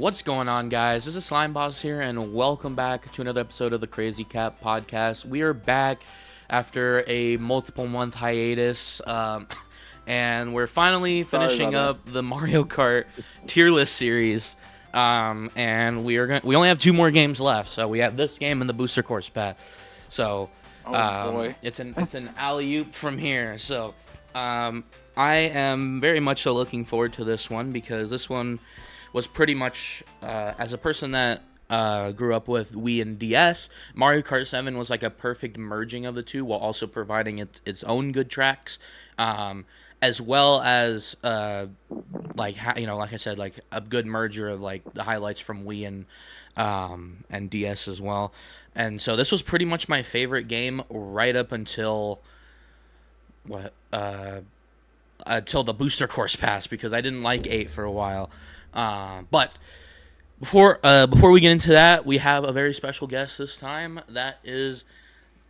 What's going on, guys? This is Slime Boss here, and welcome back to another episode of the Crazy Cat Podcast. We are back after a multiple-month hiatus, and we're finally finishing up the Mario Kart tier list series. And we only have 2 more games left, so we have this game and the Booster Course path. So, boy. it's an alley-oop from here. So, I am very much so looking forward to this one because this one was pretty much, as a person that grew up with Wii and DS, Mario Kart 7 was like a perfect merging of the two while also providing its own good tracks, as well as, like I said, like a good merger of like the highlights from Wii and DS as well. And so this was pretty much my favorite game right up until until the Booster Course pass, because I didn't like 8 for a while. But before we get into that, we have a very special guest this time. That is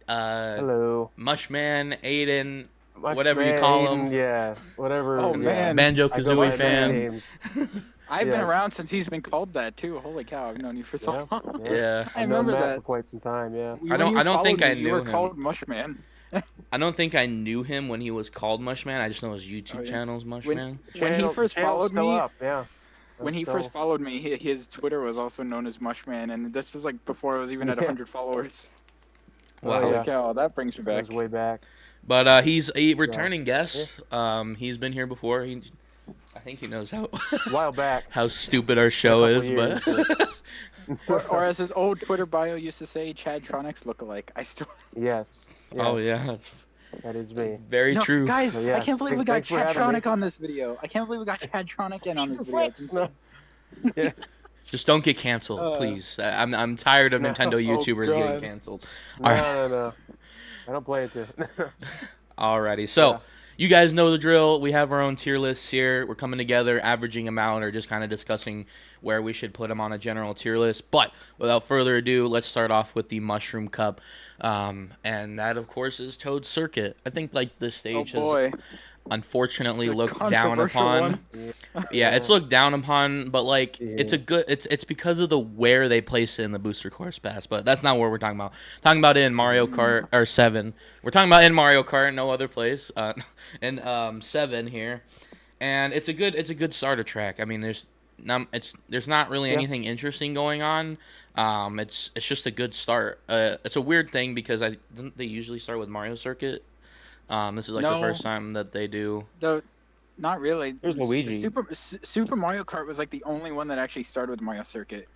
hello, Mushman, Aiden, whatever you call him. Yeah, whatever. Oh, yeah. man. Banjo-Kazooie fan. I've been around since he's been called that too. Holy cow, I've known you for so long. Yeah. I remember that for quite some time. Yeah. I don't think I knew you were him. called Mushman. I don't think I knew him when he was called Mushman. I just know his YouTube channel's Mushman. When he first followed me, yeah. When he first followed me, his Twitter was also known as Mushman, and this was like before it was even at 100 followers. Wow. Holy cow, that brings me back. That was way back. But he's a returning guest. He's been here before. I think he knows A while back. how stupid our show is, years, but or as his old Twitter bio used to say, Chadtronics lookalike. I still. Yes. Oh yeah, that is me. Very true. Guys, yeah. I can't believe we got Thanks for having Chadtronic me. on this video. I can't believe we got Chadtronic in on this video. It's insane. Yeah. Just don't get canceled, please. I'm tired of Nintendo YouTubers God. getting canceled. No. I don't play it to. Alrighty, so Yeah. you guys know the drill. We have our own tier lists here. We're coming together, averaging them out, or just kind of discussing where we should put them on a general tier list. But without further ado, let's start off with the Mushroom Cup, and that, of course, is Toad Circuit. I think like this stage has unfortunately The looked down controversial upon. one. Yeah, it's looked down upon, but like it's because of the where they place it in the Booster Course pass. But that's not what we're talking about. Talking about it in Mario Kart or 7. We're talking about in Mario Kart, no other place. In 7 here, and it's a good starter track. I mean, there's not really anything interesting going on. It's just a good start. It's a weird thing because didn't they usually start with Mario Circuit? This is like the first time that they do. Not really. There's Luigi. Super Mario Kart was like the only one that actually started with Mario Circuit.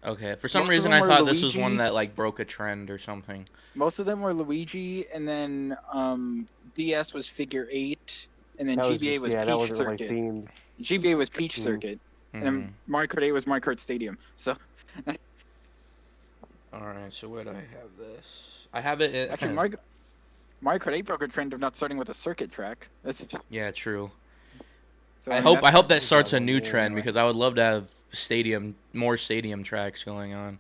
Okay, for some Most of reason them I were thought this was Luigi. one that like broke a trend or something. Most of them were Luigi, and then DS was Figure 8, and then GBA was that Peach wasn't really Circuit. themed. GBA was Peach Circuit, and then Mario Kart 8 was Mario Kart Stadium. So Alright, so where do I have this? I have it. actually, Mario Kart 8 broke a trend of not starting with a circuit track. Yeah, true. So, I mean, hope that starts a new Yeah. trend because I would love to have more stadium tracks going on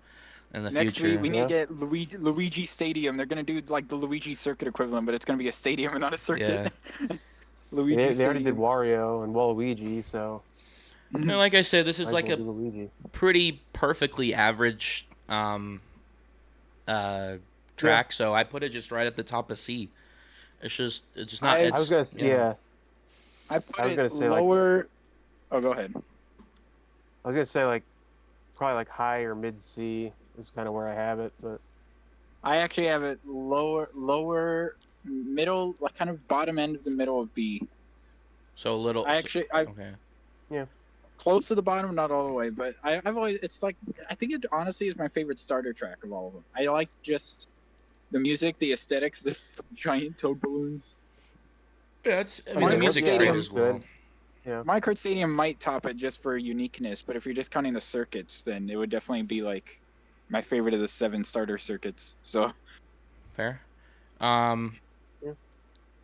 in the next future. week we need to get Luigi Stadium. They're gonna do like the Luigi Circuit equivalent, but it's gonna be a stadium and not a circuit. Luigi They already did Stadium. Wario and Waluigi, so. You know, like I said, this is might like as a well do Luigi. pretty perfectly average track, so I put it just right at the top of C. It's just not. I I was gonna, yeah. I put I was it gonna say, like- lower. Oh, go ahead. I was gonna say probably like high or mid C is kind of where I have it, but I actually have it lower, middle, like kind of bottom end of the middle of B. So a little. I okay. close to the bottom, not all the way, but I've always, it's like, I think it honestly is my favorite starter track of all of them. I like just the music, the aesthetics, the giant toad balloons. Yeah, the Mario Kart music's Stadium great is as well. Yeah. Mario Kart Stadium might top it just for uniqueness, but if you're just counting the circuits, then it would definitely be like my favorite of the 7 starter circuits. So Fair. Yeah.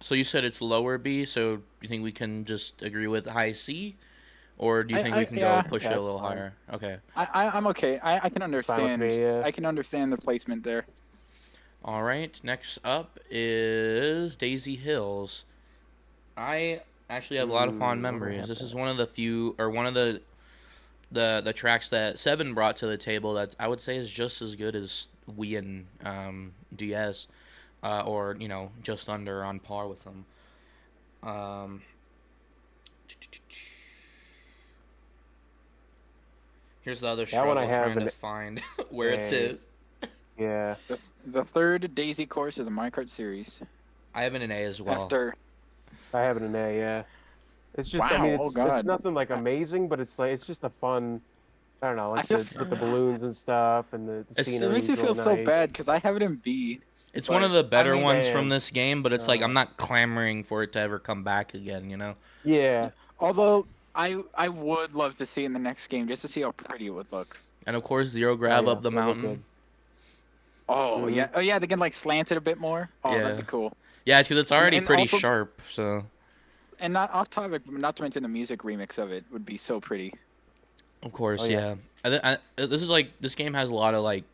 So you said it's lower B, so you think we can just agree with high C? Or do you think we can go push it a That's little fine. higher? Okay. I'm okay. I can understand. me, yeah. I can understand the placement there. All right. Next up is Daisy Hills. I actually have a lot of fond Ooh, memories. have This that. is one of the the tracks that Seven brought to the table that I would say is just as good as Wii and DS, or just under on par with them. Um, Here's the other That one struggle I have trying to an find where it A. is. Yeah. The third Daisy course of the Mario Kart series. I have an A as well. After I have it an A. Yeah. It's just. I Wow, mean, oh it's God. nothing like amazing, but it's just a fun. I don't know, I like just- with the balloons and stuff, and the It's- scenery. it makes me feel so nice. bad because I have it in B. It's But, one of the better I mean, ones damn. from this game, but it's like I'm Uh, not clamoring for it to ever come back again. Yeah. Although I would love to see it in the next game just to see how pretty it would look. And of course, Zero Grav yeah, up the they look mountain. good. Oh Mhm. yeah, oh yeah, they can like slant it a bit more. Oh, Yeah. that'd be cool. Yeah, because it's already and pretty also- sharp. So And not off topic, but not to mention the music remix of it would be so pretty. of course, Oh, yeah. This is like this game has a lot of like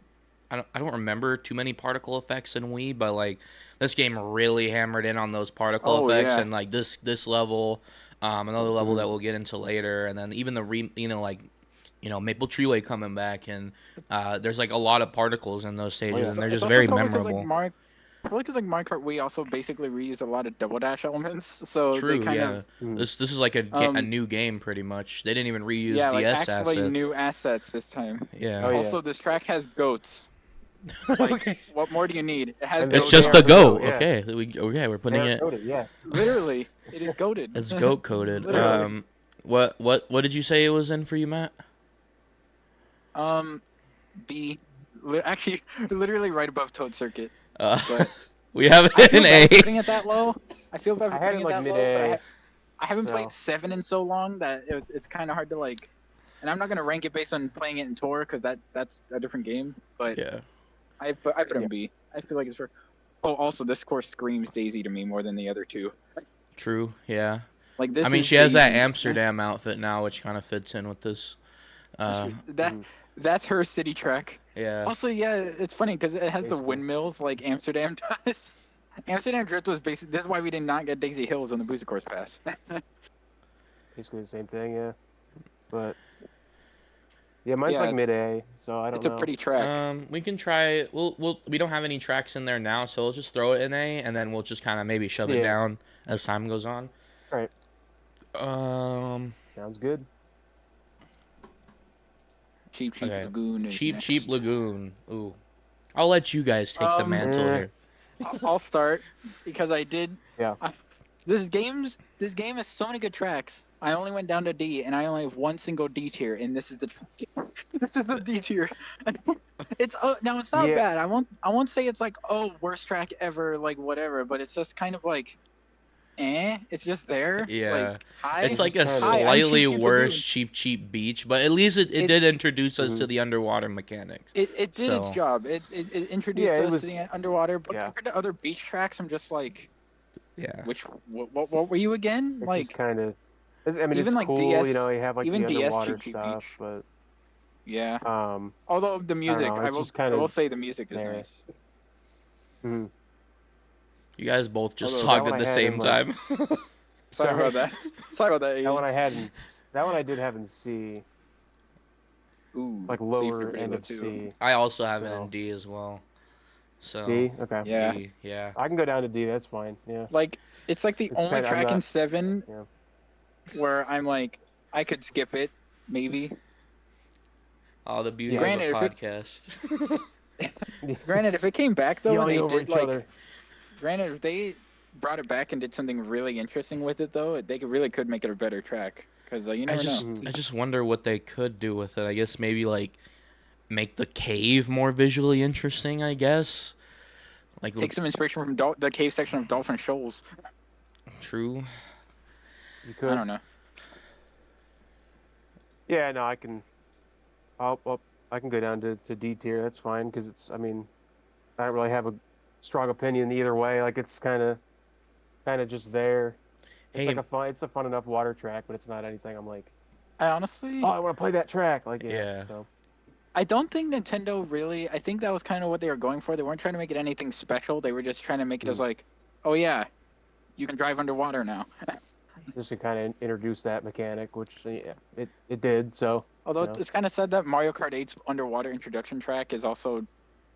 I don't remember too many particle effects in Wii, but like this game really hammered in on those particle Oh, effects yeah. and like this level, another level that we'll get into later, and then even the Maple Treeway coming back, and there's like a lot of particles in those stages, yeah. and they're It's just also very probably 'cause, memorable. Probably because like Mario Kart Wii also basically reused a lot of double dash elements, so True, they kind yeah. of Mhm. This is like a Um, new game pretty much. They didn't even reuse yeah, like DS actually assets. new assets this time. Yeah. Oh, yeah. Also, this track has goats. Like, Okay. what more do you need? It has And It's goats. just they a are goat. yeah. Okay, we're putting They're it. coated, yeah. Literally, it is goated. It's goat coded. Literally. What did you say it was in for you, Matt? B, actually, literally right above Toad Circuit. But We have I it feel in bad A. for putting it that low. I feel bad for I had putting it, it like, that low, mid-A, but I haven't so- played 7 in so long that it's kind of hard to like. And I'm not gonna rank it based on playing it in Tour because that's a different game. But Yeah. I put it Yeah. in B. I feel like it's for. Oh, also this course screams Daisy to me more than the other two. True. Yeah. Like this. I mean, is she has that Daisy. Amsterdam outfit now, which kind of fits in with this. That's her city track. Yeah. Also, yeah, it's funny because it has the Basically. windmills like Amsterdam does. Amsterdam Drift was basically. This is why we did not get Daisy Hills on the Booster Course Pass. Basically the same thing, yeah. But yeah, mine's Yeah, like it's- mid A, so I don't It's know. a pretty track. We can try. We don't have any tracks in there now, so we'll just throw it in A, and then we'll just kind of maybe shove it Yeah. down as time goes on. Right. Sounds good. Cheap okay. Lagoon is Cheap next. Lagoon. Ooh, I'll let you guys take the mantle eh. here. I'll start because I did. Yeah. This game has so many good tracks. I only went down to D, and I only have one single D tier, and this is the this is the D tier. It's now it's not Yeah. bad. I won't say it's like worst track ever, like whatever, but it's just kind of like, it's just there. Yeah. Like, hi. It's like a Hi, I'm slightly Cheap worse Lagoon. cheap beach, but at least it It- did introduce us Mhm. to the underwater mechanics. It did its So- job. It introduced Yeah, it us was- to the underwater, but yeah. compared to other beach tracks, I'm just like, Yeah. what were you again? It's Like, just kind of. I mean, even, it's like, cool, DS you know. You have like even the DS underwater cheap stuff, beach. but yeah. um, Although the music, know, I it's will, just kind I will of say the music is there. nice. mhm. You guys both just Although that talked one at I the had same in, time. Sorry about that. Sorry about that. that one I had in, that one I did have in C, Ooh, like C lower for end Halo of 2. C. I also have it So- in D as well. So D, okay. Yeah. D, yeah. I can go down to D. That's fine. Yeah. Like, it's like the It's only kinda- I'm track in not- 7 Yeah. where I'm like, I could skip it, maybe. Oh, the beauty Yeah. of a Granted, podcast. Granted, if it came back though, and Yelling they over did each like, other. granted, if they brought it back and did something really interesting with it though, they really could make it a better track. Because you never know. I just wonder what they could do with it. I guess maybe like make the cave more visually interesting. I guess. Like Take some inspiration from the cave section of Dolphin Shoals. true. You could. I don't know. Yeah, no, I can. I can go down to D tier. That's fine because it's. I mean, I don't really have a strong opinion either way. Like it's kind of just there. It's Hey, like it's a fun enough water track, but it's not anything. I'm like, I honestly, oh, I want to play that track. Like, Yeah. So, I don't think Nintendo really. I think that was kind of what they were going for. They weren't trying to make it anything special. They were just trying to make it as like, oh yeah, you can drive underwater now. just to kind of introduce that mechanic, which yeah, it did. So Although you know. it's kind of said that Mario Kart 8's underwater introduction track is also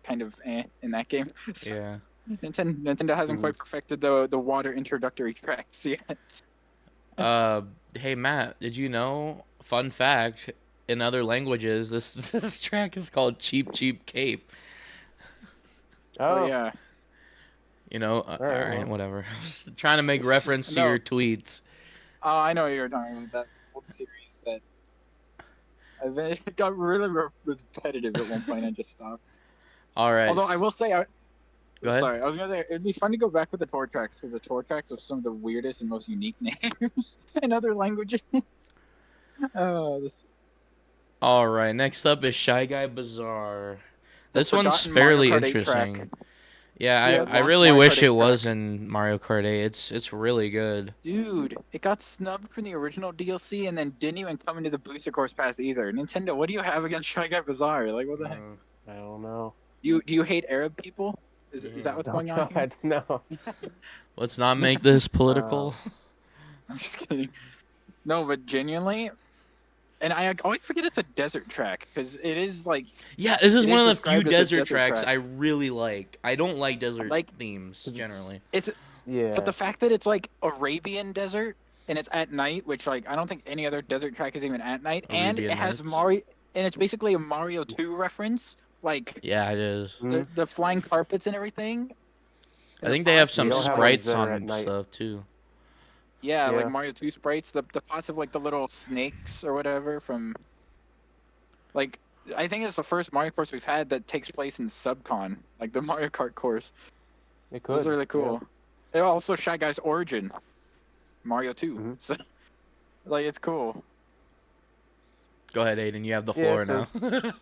kind of in that game. So Yeah. Nintendo hasn't quite perfected the water introductory tracks yet. Hey Matt, did you know? Fun fact: in other languages, this this track is called "Cheap Cheap Cape." Oh Oh, yeah. You know, right, all right, well. whatever. I was trying to make reference to No. your tweets. Oh, I know what you're talking about, that old series that it got really repetitive at one point. I just stopped. All right. Although I will say, Go ahead. sorry, I was gonna say it'd be fun to go back with the tour tracks because the tour tracks have some of the weirdest and most unique names in other languages. Oh, this All right. Next up is Shy Guy Bazaar. This one's forgotten Mario fairly Kart 8 track. interesting. Yeah, Yeah, I lost really Mario wish Kart 8 it was track. in Mario Kart 8. It's really good. Dude, it got snubbed from the original DLC and then didn't even come into the Booster Course Pass either. Nintendo, what do you have against Shy Guy Bazaar? Like, what the heck? I don't know. Do you hate Arab people? Is that what's Oh going on here? God, no. Let's not make this political. I'm just kidding. No, but genuinely, and I always forget it's a desert track because it is like Yeah, this is it one is of the few described as a desert desert tracks track. I really like. I don't like desert Like, themes it's- generally. it's Yeah. but the fact that it's like Arabian desert and it's at night, which like I don't think any other desert track is even at night, and Arabian it has Nights? Mario, and it's basically a Mario 2 reference, like Yeah, it is. the flying carpets and everything. I think they have some They don't have sprites ones that are at on night. stuff too. Yeah, like Yeah. Mario 2 sprites, the pots of like the little snakes or whatever from like I think it's the first Mario course we've had that takes place in Subcon, like the Mario Kart course. It could. It's really cool. It also Shy Guy's origin, Mario 2. Mhm. So like it's cool. Go ahead, Aiden. You have the Yeah, floor so- now.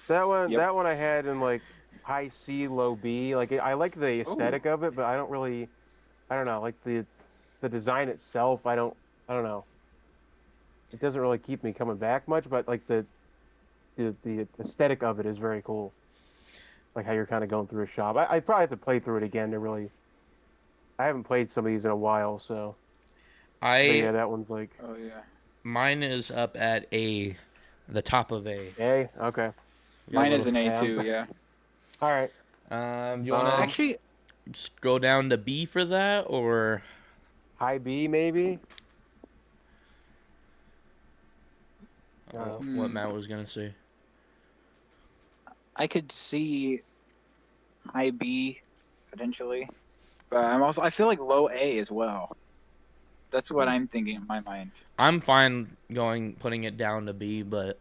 That one, Yep. that one I had in like high C, low B. Like I like the aesthetic of it, but I don't really, I don't know, like the design itself. I don't know. It doesn't really keep me coming back much, but like the aesthetic of it is very cool. Like how you're kind of going through a shop. I probably have to play through it again to really. I haven't played some of these in a while, so. But yeah, that one's like. Oh yeah. Mine is up at A, the top of A. A. Okay. You got a Mine is little- an A yeah. too, yeah. All right. You want to Actually, just go down to B for that, or High B maybe. what Matt was gonna say? I could see high B potentially. But I feel like low A as well. That's what I'm thinking in my mind. I'm fine putting it down to B, but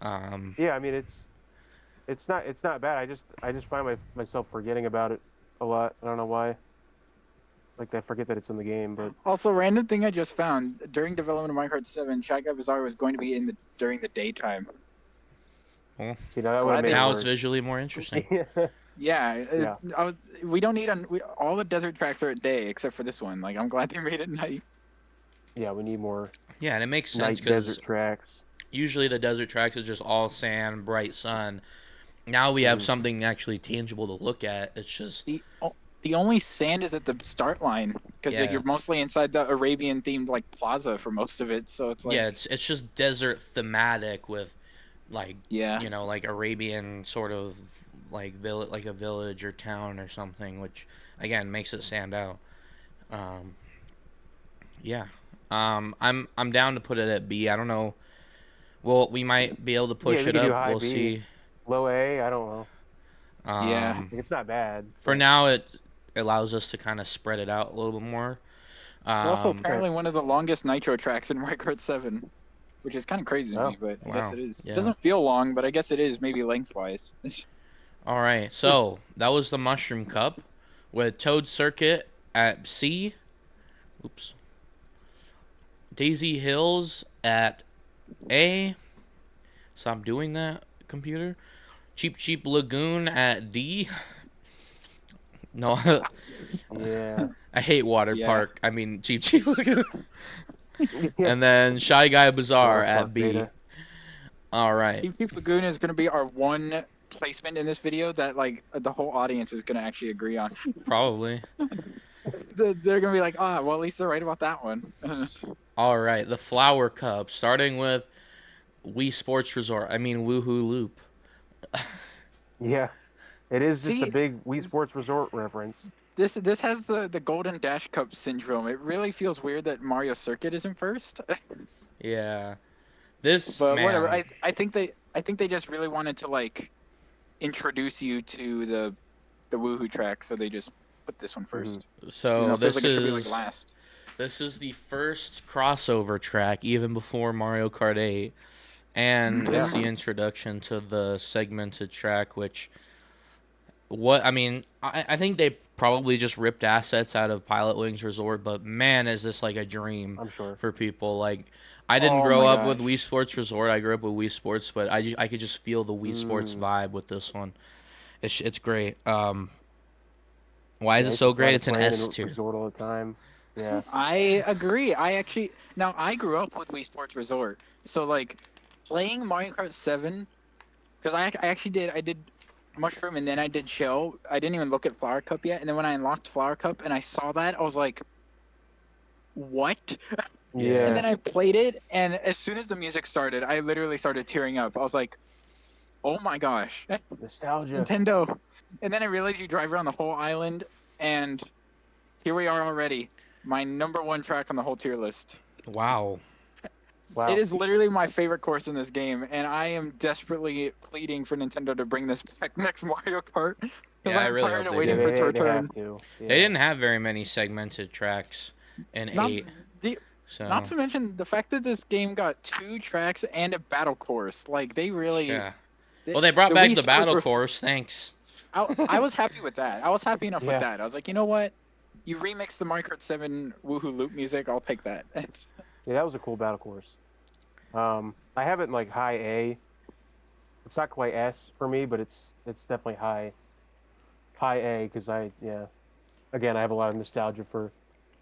Yeah, I mean it's not bad. I just find myself forgetting about it a lot. I don't know why. Like I forget that it's in the game, but Also, random thing I just found during development of Minecraft 7, Shy Guy Bazaar was going to be during the daytime. see now that Glad would they- make now it's visually more interesting. Yeah, Yeah. we don't need all the desert tracks are at day except for this one. Like I'm glad they made it night. Yeah, we need more Yeah, and it makes sense night because desert tracks. usually the desert tracks is just all sand, bright sun. Now we have something actually tangible to look at. It's just The only sand is at the start line because Yeah. you're mostly inside the Arabian themed like plaza for most of it. So it's like yeah, it's just desert thematic with like yeah. you know like Arabian sort of like like a village or town or something, which again makes it stand out. Yeah, I'm down to put it at B. I don't know. Well, we might be able to push we it could do up. high We'll B. see. Low A, I don't know. Yeah. Like, it's not bad. For now, it allows us to kind of spread it out a little bit more. It's also apparently one of the longest Nitro tracks in Minecraft 7, which is kind of crazy to Oh, me, but I guess wow. it is. Yeah. It doesn't feel long, but I guess it is maybe lengthwise. All right, so that was the Mushroom Cup with Toad Circuit at C. Oops. Daisy Hills at A. Stop doing that, computer. Cheap Cheap Lagoon at D. No, Yeah. I hate water Yeah. park. I mean, Cheap Cheap Lagoon. And then Shy Guy Bazaar Water at park B. beta. All right. Deep Deep Lagoon is going to be our one placement in this video that like the whole audience is going to actually agree on. Probably. they're gonna be like, well, at least they're right about that one. All right, the Flower Cup, starting with Wii Sports Resort. I mean, Woohoo Loop. Yeah, it is just a See, big Wii Sports Resort reference. this has the Golden Dash Cup syndrome. It really feels weird that Mario Circuit isn't first. Yeah, this But whatever. man. I think they just really wanted to like introduce you to the Woohoo track, so they just put this one first. So Even though it feels this like it should be like is last. this is the first crossover track, even before Mario Kart 8, and Yeah. it's the introduction to the segmented track. I think they probably just ripped assets out of Pilot Wings Resort, but man, is this like a dream I'm sure. for people. Like, I didn't Oh grow my up with gosh. Wii Sports Resort. I grew up with Wii Sports, but I could just feel the Wii Sports vibe with this one. It's great. Why is Yeah, it I used so to fly great? the It's an plane S and tier. Resort all the time. Yeah. I agree. I grew up with Wii Sports Resort, so like playing Mario Kart 7, because I did Mushroom and then I did Shell. I didn't even look at Flower Cup yet, and then when I unlocked Flower Cup and I saw that, I was like, what? Yeah. And then I played it, and as soon as the music started, I literally started tearing up. I was like, oh my gosh, Nostalgia. Nintendo. And then I realized you drive around the whole island, and here we are already. My #1 track on the whole tier list. Wow. Wow. It is literally my favorite course in this game, and I am desperately pleading for Nintendo to bring this back next Mario Kart. Because Yeah, I I'm really tired hope of they waiting do. for its They return. have to. Yeah. They didn't have very many segmented tracks in Not, 8. So not to mention the fact that this game got 2 tracks and a battle course. Like, they really... yeah. Well, they brought back Wii the Sports battle were- course. Thanks. I was happy with that. I was happy enough Yeah. with that. I was like, you know what? You remix the Mario Kart 7 Woohoo Loop music, I'll pick that. Yeah, that was a cool battle course. I have it in like high A. It's not quite S for me, but it's definitely high A because again, I have a lot of nostalgia for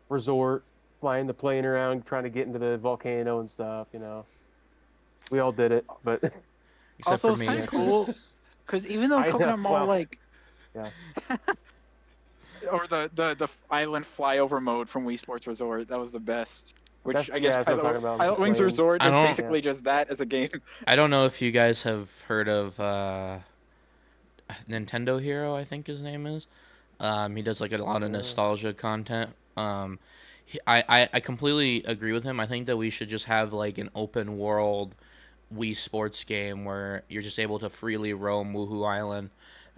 Resort, flying the plane around, trying to get into the volcano and stuff. You know, we all did it, but Except Also, for it's me. kind of cool, because even though I know, Coconut Mall, well, like... yeah. Or the island flyover mode from Wii Sports Resort, that was the best. Which I guess that's what I'm talking about, the Pilot Wings plane. Resort I is don't- basically just that as a game. I don't know if you guys have heard of Nintendo Hero, I think his name is. He does like a lot of nostalgia content. I completely agree with him. I think that we should just have like an open world Wii Sports game where you're just able to freely roam Woohoo Island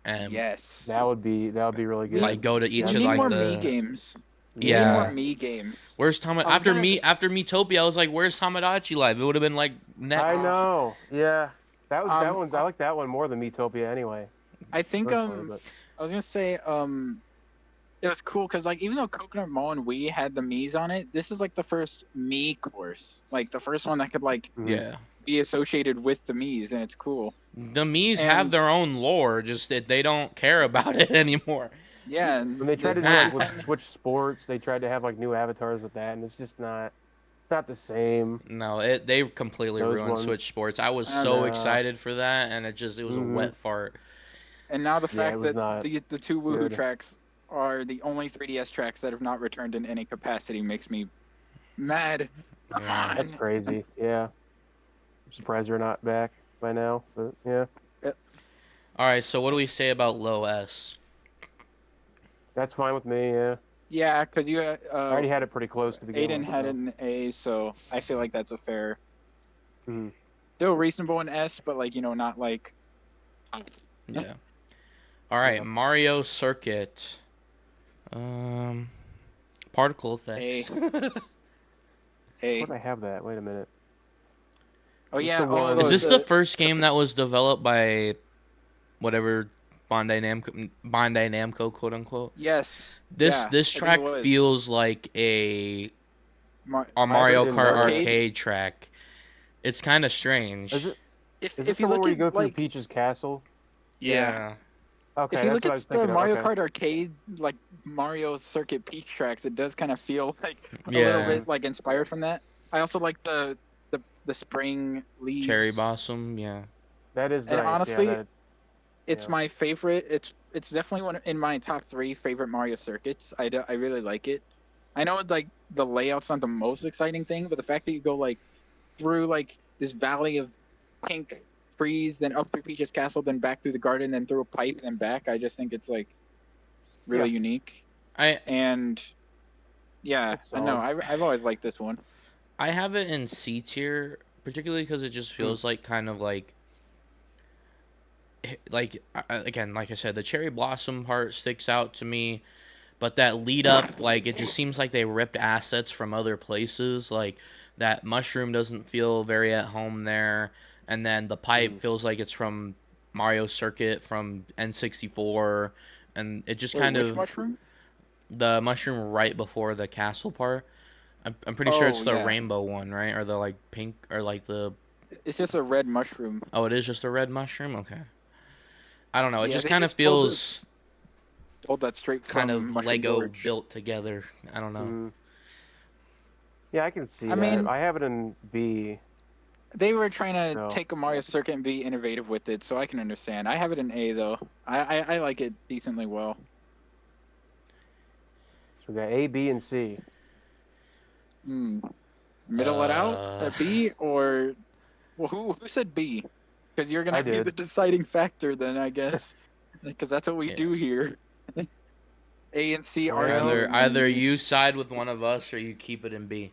and Yes. That would be really good. like go to each we of need like more the Mii games. We Yeah. need more Mii games. Where's after gonna- after Miitopia, I was like, where's Tamagotchi Live? It would have been like I know. Yeah, that Um, one's. I like that one more than Miitopia anyway. I think personally, but- I was gonna say it was cool because like even though Coconut Mall and Wii had the Mii's on it, this is like the first Mii course, like the first one that could like Mhm. yeah. be associated with the Mii's, and it's cool. The Mii's have And- their own lore, just that they don't care about it anymore. Yeah. And When they tried to do Ah. like with Switch Sports, they tried to have like new avatars with that, and it's just not. It's not the same. No, they completely Those ruined ones. Switch Sports. I was I so know. excited for that, and it was a Mhm. wet fart. And now the Yeah, it fact was that not the 2 Woohoo good. tracks are the only 3DS tracks that have not returned in any capacity makes me mad. Come Yeah. on. That's crazy. Yeah. I'm surprised they're not back by now, but yeah, All right, so what do we say about low S? that's fine with me. Yeah, Yeah, because you I already had it pretty close to begin Aiden with. had so. an A, so I feel like that's a fair, Mhm. still reasonable in S, but like not like. Yeah. All right, Yeah. Mario Circuit. Particle effects. A. Where did I have that? Wait a minute. Oh It's yeah. the one- Is this the the first game that was developed by whatever Bandai Namco, quote unquote? Yes. This yeah, this I think track it was. feels like a Mario Mario Kart Kart arcade track. It's kind of strange. Is it? If, Is if this the you one look where you at go through like, Peach's castle? Yeah. Okay, if you that's look what I was at the thinking of. Mario Okay. Kart arcade like Mario Circuit Peach tracks, it does kind of feel like a Yeah. little bit like inspired from that. I also like the spring leaves. Cherry Blossom, yeah. That is And nice. honestly, yeah, It's Yeah. my favorite. It's definitely one in my top 3 favorite Mario circuits. I really like it. I know like the layout's not the most exciting thing, but the fact that you go like through like this valley of pink trees, then up through Peach's castle, then back through the garden, then through a pipe, then back. I just think it's like Yeah. really unique. I And yeah, It's I know. solid. I've always liked this one. I have it in C tier, particularly because it just feels like kind of like again, like I said, the cherry blossom part sticks out to me, but that lead up, like it just seems like they ripped assets from other places. Like that mushroom doesn't feel very at home there, and then the pipe feels like it's from Mario Circuit from N64, and it just Wait, kind which of mushroom? the mushroom right before the castle part. I'm pretty sure it's Oh the yeah, rainbow one, right? Or the like pink, or like the it's just a red mushroom. oh, it is just a red mushroom. Okay, I don't know. It Yeah, just they kind of just feels pulled that straight kind from of Mushroom Lego Gorge. built together. I don't know. Mm. Yeah, I can see I that. mean, I have it in B. they were trying to So take a Mario circuit and be innovative with it, so I can understand. I have it in A though. I like it decently well. we got A, B, and C. Hmm. Middle it out Uh, at B or well, who said B? Because you're I gonna be did. the deciding factor then, I guess. Because that's what we Yeah. do here. A and C Well, argue. either you side with one of us or you keep it in B.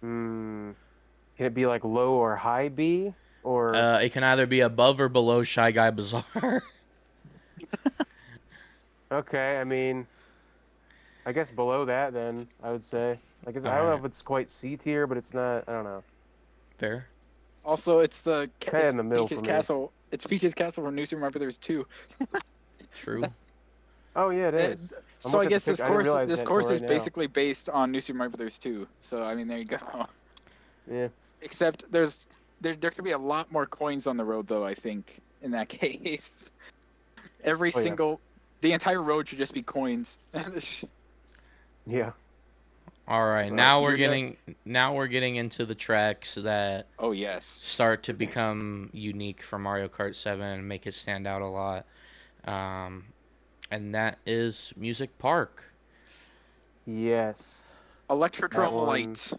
Hmm. Can it be like low or high B? Or It can either be above or below Shy Guy Bazaar. okay, I mean, I guess below that then, I would say. I guess I don't know Alright. if it's quite C tier, but it's not, I don't know. Fair. Also, it's Kinda in the middle Peach's for me. Castle. It's Peach's Castle from New Super Mario Brothers 2. True. Oh yeah, it Uh, is. I'm So I looking at guess the this pic- I didn't course realize this that course until is right now. basically based on New Super Mario Brothers 2. So I mean, there you go. Yeah. Except there could be a lot more coins on the road though. I think in that case, every Oh, yeah. single the entire road should just be coins. Yeah. All right, Well, now we're you're getting into the tracks that Oh yes. start to become unique for Mario Kart 7 and make it stand out a lot. And that is Music Park. Yes. Electrodrome one- Light.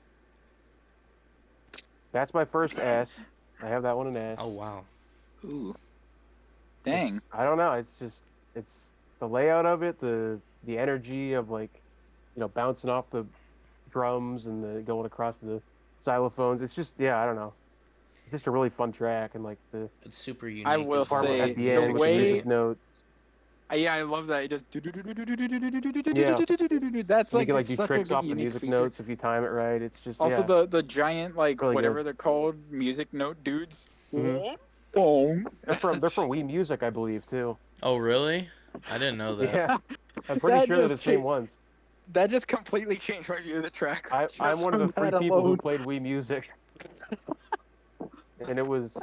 That's my first S. I have that one in S. Oh wow. Ooh. Dang. It's- I don't know. It's the layout of it, the energy of like, bouncing off the drums and the going across the xylophones. It's just, yeah, I don't know. It's just a really fun track, and like the It's super unique. I will as well. say, at the the end with the way- music notes. Yeah, I love that. It just Yeah. That's You like can like it's do such tricks a off the unique music feature. notes if you time it right. It's just Also, yeah. the giant like Really whatever good. they're called music note dudes. Mhm. Boom. They're from Wii Music, I believe, too. Oh really? I didn't know that. Yeah, I'm pretty That sure they're the just same cha- ones. That just completely changed my view of the track. I'm just one of the from 3 that people who alone. played Wii Music, and it was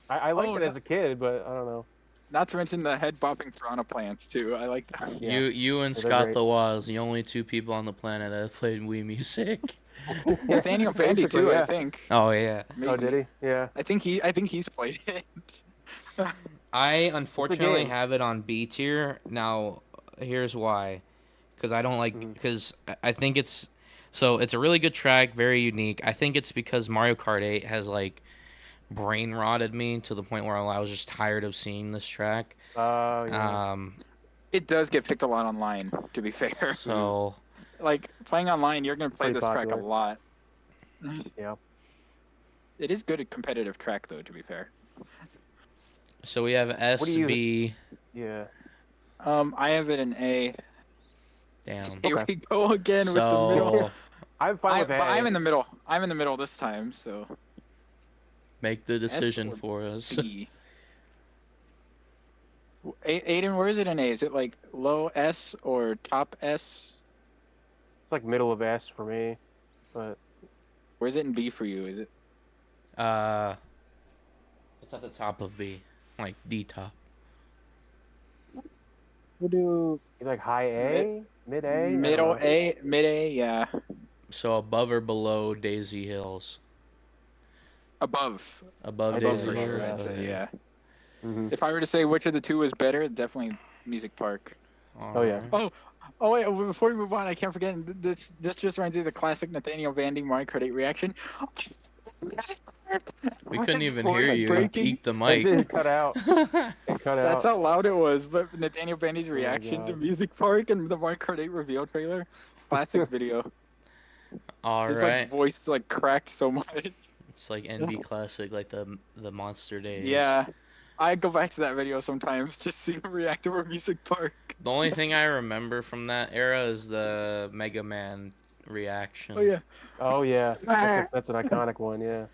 I liked Oh, it no. as a kid, but I don't know. Not to mention the head bopping piranha plants too. I like that. Yeah. You and Yeah, they're Scott great. the Waz, the only 2 people on the planet that have played Wii Music. Nathaniel Bandy Basically, too. yeah. I think. Oh yeah. Oh, did he? Yeah. I think he's played it. I unfortunately game. have it on B tier. Now, here's why. Because I don't like. Mhm. Because I think it's. So it's a really good track, very unique. I think it's because Mario Kart 8 has like brain rotted me to the point where I was just tired of seeing this track. Oh, yeah. It does get picked a lot online. To be fair, So like playing online, you're gonna play Pretty this track a popular. lot. Yeah. It is good at competitive track though. To be fair. so we have S do you- B. Yeah. I have it in A. Damn. Here Okay. we go again with the middle. So I'm fine with But that. I'm in the middle. I'm in the middle this time, so make the decision or for us. B. Aiden, where is it in A? Is it like low S or top S? It's like middle of S for me, but Where is it in B for you? Is it? It's at the top of B, like D top. We'll do you like high A, mid A, middle A, mid A, yeah. So above or below Daisy Hills? Above Above I'd Daisy for say Hills. sure, yeah. I'd say, Okay. yeah. If I were to say which of the two was better, definitely Music Park. Oh, yeah. Oh wait! Before we move on, I can't forget this. This just reminds me of the classic Nathaniel Vandy Mario Kart 8 reaction. We couldn't even Sports hear you. breaking. Peek the It mic. did cut out. It cut That's out. how loud it was. But Nathaniel Vandy's reaction to God. Music Park and the Mario Kart 8 reveal trailer, classic video. All His right. like voice like cracked so much. It's like NB Classic, like the Monster Days. Yeah, I go back to that video sometimes just to see him react to Music Park. The only thing I remember from that era is the Mega Man reaction. Oh yeah. Oh yeah, that's an iconic one. Yeah.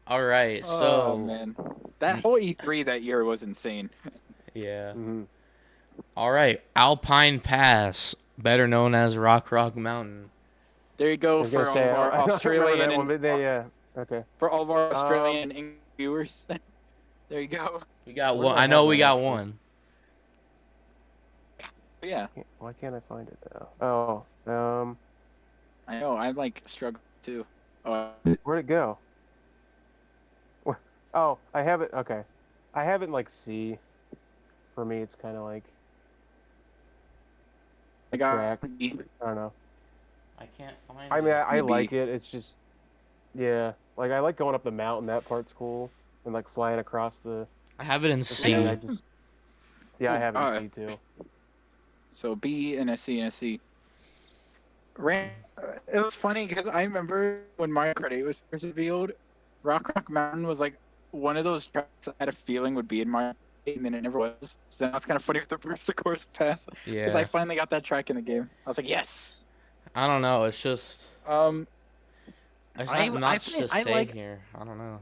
All right, so Oh man, that whole E3 that year was insane. yeah. Mm-hmm. All right, Alpine Pass, better known as Rock Mountain. There you I go was for gonna all say, of our I don't remember Australian that and one, but yeah. Okay. for all of our Australian and English viewers. There you go. We got Where one. do I I know have we that, got actually? one. But yeah, Why can't I find it now? Oh, I know. I'm like struggling too. Oh, where'd it go? Oh, I have it. Okay, I have it in like C. For me, it's kind of like I got track. B. I don't know. I can't find I mean, I Maybe. like it. It's just, yeah, like I like going up the mountain. That part's cool, and like flying across the. I have it in the C. thing, I just, yeah, I have it Alright. in C too. So B and a C and a C. It was funny because I remember when Mario Kart 8 was first revealed, Rock Mountain was like one of those tracks I had a feeling would be in Mario Kart 8, and then it never was. So that was kind of funny with the Burst Course Pass because I Yeah. finally got that track in the game. I was like, yes. I don't know. It's just there's I- not I much think- to I say like- here. I don't know.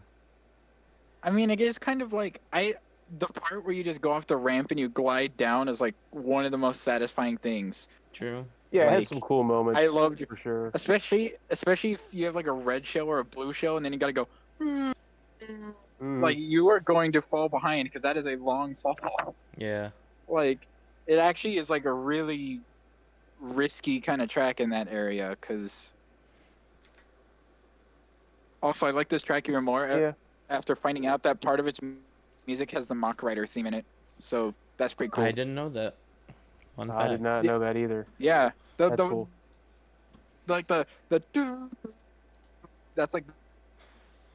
I mean, it is kind of like the part where you just go off the ramp and you glide down is like one of the most satisfying things. True. Yeah, it has Like, some cool moments. I loved it. for sure. Especially if you have like a red shell or a blue shell, and then you gotta go. Mhm. Like you are going to fall behind because that is a long fall. Yeah. Like it actually is like a really risky kind of track in that area. Because also I like this track even more Yeah. after finding out that part of its music has the Mach Rider theme in it. So that's pretty cool. I didn't know that. Fun I did fact. not know that either. Yeah, That's cool. like the that's like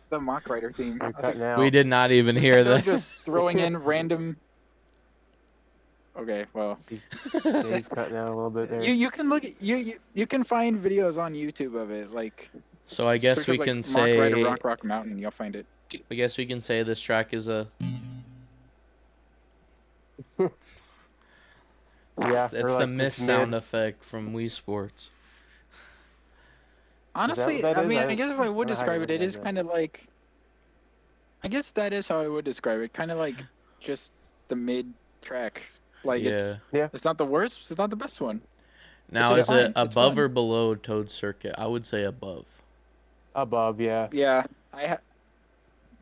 the Mach Rider theme. You're I was like, cutting out. We did not even hear they're that. just throwing in random. Okay, well, Yeah, he's cutting out a little bit there. you can look at, you can find videos on YouTube of it. Like So I guess search we up, like, can Mach Rider say. Rock Mountain. You'll find it. I guess we can say this track is a. Yeah, It's or, the like, miss just sound mid. effect from Wii Sports. Honestly, what that I is? mean, I I guess if I would don't know how describe to it, it is recognize that. kind of like. I guess that is how I would describe it. Kind of like just the mid track. Like Yeah. it's not the worst. It's not the best one. Now, is is fine, it it's above fun. or below Toad Circuit? I would say above. Above, yeah. Yeah, I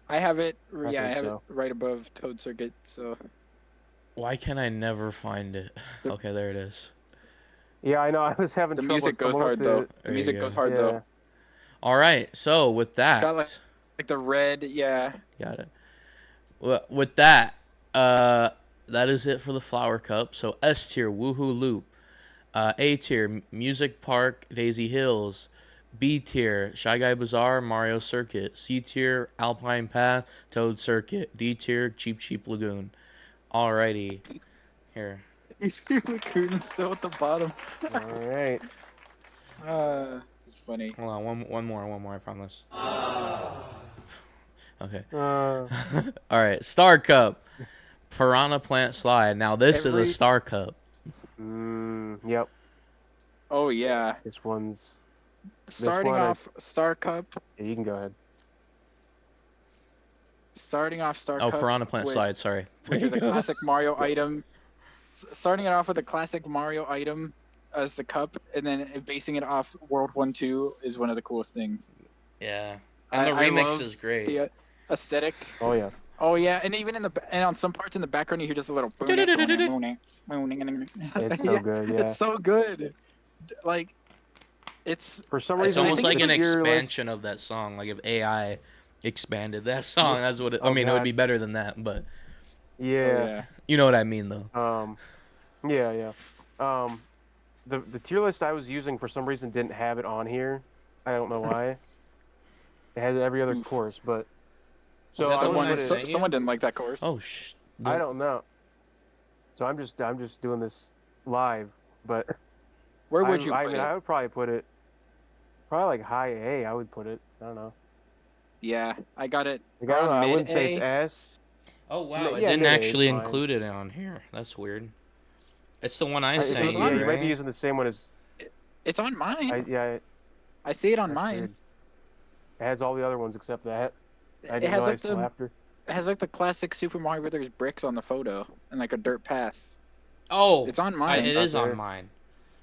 have it. I Yeah, I think have so. it right above Toad Circuit. So Why can I never find it? Okay, there it is. Yeah, I know. I was having the trouble. music goes someone hard with though. the- The There you music go. goes hard Yeah. though. All right, so with that, got, Like the red, yeah. got it. With that, that is it for the Flower Cup. So S tier, Woohoo Loop. A tier, Music Park, Daisy Hills. B tier, Shy Guy Bazaar, Mario Circuit. C tier, Alpine Path, Toad Circuit. D tier, Cheap Cheap Lagoon. Alrighty, here. Lagoon is still at the bottom. All right. It's funny. Hold on, one more, I promise. Okay. All right, Star Cup, Piranha Plant Slide. Now this is a Every- Star Cup. Yep. Oh yeah. This one's. Starting one I- off Star Cup. Yeah, you can go ahead. Starting off Star Oh, Cup. Piranha Plant with- Slide. Sorry. Which is a classic Mario item. Starting it off with a classic Mario item as the cup, and then basing it off World 1-2 is one of the coolest things. Yeah, and the I remix love is great. The aesthetic. Oh yeah. Oh yeah, and even and on some parts in the background you hear just a little. It's so Yeah, good. Yeah. It's so good. Like, it's For some It's reason, almost think like an it's your list- expansion of that song. Like if AI expanded that song, that's what it, I Oh, mean. It would God. be better than that, but Yeah. Oh, yeah. You know what I mean, though. Yeah, yeah. The tier list I was using for some reason didn't have it on here. I don't know why. It has every other Oof. course, but so Is that I the would one I put it. sent you? Someone didn't like that course. Oh, I don't know. So I'm just doing this live, but Where would you I put mean it? I would probably put it probably like high A. I would put it. I don't know. Yeah, I got it. Like, I don't know. I wouldn't say it's mid-A. S. Oh, wow. It Yeah, didn't mid-A is actually fine. include it on here. That's weird. It's the one I It sent was you, yeah, right? you might be using the same one as It's on mine. yeah. I see it on That's mine. weird. It has all the other ones except that. I It didn't has like realize till the after. it has like the classic Super Mario Brothers bricks on the photo and like a dirt path. Oh, It's on mine. it Not is on there. mine.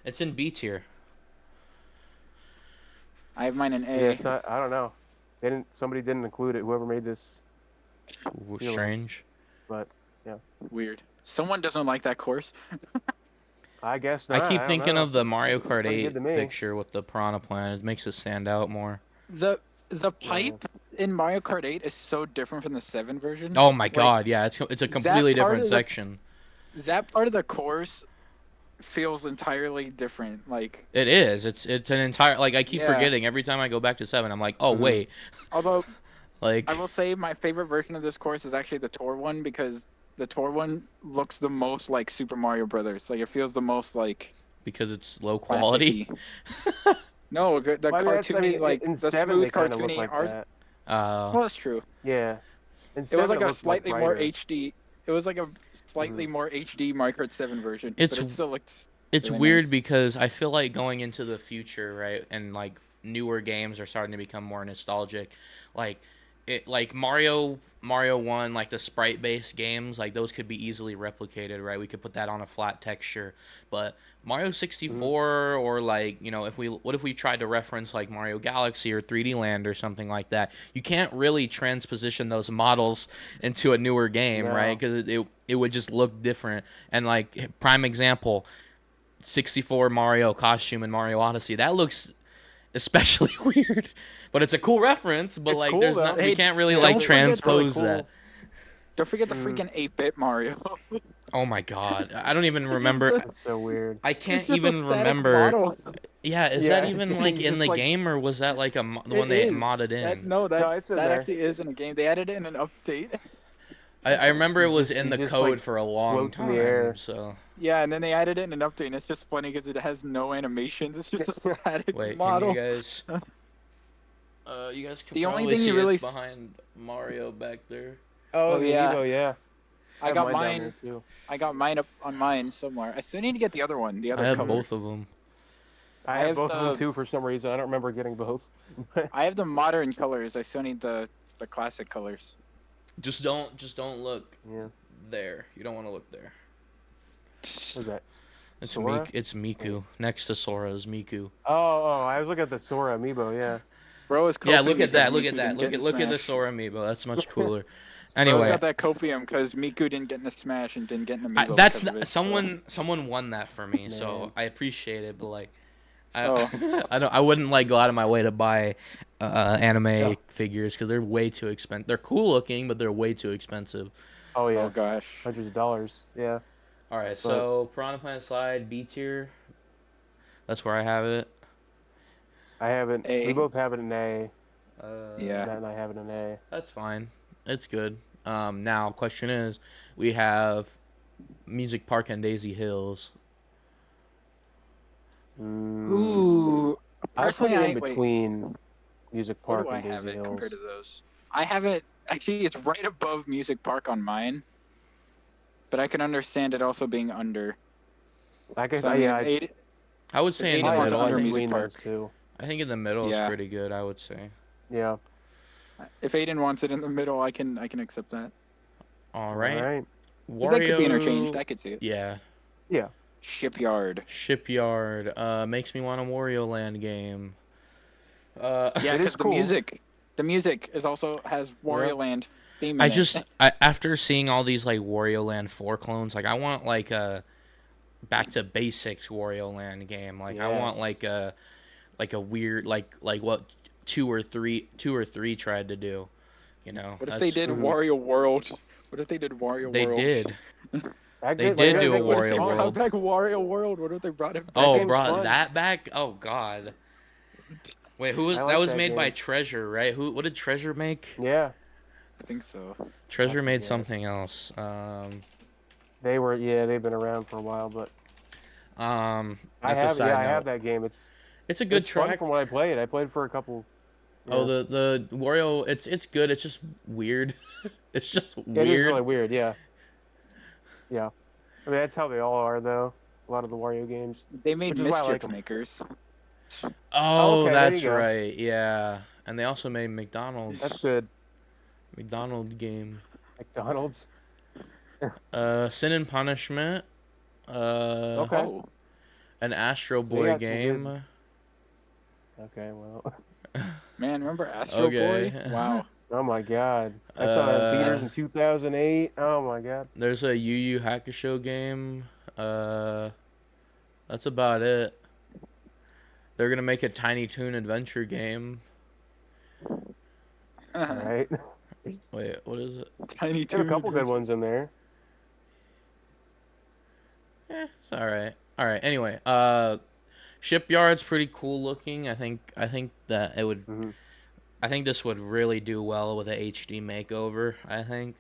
It's in B tier. I have mine in A. Yeah, it's not. I don't know. Somebody didn't include it. Whoever made this, Feels- Strange. but Weird. Someone doesn't like that course. I guess not. I keep don't thinking know. of the Mario Kart Pretty 8 good to me. picture with the Piranha Plant. It makes it stand out more. The pipe in Mario Kart 8 is so different from the 7 version. Oh my Like, god, yeah, it's a that completely part different of the- section. That part of the course feels entirely different. Like, It is. It's an entire like I keep Yeah. forgetting every time I go back to 7. I'm like, "Oh, Mhm. wait." although Like I will say my favorite version of this course is actually the tour one because the tour one looks the most like Super Mario Brothers. Like, it feels the most like because it's low quality. classic-y. No, the Well, I mean, that's- cartoony, I mean, like in the 7 smooth they kind of look cartoony like art. that. Well, that's true. Yeah. In It was 7, like a looked, slightly more brighter. HD. It was like a slightly more HD Mario Kart 7 version, It's- but it still looks. It's really weird nice. because I feel like going into the future, right, and like newer games are starting to become more nostalgic. Like Mario 1, like the sprite based games, like those could be easily replicated, right? We could put that on a flat texture. But Mario 64 or like, what if we tried to reference like Mario Galaxy or 3D Land or something like that? You can't really transposition those models into a newer game, No. right? Cuz it would just look different. And like prime example, 64 Mario costume in Mario Odyssey. That looks especially weird, but it's a cool reference. But It's like, cool, there's though. not Hey, we can't really don't like forget the- transpose really cool. that. Don't forget the freaking 8-bit Mario. Oh my god, I don't even remember. That's so weird. I It's can't just a even static remember. model. Yeah, is Yeah, that even like in just the like- game or was that like the one It they is. modded in? No, No, it's in that there. actually is in a game. They added it in an update. I remember it was in He the just, code like, for a long floats in time. the air. So Yeah, and then they added it in an update, and it's just funny because it has no animations. It's just a static wait, model. can you guys? You guys can The only probably thing you see really it's behind Mario back there. Oh, the yeah. Amiibo, yeah. I have got down mine. there, too. I got mine up on mine somewhere. I still need to get the other one. The I other have cover. both of them. I I have have both of them the- too for some reason. I don't remember getting both. I have the modern colors. I still need the classic colors. Just don't look Yeah. there. You don't want to look there. What's that? It's Sora? It's Miku. Next to Sora is Miku. Oh, I was looking at the Sora Amiibo, yeah. Bro is Yeah, coping look at because that. Look Miku at that. didn't get in Look at the Smash. Sora amiibo. That's much cooler. Bro's Anyway, got that copium because Miku didn't get in a Smash and didn't get in Amiibo. that's because of not, it, so- someone won that for me, so Man. I appreciate it. But like, Oh. I wouldn't like go out of my way to buy anime Yeah. figures because they're way too expensive. They're cool looking, but they're way too expensive. Oh, yeah. Oh gosh. Hundreds of dollars, yeah. All right, so Piranha Plant Slide B tier. That's where I have it. I have it. A. We both have it in A. Yeah. Matt and I have it in A. That's fine. It's good. Now, question is, we have Music Park and Daisy Hills. Ooh. I put Personally, it I in wait. between Music Where Park do I and have Daisy it Hills. compared to those? I have it. Actually, it's right above Music Park on mine. But I can understand it also being under. I guess, So, I mean, yeah, if eight, I would say If in the Aiden was middle. under in Music between Park. those two. I think in the middle is Yeah. pretty good. I would say. Yeah. if Aiden wants it in the middle, I can accept that. All right. All right. 'Cause that could be Wario- interchanged. I could see it. Yeah. Shipyard. Shipyard. Makes me want a Wario Land game. Yeah, It is because the cool. music is also has Wario Land theme in I it. just after seeing all these like Wario Land 4 clones, like I want like a back to basics Wario Land game. Like I want Yes. like a weird like what 2 or 3 tried to do. You know. What if they did Mhm. Wario World What if they did Wario They World? did. That They good- did that do a game What was if they Wario fun. brought World. back Wario World? What if they brought it back? Oh, game's brought fun. that back? Oh God. Wait, who was I that? like Was that made by game. Treasure, right? What did Treasure make? Yeah, I think so. Treasure made forget. something else. they've been around for a while, but That's a side I have note. that game. It's a good It's fun track. from what I played. I played for a couple. Oh, Yeah. the Wario, it's good. It's just weird. It's just It is weird. really weird. Yeah. Yeah. I mean, that's how they all are, though. A lot of the Wario games. They made Which is why I like Mischief 'em. Makers. Oh, okay, there that's you go. right. Yeah, and they also made McDonald's. That's good. McDonald game. McDonald's. Sin and Punishment. Okay. Oh, An Astro So you Boy got some game. good- Okay, well. man, remember Astro Okay. Boy? Wow. Oh my God. I saw that in theaters in That's- 2008. Oh my God. There's a Yu Yu Hakusho game. That's about it. They're gonna make a Tiny Toon adventure game. All right. Wait, what is it? Tiny There are a Toon. couple good Adventure. ones in there. It's all right. All right. Anyway, Shipyard's pretty cool looking. I think that it would. Mhm. I think this would really do well with a HD makeover. I think.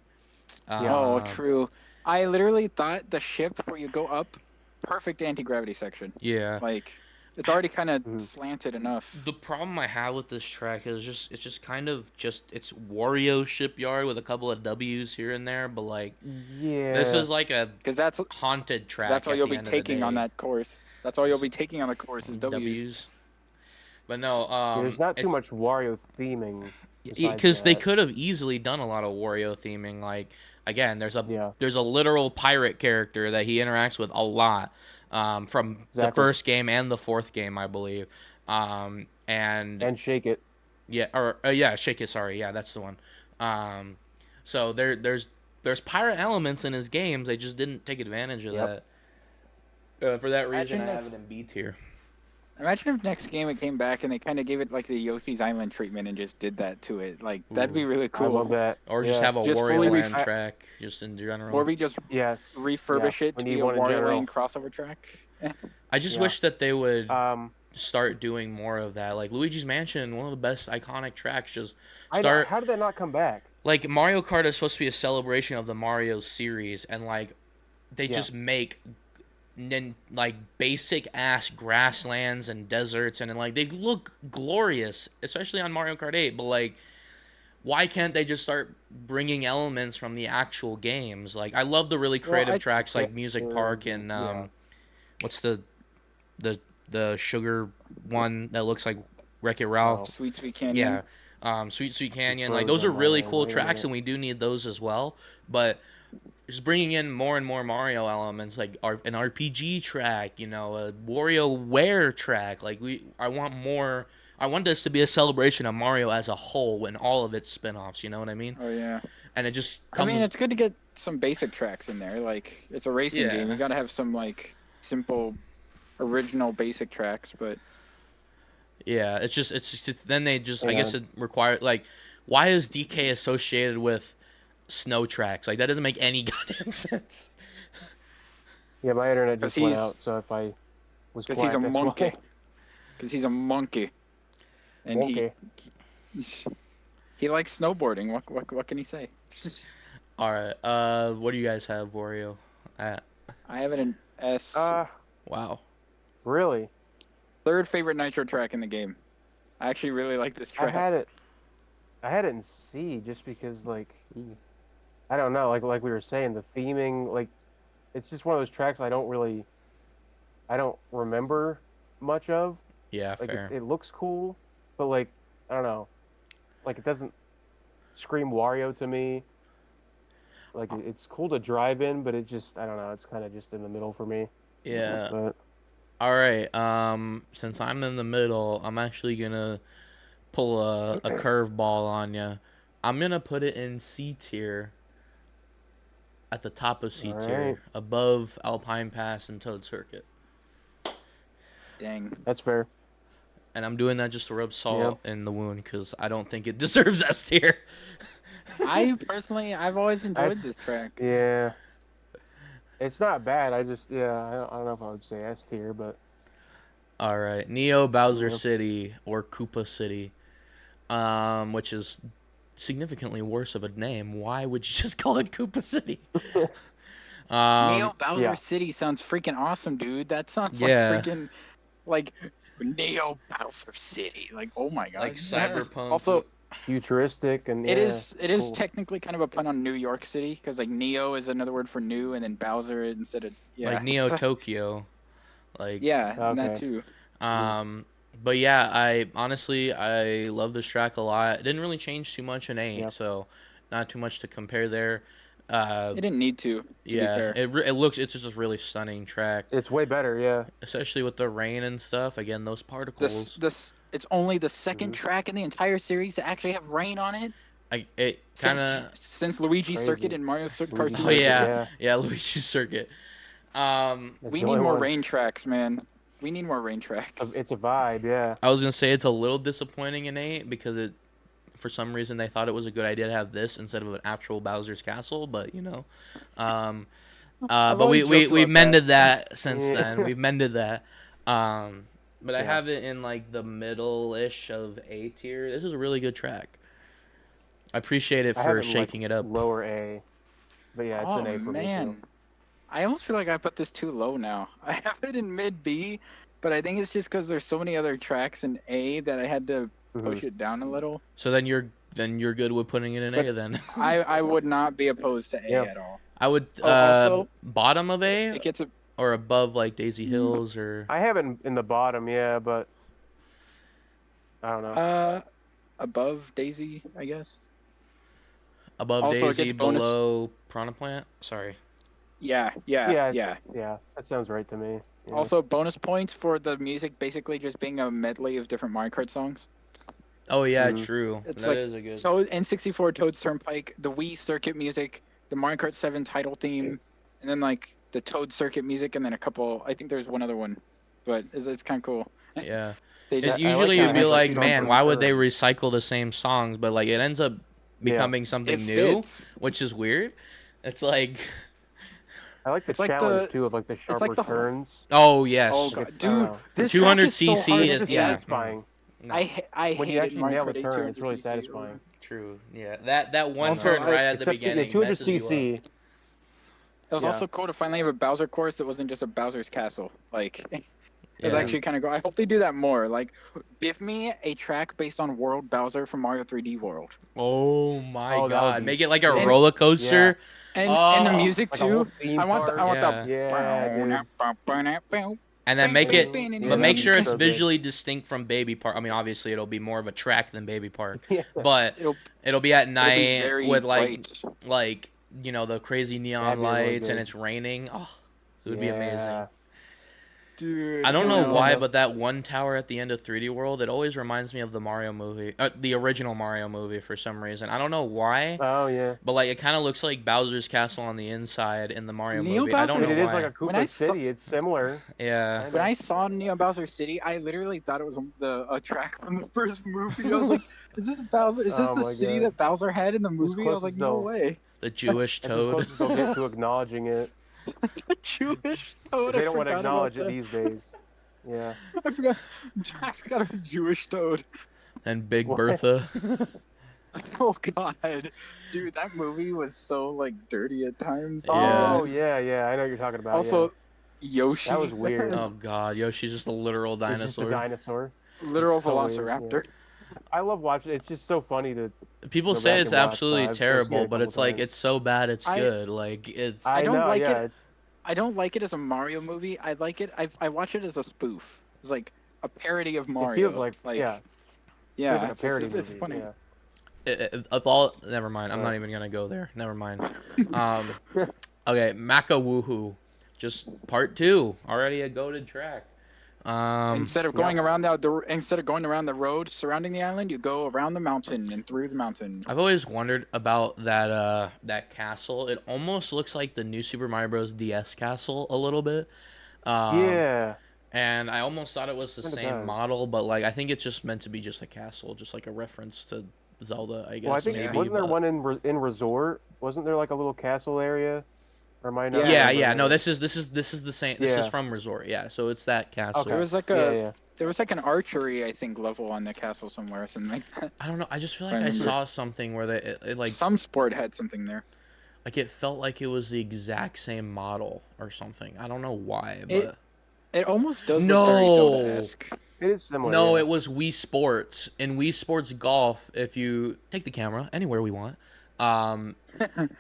Oh, Um, true. I literally thought the ship where you go up, perfect anti-gravity section. Yeah. Like, it's already kind of Mhm. slanted enough. The problem I have with this track is it's just kind of it's Wario Shipyard with a couple of W's here and there, but like Yeah. this is like a Because that's haunted track. that's all at you'll the be end of the taking on day. that course. That's all you'll be taking on the course is W's. W's. But no, Yeah, there's not too much Wario theming. besides because they that. could have easily done a lot of Wario theming. Like again, there's Yeah. a literal pirate character that he interacts with a lot, from the Exactly. first game and the fourth game, I believe. And Shake It. Yeah, or yeah, Shake It. Sorry, yeah, that's the one. So there's pirate elements in his games. They just didn't take advantage of Yep. that. For that reason, Imagine I if- have it in B tier. Imagine if next game it came back and they kind of gave it like the Yoshi's Island treatment and just did that to it. Like, that'd be really I love cool. that. Or just Yeah. have a Just Wario fully Land ref- track, just in general. Or we just Yes. refurbish Yeah, it we to need be a one in Wario general. Land crossover track. I just Yeah. wish that they would Um, start doing more of that. Like Luigi's Mansion, one of the best iconic tracks. Just how did that not come back? like Mario Kart is supposed to be a celebration of the Mario series, and like they Yeah. just make like basic ass grasslands and deserts, and like they look glorious, especially on Mario Kart 8. But like, why can't they just start bringing elements from the actual games? Like, I love the really creative tracks like Music Park and Yeah. what's the sugar one that looks like Wreck-It Ralph? Sweet Sweet Canyon. Yeah. Sweet Canyon. Like Birds those are on my really mind, cool wait a tracks, minute. and we do need those as well. But just bringing in more and more Mario elements, like an RPG track, a WarioWare track. Like I want more. I want this to be a celebration of Mario as a whole and all of its spin-offs. You know what I mean? Oh yeah. And it just I comes. mean, it's good to get some basic tracks in there. Like, it's a racing Yeah. game. You gotta have some like simple, original basic tracks. But Yeah, it's just then they just I Yeah. guess it require like why is DK associated with snow tracks? Like that doesn't make any goddamn sense. Yeah, my internet 'Cause just went he's- out, so if I was because quiet, he's a that's monkey. why. Because he's a monkey. And Monkey. he likes snowboarding. What can he say? All right, what do you guys have Wario at? I have it in S. Wow. Really? Third favorite Nitro track in the game. I actually really like this I track. had it in C just because, like, Ooh. I don't know, like we were saying, the theming, like, it's just one of those tracks I don't remember much of. Yeah, Like, fair. it looks cool, but, like, I don't know, like, it doesn't scream Wario to me. Like, it's cool to drive in, but it just, I don't know, it's kind of just in the middle for me. Yeah. But All right. Since I'm in the middle, I'm actually gonna pull a curveball on you. I'm gonna put it in C tier. At the top of C tier, Alright. above Alpine Pass and Toad Circuit. Dang. that's fair. And I'm doing that just to rub salt in the wound because I don't think it deserves S tier. I've always enjoyed That's- this track. Yeah. It's not bad. I just I don't know if I would say S tier, but All right, Neo Bowser Yeah. City or Koopa City, which is significantly worse of a name. Why would you just call it Koopa City? Neo Bowser yeah. City sounds freaking awesome, dude. That sounds like Yeah. freaking like Neo Bowser City. Like, oh my god. Like cyberpunk. Also, futuristic and it yeah, is cool. technically kind of a pun on New York City because like Neo is another word for new, and then Bowser instead of like Neo So- Tokyo. Like yeah, and that Okay. too. But yeah, I love this track a lot. It didn't really change too much in 8, Yep. so not too much to compare there. It didn't need to be Yeah, fair. it's just a really stunning track, It's way better, yeah. especially with the rain and stuff. Again, those particles. It's only the second Mhm. track in the entire series to actually have rain on it It kind of since Luigi's Crazy. Circuit and Mario Kart Luigi's Oh Circuit. yeah, yeah, Luigi's Circuit. That's We the need only more one. rain tracks, man. We need more rain tracks. It's a vibe, yeah. I was gonna say it's a little disappointing in 8 because for some reason they thought it was a good idea to have this instead of an actual Bowser's Castle, but I've but always joked we've about mended that since Yeah. then. We've mended that. But I Yeah. have it in like the middle-ish of A tier. This is a really good track. I appreciate it I have for it in, shaking like, it up. lower A. But yeah, it's Oh an A for me man, too. I almost feel like I put this too low now. I have it in mid B, but I think it's just because there's so many other tracks in A that I had to push it down a little. So then you're good with putting it in But A then. I would not be opposed to A Yeah. at all. I would Oh, also, bottom of A it gets a or above like Daisy Hills or I have it in the bottom, yeah, but I don't know. above Daisy, I guess. above also, it Daisy, gets bonus- below Piranha Plant. Sorry. Yeah. Yeah. Yeah. That sounds right to me. Yeah. Also, bonus points for the music basically just being a medley of different Mario Kart songs. Oh yeah, Mhm. true. It's That like- is a good. So N64 Toad's Turnpike, the Wii Circuit music, the Mario Kart 7 title theme, and then like the Toad Circuit music, and then a couple. I think there's one other one, but it's kind of cool. Yeah. They It's just, I like usually that you'd be extra like, strong man, why would they concern. recycle the same songs? But like it ends up becoming something it new, fits. which is weird. It's like, I like the it's like challenge the- too of like the sharper like the- turns. oh yes, Oh god, I don't dude, know. this 200 track is so cc hard is- to It's just beat. yeah. satisfying. No, I When you hated actually Mario nail Kart the 8 turn, it's 200 really cc. satisfying. true. Yeah, that one Also, turn right at the Except beginning the 200 messes you up. cc. It was Yeah. also cool to finally have a Bowser course that wasn't just a Bowser's Castle. Like, it was Yeah. actually kind of cool. I hope they do that more. Like, give me a track based on World Bowser from Mario 3D World. Oh my Oh, that would god, be make it like a sick. roller coaster. And the Oh, music Like a whole too. theme I want park. the Yeah, dude. And then make it, Yeah, but that'd make be sure it's so good. visually distinct from Baby Park. I mean, obviously it'll be more of a track than Baby Park, Yeah. but It'll- it'll be at It'll be night very with like bright. the crazy neon That'd be really lights and good. it's raining. Oh, it would be amazing. Yeah. Dude, I don't you know why, know. but that one tower at the end of 3D World, it always reminds me of the Mario movie, the original Mario movie for some reason. I don't know why, Oh yeah. but like it kind of looks like Bowser's Castle on the inside in the Mario Neo movie. I don't know Bowser's- It why. is like a When I Koopa saw- City. It's similar. Yeah. When I saw Neo Bowser City, I literally thought it was a track from the first movie. I was like, "Is this Bowser? Is this Oh the my city God. that Bowser had in the as movie?" I was close like, as "No they'll- way." The Jewish That's as toad. close as they'll get to acknowledging it. Jewish 'Cause Toad. they I don't want to forgot acknowledge about it these days. Yeah. that. I forgot a Jewish Toad. And Big What? Bertha. Oh god, dude, that movie was so like dirty at times. Yeah. Oh yeah. I know what you're talking about. Also, yeah. Yoshi. That was weird. Oh god, Yoshi's just a literal It's just a dinosaur. dinosaur. Literal so weird, Velociraptor. I love watching it. It's just so funny to. People Go say back it's and watch, absolutely I've seen it terrible, a but couple it's like times. it's so bad it's I- good. Like it's I don't know, like yeah, it. It's, I don't like it as a Mario movie. I like it. I watch it as a spoof. It's like a parody of Mario. it feels like yeah. yeah. Feels like a parody it's movie. funny. Yeah. of all. Never mind. I'm not Right. even gonna go there. Never mind. Okay, Maka Woohoo, just part 2. Already a goated track. Instead of going around the road surrounding the island, you go around the mountain and through the mountain. I've always wondered about that castle. It almost looks like the new Super Mario Bros. DS castle a little bit. Yeah. And I almost thought it was the Kinda same does. model, but like I think it's just meant to be just a castle, just like a reference to Zelda, I guess. Well, I think maybe. wasn't there but- one in Resort? Wasn't there like a little castle area? Or am I not? Yeah, Yeah. No, remembering this is the same. This is Yeah. from Resort. Yeah, so it's that castle. Okay. There was like Yeah. an archery, I think, level on the castle somewhere or something like that. I don't know. I just feel I like I remember. saw something where it like Some sport had something there. it felt like it was the exact same model or something. I don't know why, but It almost does look very No. Zelda-esque. It is similar. no, yeah. it was Wii Sports. In Wii Sports Golf, if you take the camera anywhere we want,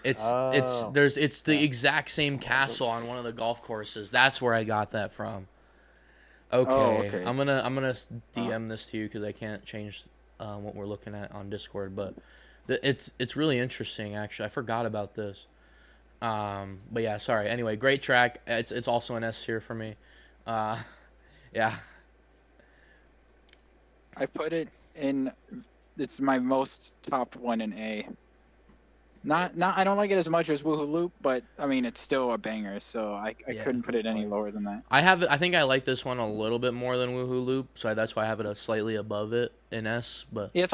it's Oh. it's the Yeah. exact same castle on one of the golf courses. That's where I got that from. Okay, okay. I'm gonna DM this to you because I can't change what we're looking at on Discord, but it's really interesting actually. I forgot about this. But yeah, sorry. Anyway, great track. It's also an S tier for me. Yeah. I put it in. It's my most top one in A. Not. I don't like it as much as Woohoo Loop, but I mean it's still a banger. So I Yeah. couldn't put it any lower than that. I think I like this one a little bit more than Woohoo Loop, so that's why I have it slightly above it in S. But Yeah, it's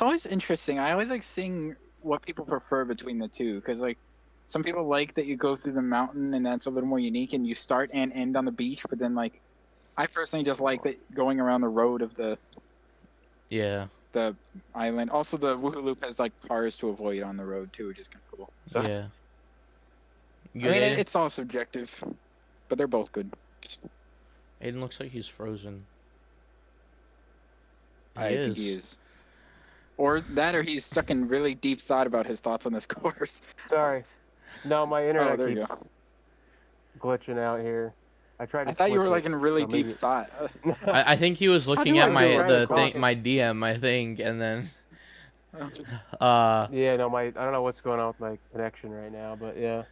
always interesting. I always like seeing what people prefer between the two, because like some people like that you go through the mountain and that's a little more unique, and you start and end on the beach. But then like, I personally just like that going around the road of the yeah, island. Also, the Woohoo Loop has like cars to avoid on the road too, which is kind of cool. So, yeah. I Good, mean, Aiden? it's all subjective, but they're both good. Aiden looks like he's frozen. I think he is. Or that, or he's stuck in really deep thought about his thoughts on this course. Sorry. No, my internet there you keeps glitching out here. I tried to. I thought you were switch like it, in really so deep maybe- thought. I think he was looking do at I my do the right thing, across? my DM, I think, and then Yeah, no, I don't know what's going on with my connection right now, but yeah.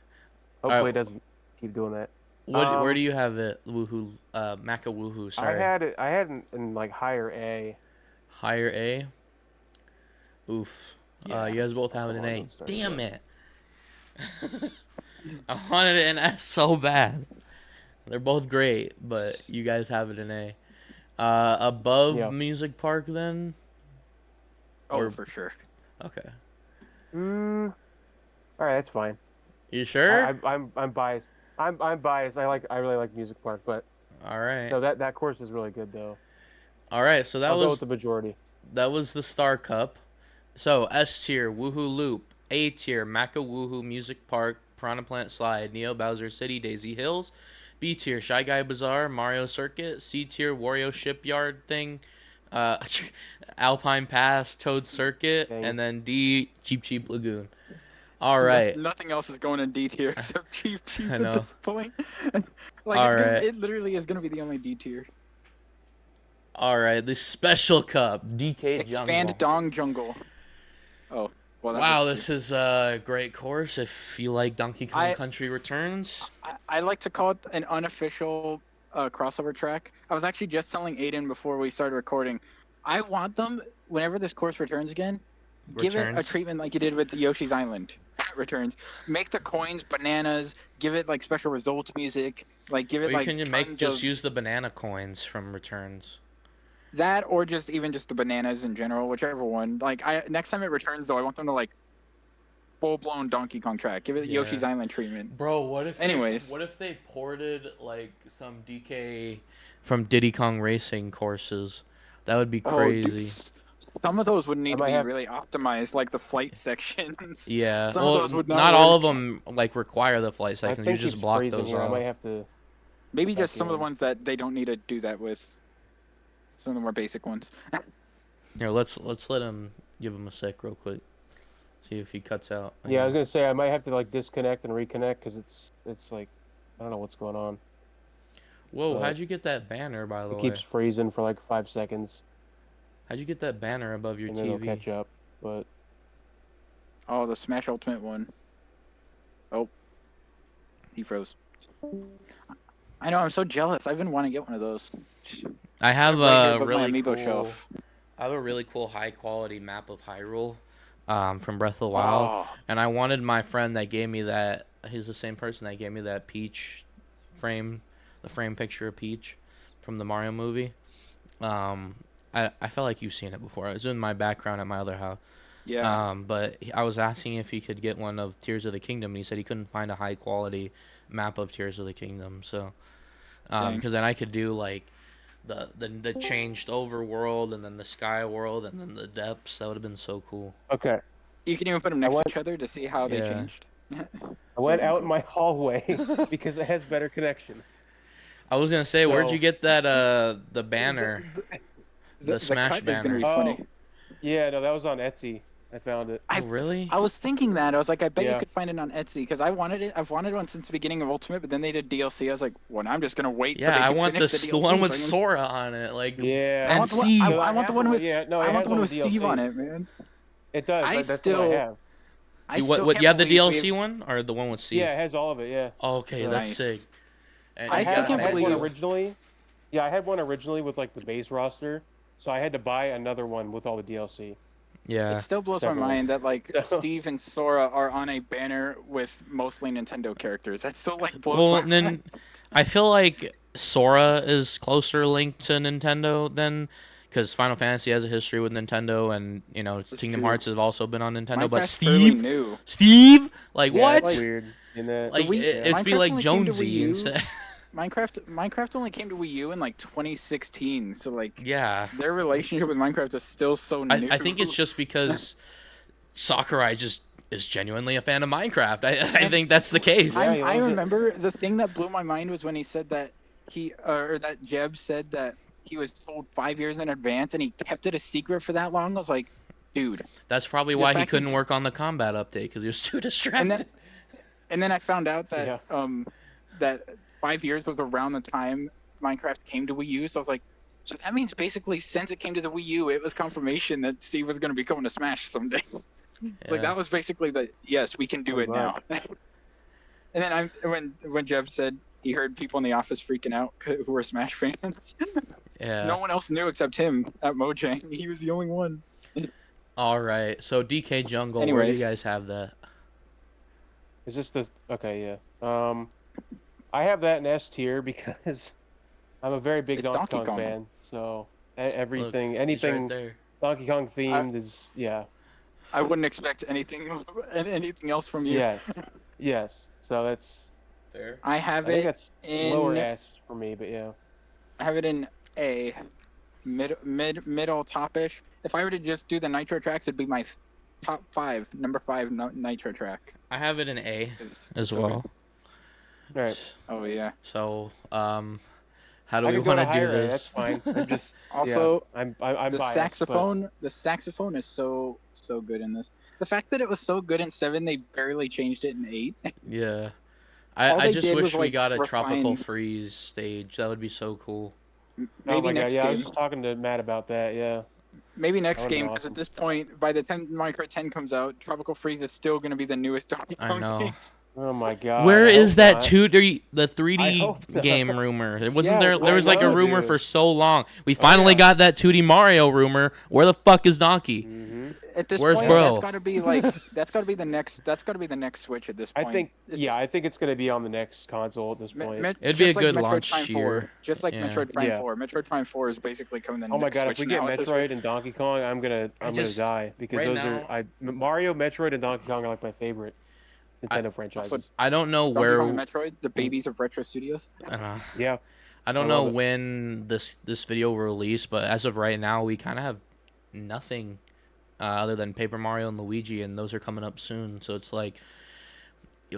Hopefully it doesn't keep doing that. where do you have it? Woohoo, Maca Woohoo. Sorry, I had it in like higher A. higher A. Oof. Yeah. You guys both have it in Hold on, A. don't start Damn yet. it. I wanted it in S so bad. They're both great, but you guys have it in A. Above Yeah. Music Park then? Or- For sure. Okay. All right, that's fine. You sure? I'm biased. I'm biased. I really like Music Park, but All right. no, that course is really good though. All right, so that I'll go was with the majority. the Star Cup. So S tier, Woohoo Loop. A tier, Maca Woohoo Music Park, Piranha Plant Slide, Neo Bowser City, Daisy Hills. B tier, Shy Guy Bazaar, Mario Circuit. C tier, Wario Shipyard thing, Alpine Pass, Toad Circuit, Dang. and then D, Cheap Cheap Lagoon. All right. Nothing else is going in D tier except Cheap I at know. this point. Like All it's gonna, right. it literally is gonna be the only D tier. All right, the Special Cup, DK Expand Jungle. Dong Jungle. Oh, well. Wow, looks- this is a great course if you like Donkey Kong I- Country Returns. I like to call it an unofficial crossover track. I was actually just telling Aiden before we started recording. I want them whenever this course returns again. Give it a Returns. treatment like you did with the Yoshi's Island returns. Make the coins bananas. Give it like special results music. Like give Or it you like can tons just of use the banana coins from Returns. that, or just even just the bananas in general, whichever one. Like next time it returns though, I want them to like full blown Donkey Kong track. Give it Yeah. Yoshi's Island treatment. Bro, what if Anyways. what if they ported like some DK from Diddy Kong Racing courses? That would be Oh, dude, crazy. some of those would need to might be have- really optimized, like the flight sections. Yeah. some of Well, those would not, not all of work. them like require the flight I sections. You think just it's block freezing those here. I out. might have to. Maybe just some of the in. ones that they don't need to do that with. Some of the more basic ones. Here, let's let him give him a sec real quick. See if he cuts out. Yeah, I was gonna say I might have to like disconnect and reconnect because it's like I don't know what's going on. Whoa, but how'd you get that banner by the It way? keeps freezing for like 5 seconds, How'd you get that banner above your and then it'll TV? catch up. But Oh, the Smash Ultimate one. Oh, he froze. I know. I'm so jealous. I've been wanting to get one of those. I have Right here a above my really amiibo cool. shelf. I have a really cool high quality map of Hyrule, from Breath of the Wild, Oh, and I wanted my friend that gave me that. He's the same person that gave me that Peach frame, the frame picture of Peach from the Mario movie. I felt like you've seen it before. It was in my background at my other house. Yeah. But I was asking if he could get one of Tears of the Kingdom, and he said he couldn't find a high quality map of Tears of the Kingdom. So, Dang. because then I could do like the changed overworld, and then the sky world, and then the depths. That would have been so cool. Okay. You can even put them next went- to each other to see how they Yeah. changed. I went out in my hallway because it has better connection. I was gonna say, where'd So- you get that the banner? The Smash cut is gonna be banner. funny. Oh. Yeah, no, that was on Etsy. I found it. Oh, really? I was thinking that. I was like, I bet you Yeah. could find it on Etsy because I wanted it. I've wanted one since the beginning of Ultimate, but then they did DLC. I was like, well, I'm just gonna wait. till Yeah, they I can want finish the DLC, one with so I can- Sora on it, like Yeah. I and want the one, Steve. I want the one with. Yeah, no, it I want has the one all with the Steve DLC. on it, man. It does. I That's still- what I have. I You, still what can't you have the believe DLC we've- one or the one with Steve? Yeah, it has all of it. Yeah. Oh, okay, that's Nice. sick. And I you still got- can't I had one believe- originally. Yeah, I had one originally with like the base roster, so I had to buy another one with all the DLC. Yeah. It still blows my Several. mind that like So- Steve and Sora are on a banner with mostly Nintendo characters. That still like blows Well, my and then mind. I feel like Sora is closer linked to Nintendo than because Final Fantasy has a history with Nintendo, and you know That's Kingdom true. Hearts have also been on Nintendo. But Minecraft's fairly Steve, new. Steve, like Yeah, what? It's weird in that. Like Wii- it'd be Minecraft like only came to Wii Jonesy U. instead. Minecraft only came to Wii U in like 2016, so like Yeah, their relationship with Minecraft is still so new. I think it's just because Sakurai just is genuinely a fan of Minecraft. I think that's the case. Yeah, he I loves it. remember the thing that blew my mind was when he said that he or that Jeb said that he was told 5 years in advance and he kept it a secret for that long. I was like, dude. That's probably The why he fact he- couldn't work on the combat update because he was too distracted. And then I found out that Yeah. that 5 years was around the time Minecraft came to Wii U. So I was like, so that means basically since it came to the Wii U, it was confirmation that Steve was going to be coming to Smash someday. It's like Yeah. that was basically the yes, we can do it now. And then when Jeb said he heard people in the office freaking out who were Smash fans. Yeah. No one else knew except him at Mojang. He was the only one. All right. So DK Jungle, where do you Anyways. guys have that? Is this the okay? Yeah. I have that in S tier because I'm a very big It's Donkey Donkey Kong Kong. fan. So everything, He's anything right there. Donkey Kong themed is yeah. I wouldn't expect anything else from you. Yes. Yes. So that's. Fair. I I have think it. that's in- lower S for me, but yeah. I have it in A, middle topish. If I were to just do the Nitro tracks, it'd be my top 5, number 5 Nitro track. I have it in A It's as so well. All right. Oh yeah. So, how do I we could go want to do higher A, this? That's fine. I'm just Also, yeah, I'm the biased, saxophone. The saxophone is so good in this. The fact that it was so good in 7, they barely changed it in 8. Yeah. All I they just did wish was, we like, got a tropical refine- freeze stage. That would be so cool. But, Maybe oh my next God, yeah, I was game. just talking to Matt about that. Yeah. Maybe next That would've game, been because awesome. at this point, by the time Micro 10 comes out, Tropical Freeze is still going to be the newest Donkey I Kong know. game. Oh my God. Where I is hope that not. 2D, the I 3D hope not. game rumor? It wasn't Yeah, there. There I was like a know, rumor dude. for so long. We finally yeah. got that 2D Mario rumor. Where the fuck is Donkey? Mhm. At this Where's point, Bro? that's got to be like that's got to be the next Switch at this I point. think It's- yeah, I think it's gonna be on the next console at this Me- point. Me- It'd be a just like good Metroid launch Prime 4, year. just like Yeah. Metroid Prime Yeah. 4. Metroid Prime 4 is basically coming to the Oh my next God! Switch If we get now at this Metroid rate. and Donkey Kong, I'm gonna just- die because right those now- are Mario, Metroid, and Donkey Kong are like my favorite Nintendo franchises. Also, I don't know Donkey where. Kong and Metroid, the babies of Retro Studios. I don't know. Yeah. I don't I know love it. when this video will release, but as of right now, we kind of have nothing other than Paper Mario and Luigi, and those are coming up soon. So it's like,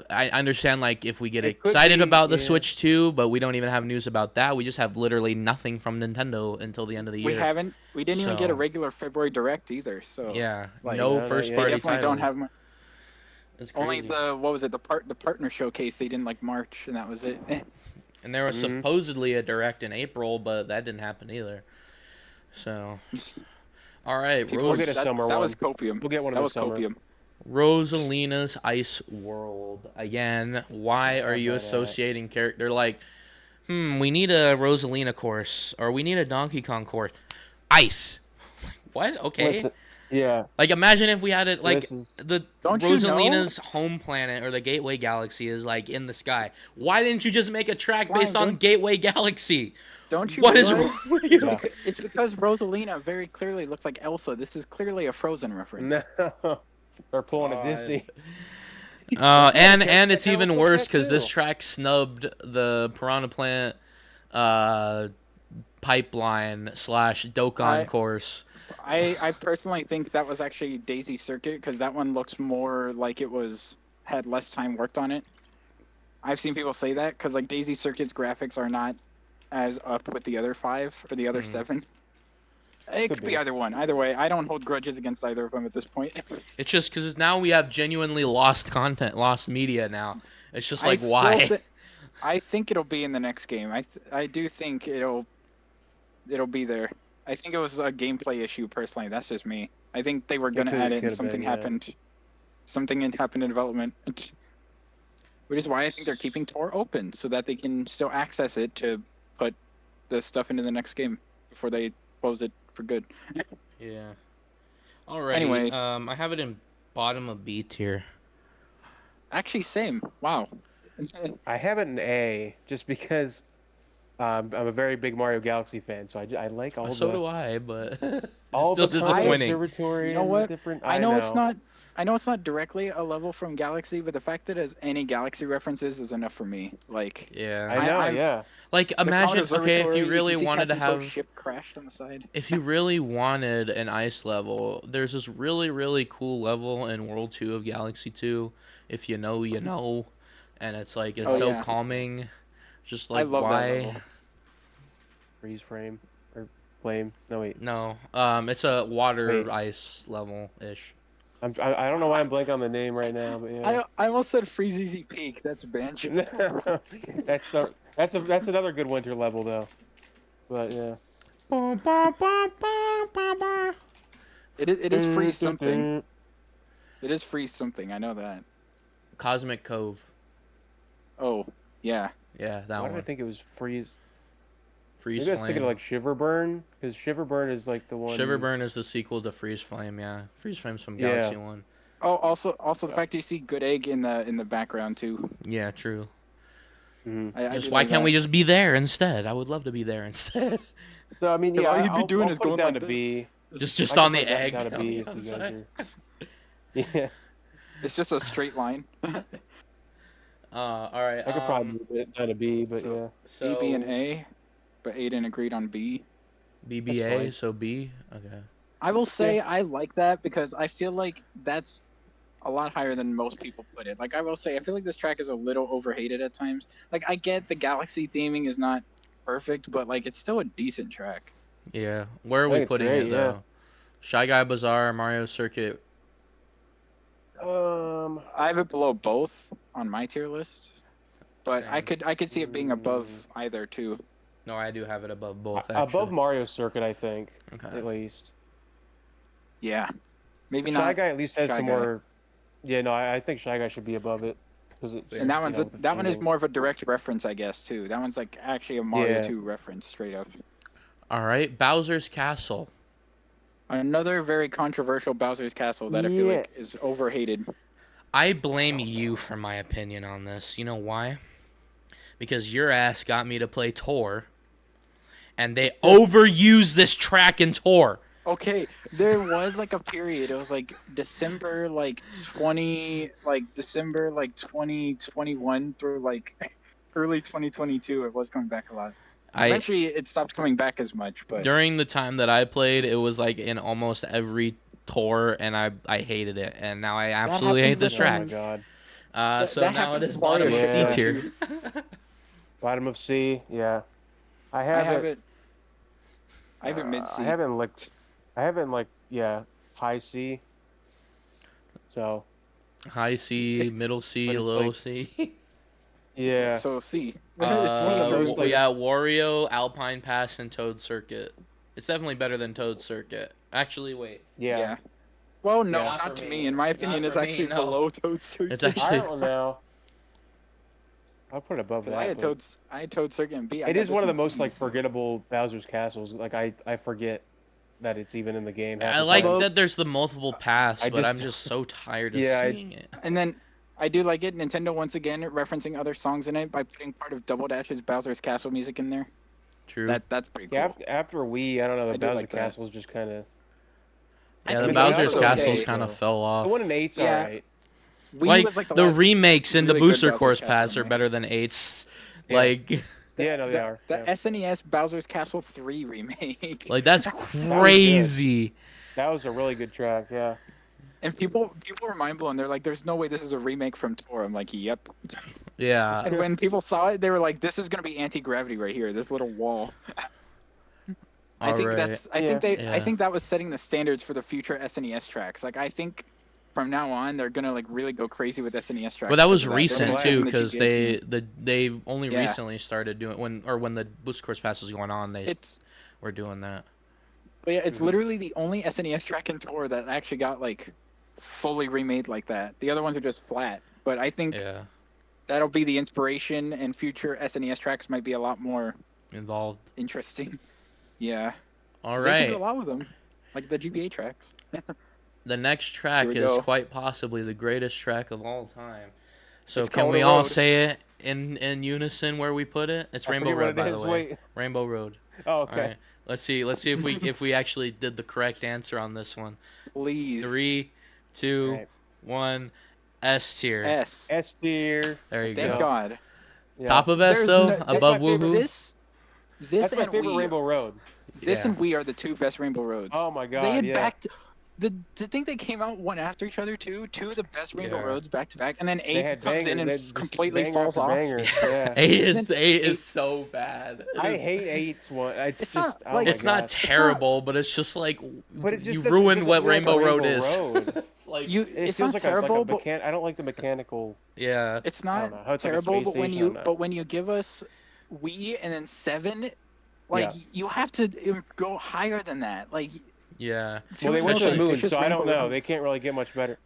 I understand like if we get It could excited be, about the yeah. Switch 2, but we don't even have news about that. We just have literally nothing from Nintendo until the end of the year. We didn't even get a So- regular February Direct either. So Yeah, like, no no, first yeah. they party definitely title. don't have It's only crazy. the partner showcase they didn't like March, and that was it. And there was Mhm. supposedly a direct in April, but that didn't happen either. So, all right, People We'll get a that, summer that one. was copium. We'll get one of That the was summer. copium. Rosalina's Ice World. Again, why are you that. associating character like, we need a Rosalina course or we need a Donkey Kong course. Ice. What? Okay. Listen, yeah. Like imagine if we had it like This is- the Don't you know? Rosalina's home planet or the Gateway Galaxy is like in the sky. Why didn't you just make a track Flying, based on dude. Gateway Galaxy? Don't you What is realize? wrong with you? Yeah. It's because Rosalina very clearly looks like Elsa. This is clearly a Frozen reference. No, they're pulling a God. Disney. And it's That even looks like worse that because this too. track snubbed the Piranha Plant pipeline / Dokkan course. I personally think that was actually Daisy Circuit because that one looks more like had less time worked on it. I've seen people say that because like Daisy Circuit's graphics are not as up with the other 5 or the other 7. It could be either one. Either way, I don't hold grudges against either of them at this point. It's just because now we have genuinely lost content, lost media now. It's just I like, still why? I think it'll be in the next game. I do think it'll be there. I think it was a gameplay issue personally. That's just me. I think they were gonna add it and something happened. Something happened in development. Which is why I think they're keeping Tor open so that they can still access it to put the stuff into the next game before they close it for good. Yeah. Alrighty. Anyways. I have it in bottom of B tier. Actually, same. Wow. I have it in A just because I'm a very big Mario Galaxy fan, so I like all So the do I, but all still the disappointing. observatory. You know what? Different, I know it's not. I know it's not directly a level from Galaxy, but the fact that it has any Galaxy references is enough for me. Like, Yeah. I know, I'm- yeah. Like, the Cloud imagine, okay, if Observatory, you really can see wanted to Captain Toad's have, ship crashed on the side. if you really wanted an ice level, there's this really, really cool level in World 2 of Galaxy 2. If you know, you know. And it's like, it's Oh, so yeah. calming. Just I like, love that why? level. Freeze frame or flame. No wait, No, it's a water Wait. ice level-ish. I don't know why I'm blanking on the name right now, but yeah. I almost said Freeze Easy Peak. That's Banshee. that's another good winter level though. But yeah. It is Freeze something. It is Freeze something. I know that. Cosmic Cove. Oh yeah. Yeah, that Why one. did I think it was freeze? Freeze Maybe I was Flame. thinking of like Shiverburn, because Shiverburn is like the one. Shiverburn is the sequel to Freeze Flame, yeah. Freeze Flame's from Yeah. Galaxy 1. Oh, also the fact that you see Good Egg in the background too. Yeah, true. Mhm. I Just do why like can't that. we just be there instead? I would love to be there instead. So I mean, 'Cause yeah, all you'd be I'll- doing I'll is put it going down like to this. B. just I on can the put that egg. down to on B the if you guys outside. are- Yeah, It's just a straight line. Alright. I could probably put it down to B, but so- yeah. So B, B, and A, but Aiden agreed on B. BBA, fine. so B? Okay. I will say I like that because I feel like that's a lot higher than most people put it. Like I will say, I feel like this track is a little overhated at times. Like I get the Galaxy theming is not perfect, but like it's still a decent track. Yeah. Where are I we think it's putting great, it, yeah. though? Shy Guy Bazaar, Mario Circuit. I have it below both on my tier list, but I Same. could see it being above either too. No, I do have it above both, Above actually. Mario Circuit, I think, Okay. at least. Yeah, maybe Shy not. Guy at least has Shy some Guy. more. Yeah, no, I think Shy Guy should be above it. Cause it's, And that one's you know, the that one is theming. more of a direct reference, I guess, too. That one's like actually a Mario Yeah. 2 reference, straight up. Alright, Bowser's Castle. Another very controversial Bowser's Castle that I feel like is overhated. I blame you for my opinion on this. You know why? Because your ass got me to play Tor, and they overused this track in Tor. Okay, there was like a period. It was like December 2021 through like early 2022. It was coming back a lot. Eventually, it stopped coming back as much. But During the time that I played, it was like in almost every Tor, and I hated it, and now I absolutely hate happened this with, Oh track. my god. So that now happened it is with Mario bottom of C Circuit tier. too. Bottom of C, yeah. I I have, have it. I have it mid C. I haven't like high C. So High C, middle C, But it's low like- C. yeah. So C. It's one of those, like- Yeah, Wario, Alpine Pass, and Toad Circuit. It's definitely better than Toad Circuit. Actually, wait. Yeah. Well, no, Yeah. not Not to for me. me. In my Not opinion, it's for me, actually no. below Toad Circuit. It's actually- I don't know. I'll put it above 'Cause that. I had but Toad Circuit and B. I it got is this one of the in most C, like so- forgettable Bowser's Castles. Like I forget that it's even in the game. half I the like time. that there's the multiple paths, I but I'm just- just so tired of Yeah, seeing it. And then I do like it. Nintendo once again referencing other songs in it by putting part of Double Dash's Bowser's Castle music in there. True. That's pretty cool. Yeah, after Wii, I don't know, the I do Bowser like that. Castle's just kind of. Yeah, I the think Bowser's Eight's Castles okay. kind of fell The off. 1 and 8's Yeah. alright. Wii Like was like the the last remakes in the really good Booster Bowser's Course Castle Pass are remake. better than 8's. Yeah. Like, Yeah, no, they are. The Yeah. SNES Bowser's Castle 3 remake. like that's good. crazy. That was a really good track, yeah. And people were mind blown. They're like, "There's no way this is a remake from Tour." I'm like, "Yep." Yeah. And when people saw it, they were like, "This is gonna be anti-gravity right here. This little wall." I think Alright. that's. I Yeah. think that was setting the standards for the future SNES tracks. Like, I think from now on, they're gonna like really go crazy with SNES tracks. But that was because of recent They're glad. too, gonna because bring the GBA team. they only Yeah. recently started doing when the Booster Course Pass was going on. They It's were doing that. But yeah, it's Mhm. literally the only SNES track in Tour that actually got like fully remade like that. The other ones are just flat. But I think Yeah, that'll be the inspiration, and future SNES tracks might be a lot more involved. interesting. Yeah. All 'Cause they can do a right. lot with them, like the GBA tracks. The next track Here we is go. quite possibly the greatest track of all time. So It's can called we A all Road. say it in unison where we put it? It's I Rainbow forget Road, what by it the is. way. Wait. Rainbow Road. Oh, All okay. right. Let's see if we actually did the correct answer on this one. Please. 3, 2, Right. 1. S tier. S. S tier. There you Thank go. God. Yeah. Top of S There's though, no- above my favorite- Woohoo. This That's my and favorite Wii. Rainbow Road. This Yeah. and Wii are the two best Rainbow Roads. Oh my god, They had yeah. backed to think they came out one after each other too. Two of the best Rainbow Yeah. Roads back to back, and then They 8 had comes in bangers. and They just completely banger falls after off. banger, Yeah. 8 And then is so bad. I hate 8's one. It's It's just. not, Oh like- my It's not gosh. terrible, but it's just like But it just you doesn't- ruined doesn't what feel like a Rainbow Road Rainbow is. Road. It's like You, It it's feels not like terrible, a, but I don't like the mechanical. yeah. it's I not don't know, how it's like a terrible. space But when station, I you don't know. but when you give us Wii and then 7, like Yeah. you have to go higher than that. Like Yeah. two Well, they of went the to the most moon, ambitious so I don't Rainbow know. They Roads. can't really get much better.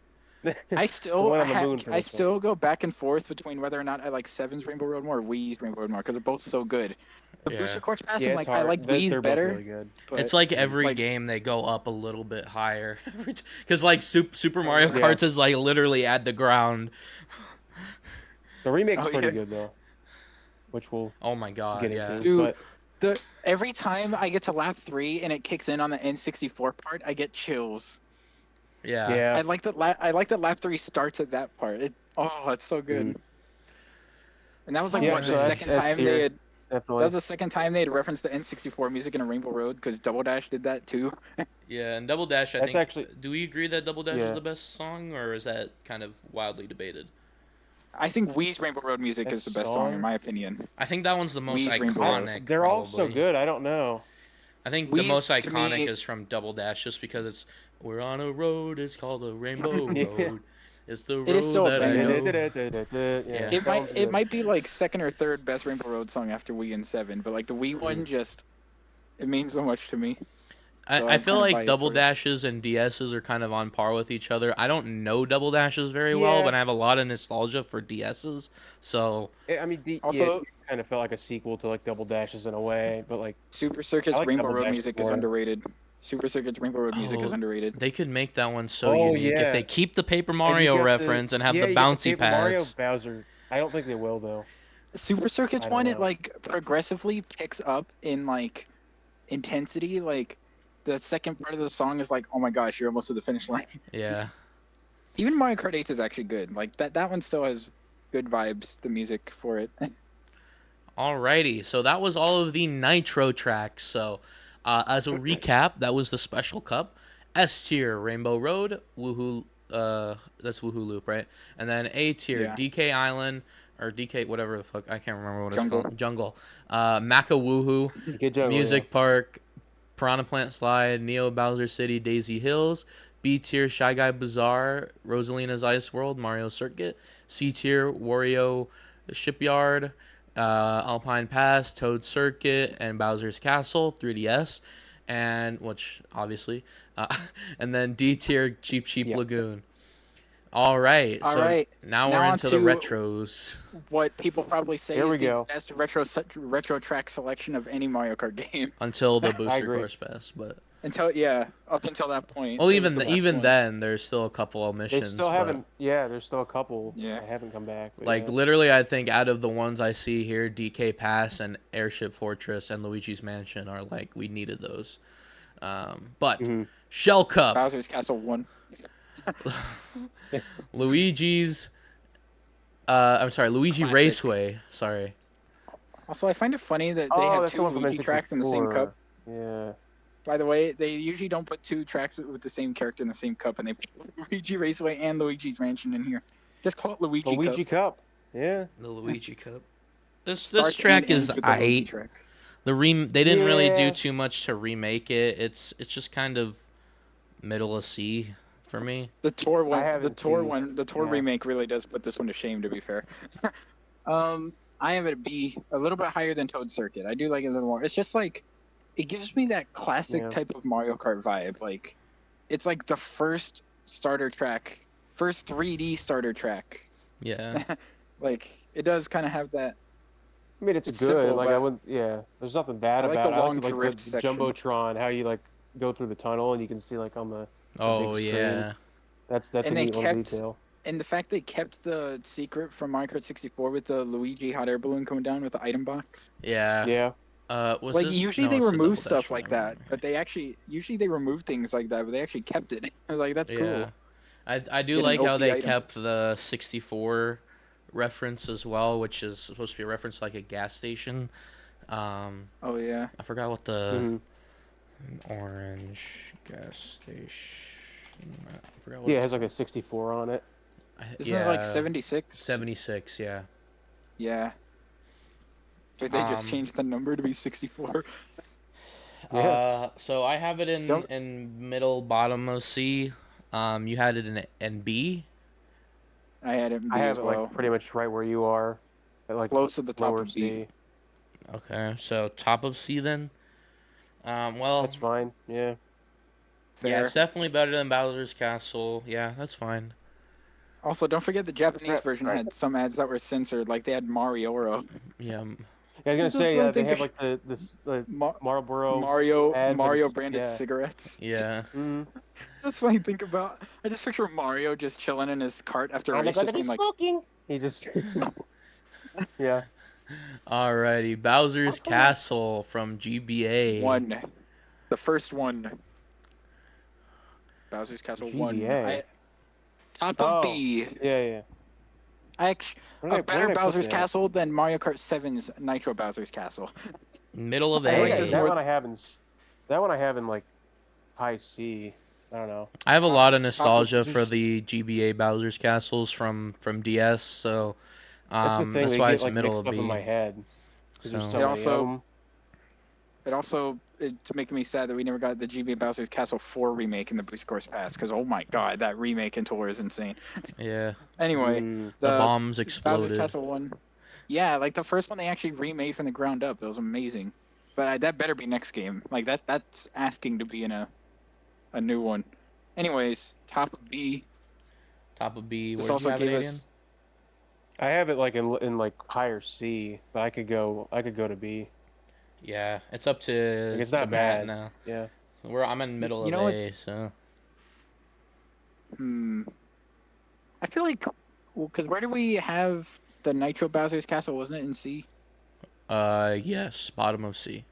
I still went on the moon for I this one. still go back and forth between whether or not I like 7's Rainbow Road more or Wii's Rainbow Road more because they're both so good. The Yeah. Booster Course Pass, Yeah, I'm it's like I hard. like They're Wii's both better. really good. But It's like every like- game they go up a little bit higher. Because like Super Mario Yeah. Kart is like literally at the ground. The remake's Oh, pretty yeah. good though, which we'll Oh my god, get yeah. into. Dude, But every time I get to lap 3 and it kicks in on the N64 part, I get chills. Yeah. yeah, I like that. I like that lap 3 starts at that part. It's so good. And that was like Yeah, what the so second that's time tier. they had. That definitely. was the second time they had referenced the N64 music in a Rainbow Road because Double Dash did that too. Yeah, and Double Dash, I That's think. actually- Do we agree that Double Dash Yeah. is the best song, or is that kind of wildly debated? I think Wii's Rainbow Road music is the best song in my opinion. I think that one's the most Wii's Rainbow Road. iconic. They're all so probably. good. I don't know. I think the Wii's, most to iconic me- is from Double Dash, just because it's we're on a road. It's called a Rainbow Yeah. Road. It's the road It is so that I banger. know. Yeah, It that one's might good. might be like second or third best Rainbow Road song after Wii and 7, but like the Wii one just it means so much to me. So I I'm feel kinda like biased Double for it. Dashes and DSs are kind of on par with each other. I don't know Double Dashes very well, Yeah. but I have a lot of nostalgia for DSs. So I mean, Also- it kind of felt like a sequel to like Double Dashes in a way, but like Super Circuit's I like Rainbow Double Road Dash music is more. underrated. Super Circuit's Rainbow Road music is Oh, underrated. they could make that one so Oh, unique yeah. if they keep the Paper you Mario got the- reference and have yeah, the you got bouncy Paper Mario pads. Bowser. I don't think they will though. Super Circuit's I don't one, it know. like progressively picks up in like intensity. Like the second part of the song is like, oh my gosh, you're almost to the finish line. Yeah. Even Mario Kart 8 is actually good. Like that one still has good vibes. The music for it. Alrighty, so that was all of the Nitro tracks. So, as a recap, that was the Special Cup, S tier Rainbow Road, Woohoo, that's Woohoo Loop, right? And then A tier Yeah. DK Island or DK whatever the fuck, I can't remember what Jungle. it's called. Jungle, Maka Woohoo, Good job. Music Park, Piranha Plant Slide, Neo Bowser City, Daisy Hills. B tier Shy Guy Bazaar, Rosalina's Ice World, Mario Circuit. C tier Wario Shipyard, Alpine Pass, Toad Circuit, and Bowser's Castle, 3DS, and which obviously, and then D tier Cheap Cheap Yeah. Lagoon. All right, All so right, now now we're into the onto- retros. What people probably say Here is we the go. best retro track selection of any Mario Kart game. Until the I Booster agree. Course Pass, but up until that point. Well, it was the best one. then, there's still a couple of They missions. still but, haven't. Yeah, there's still a couple Yeah. that haven't come back. But Like yeah. literally, I think out of the ones I see here, DK Pass and Airship Fortress and Luigi's Mansion are like we needed those. But Mhm. Shell Cup, Bowser's Castle 1. Luigi's. I'm sorry, Luigi Classic. Raceway. Sorry. Also, I find it funny that they Oh, have that's two the one from Luigi tracks in the same cup. N64. Yeah. By the way, they usually don't put two tracks with the same character in the same cup, and they put Luigi Raceway and Luigi's Mansion in here. Just call it Luigi Cup. Cup. Yeah. The Luigi Cup. This Starts track and ends is with the Luigi aight. track. They didn't really do Yeah. too much to remake it. It's just kind of middle of C for me. The tour one, haven't the tour yeah. remake really does put this one to shame. To be fair, I have it at B, a little bit higher than Toad Circuit. I do like it a little more. It's just like it gives me that classic Yeah. type of Mario Kart vibe. Like it's like the first starter track, first 3D starter track. Yeah. Like it does kind of have that. I mean, it's It's good. simple, Like I but wouldn't. Yeah. There's nothing bad I like about the it. long like drift the section. jumbotron, how you like go through the tunnel and you can see like on the Oh big screen. yeah. That's a And they neat little kept- detail. And the fact they kept the secret from Mario Kart 64 with the Luigi hot air balloon coming down with the item box. Yeah. Yeah. Was Like this- usually no, they it's the remove Double stuff Dash one, like I that, remember. but they usually they remove things like that, but they actually kept it. Like that's cool. Yeah. I do Get an like how OP they item. kept the 64 reference as well, which is supposed to be a reference to like a gas station. Oh yeah. I forgot what the Mhm. orange gas station. I forgot what Yeah, it it's has like a called. 64 on it. Isn't it like 76? 76, yeah. Yeah. But they just Um, changed the number to be 64. Yeah. So I have it Don't- in middle bottom of C. You had it in B. I had it in B I have as it well. like pretty much right where you are, at like Close to the top lower of B. C. Okay, so top of C then. Well, That's fine. Yeah. Fair. yeah, it's definitely better than Bowser's Castle. Yeah, that's fine. Also, don't forget the Japanese Right, version right. had some ads that were censored, like they had Marioro. Yeah, Yeah, I was Just gonna say one they thing- have like the Marlboro. Mario ad, but it's- branded yeah. cigarettes. yeah. Mm. That's funny to think about. I just picture Mario just chilling in his cart after a I'm race, gonna just be being like, smoking. He just. Yeah. Alrighty, Bowser's Castle from GBA. one. The first one. Bowser's Castle 1. GBA. Top of Oh. B. Yeah. I actually, Where did I- a better where did I put Bowser's that? Castle than Mario Kart 7's Nitro Bowser's Castle. Middle of I Oh, like yeah, this A. that more- one I have in. That one I have in like high C. I don't know. I have a lot of nostalgia Top of- for the GBA Bowser's Castles from DS, so That's the thing. that's They why get it's like middle mixed of up B. in my head. 'Cause there's So- so It many also- of 'em. It also, to make me sad that we never got the GBA Bowser's Castle 4 remake in the Boost Course Pass, because oh my god, that remake in tour is insane. Yeah, Anyway, Mm. the bombs Bowser's exploded. Castle 1. Yeah, like the first one they actually remade from the ground up. It was amazing. But that better be next game. Like that's asking to be in a new one. Anyways, top of B. Top of B. This Where'd also you have it gave again? us I have it like in like higher C, but I could go to B. Yeah, it's up to. Like, it's to not Matt bad. now. Yeah. So I'm in middle You of know what- A. So I feel like because where do we have the Nitro Bowser's Castle? Wasn't it in C? yes, bottom of C.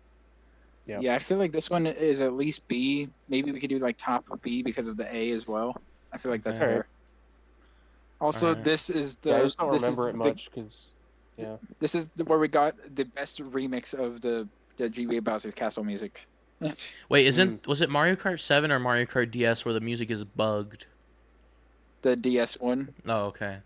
Yep. Yeah, I feel like this one is at least B. Maybe we could do like top of B because of the A as well. I feel like that's Okay. fair. Also, Alright. this is the Yeah, I just don't this remember is it the- much because. Yeah. This is where we got the best remix of the GBA Bowser's Castle music. Wait, was it Mario Kart 7 or Mario Kart DS where the music is bugged? The DS one. Oh, okay. It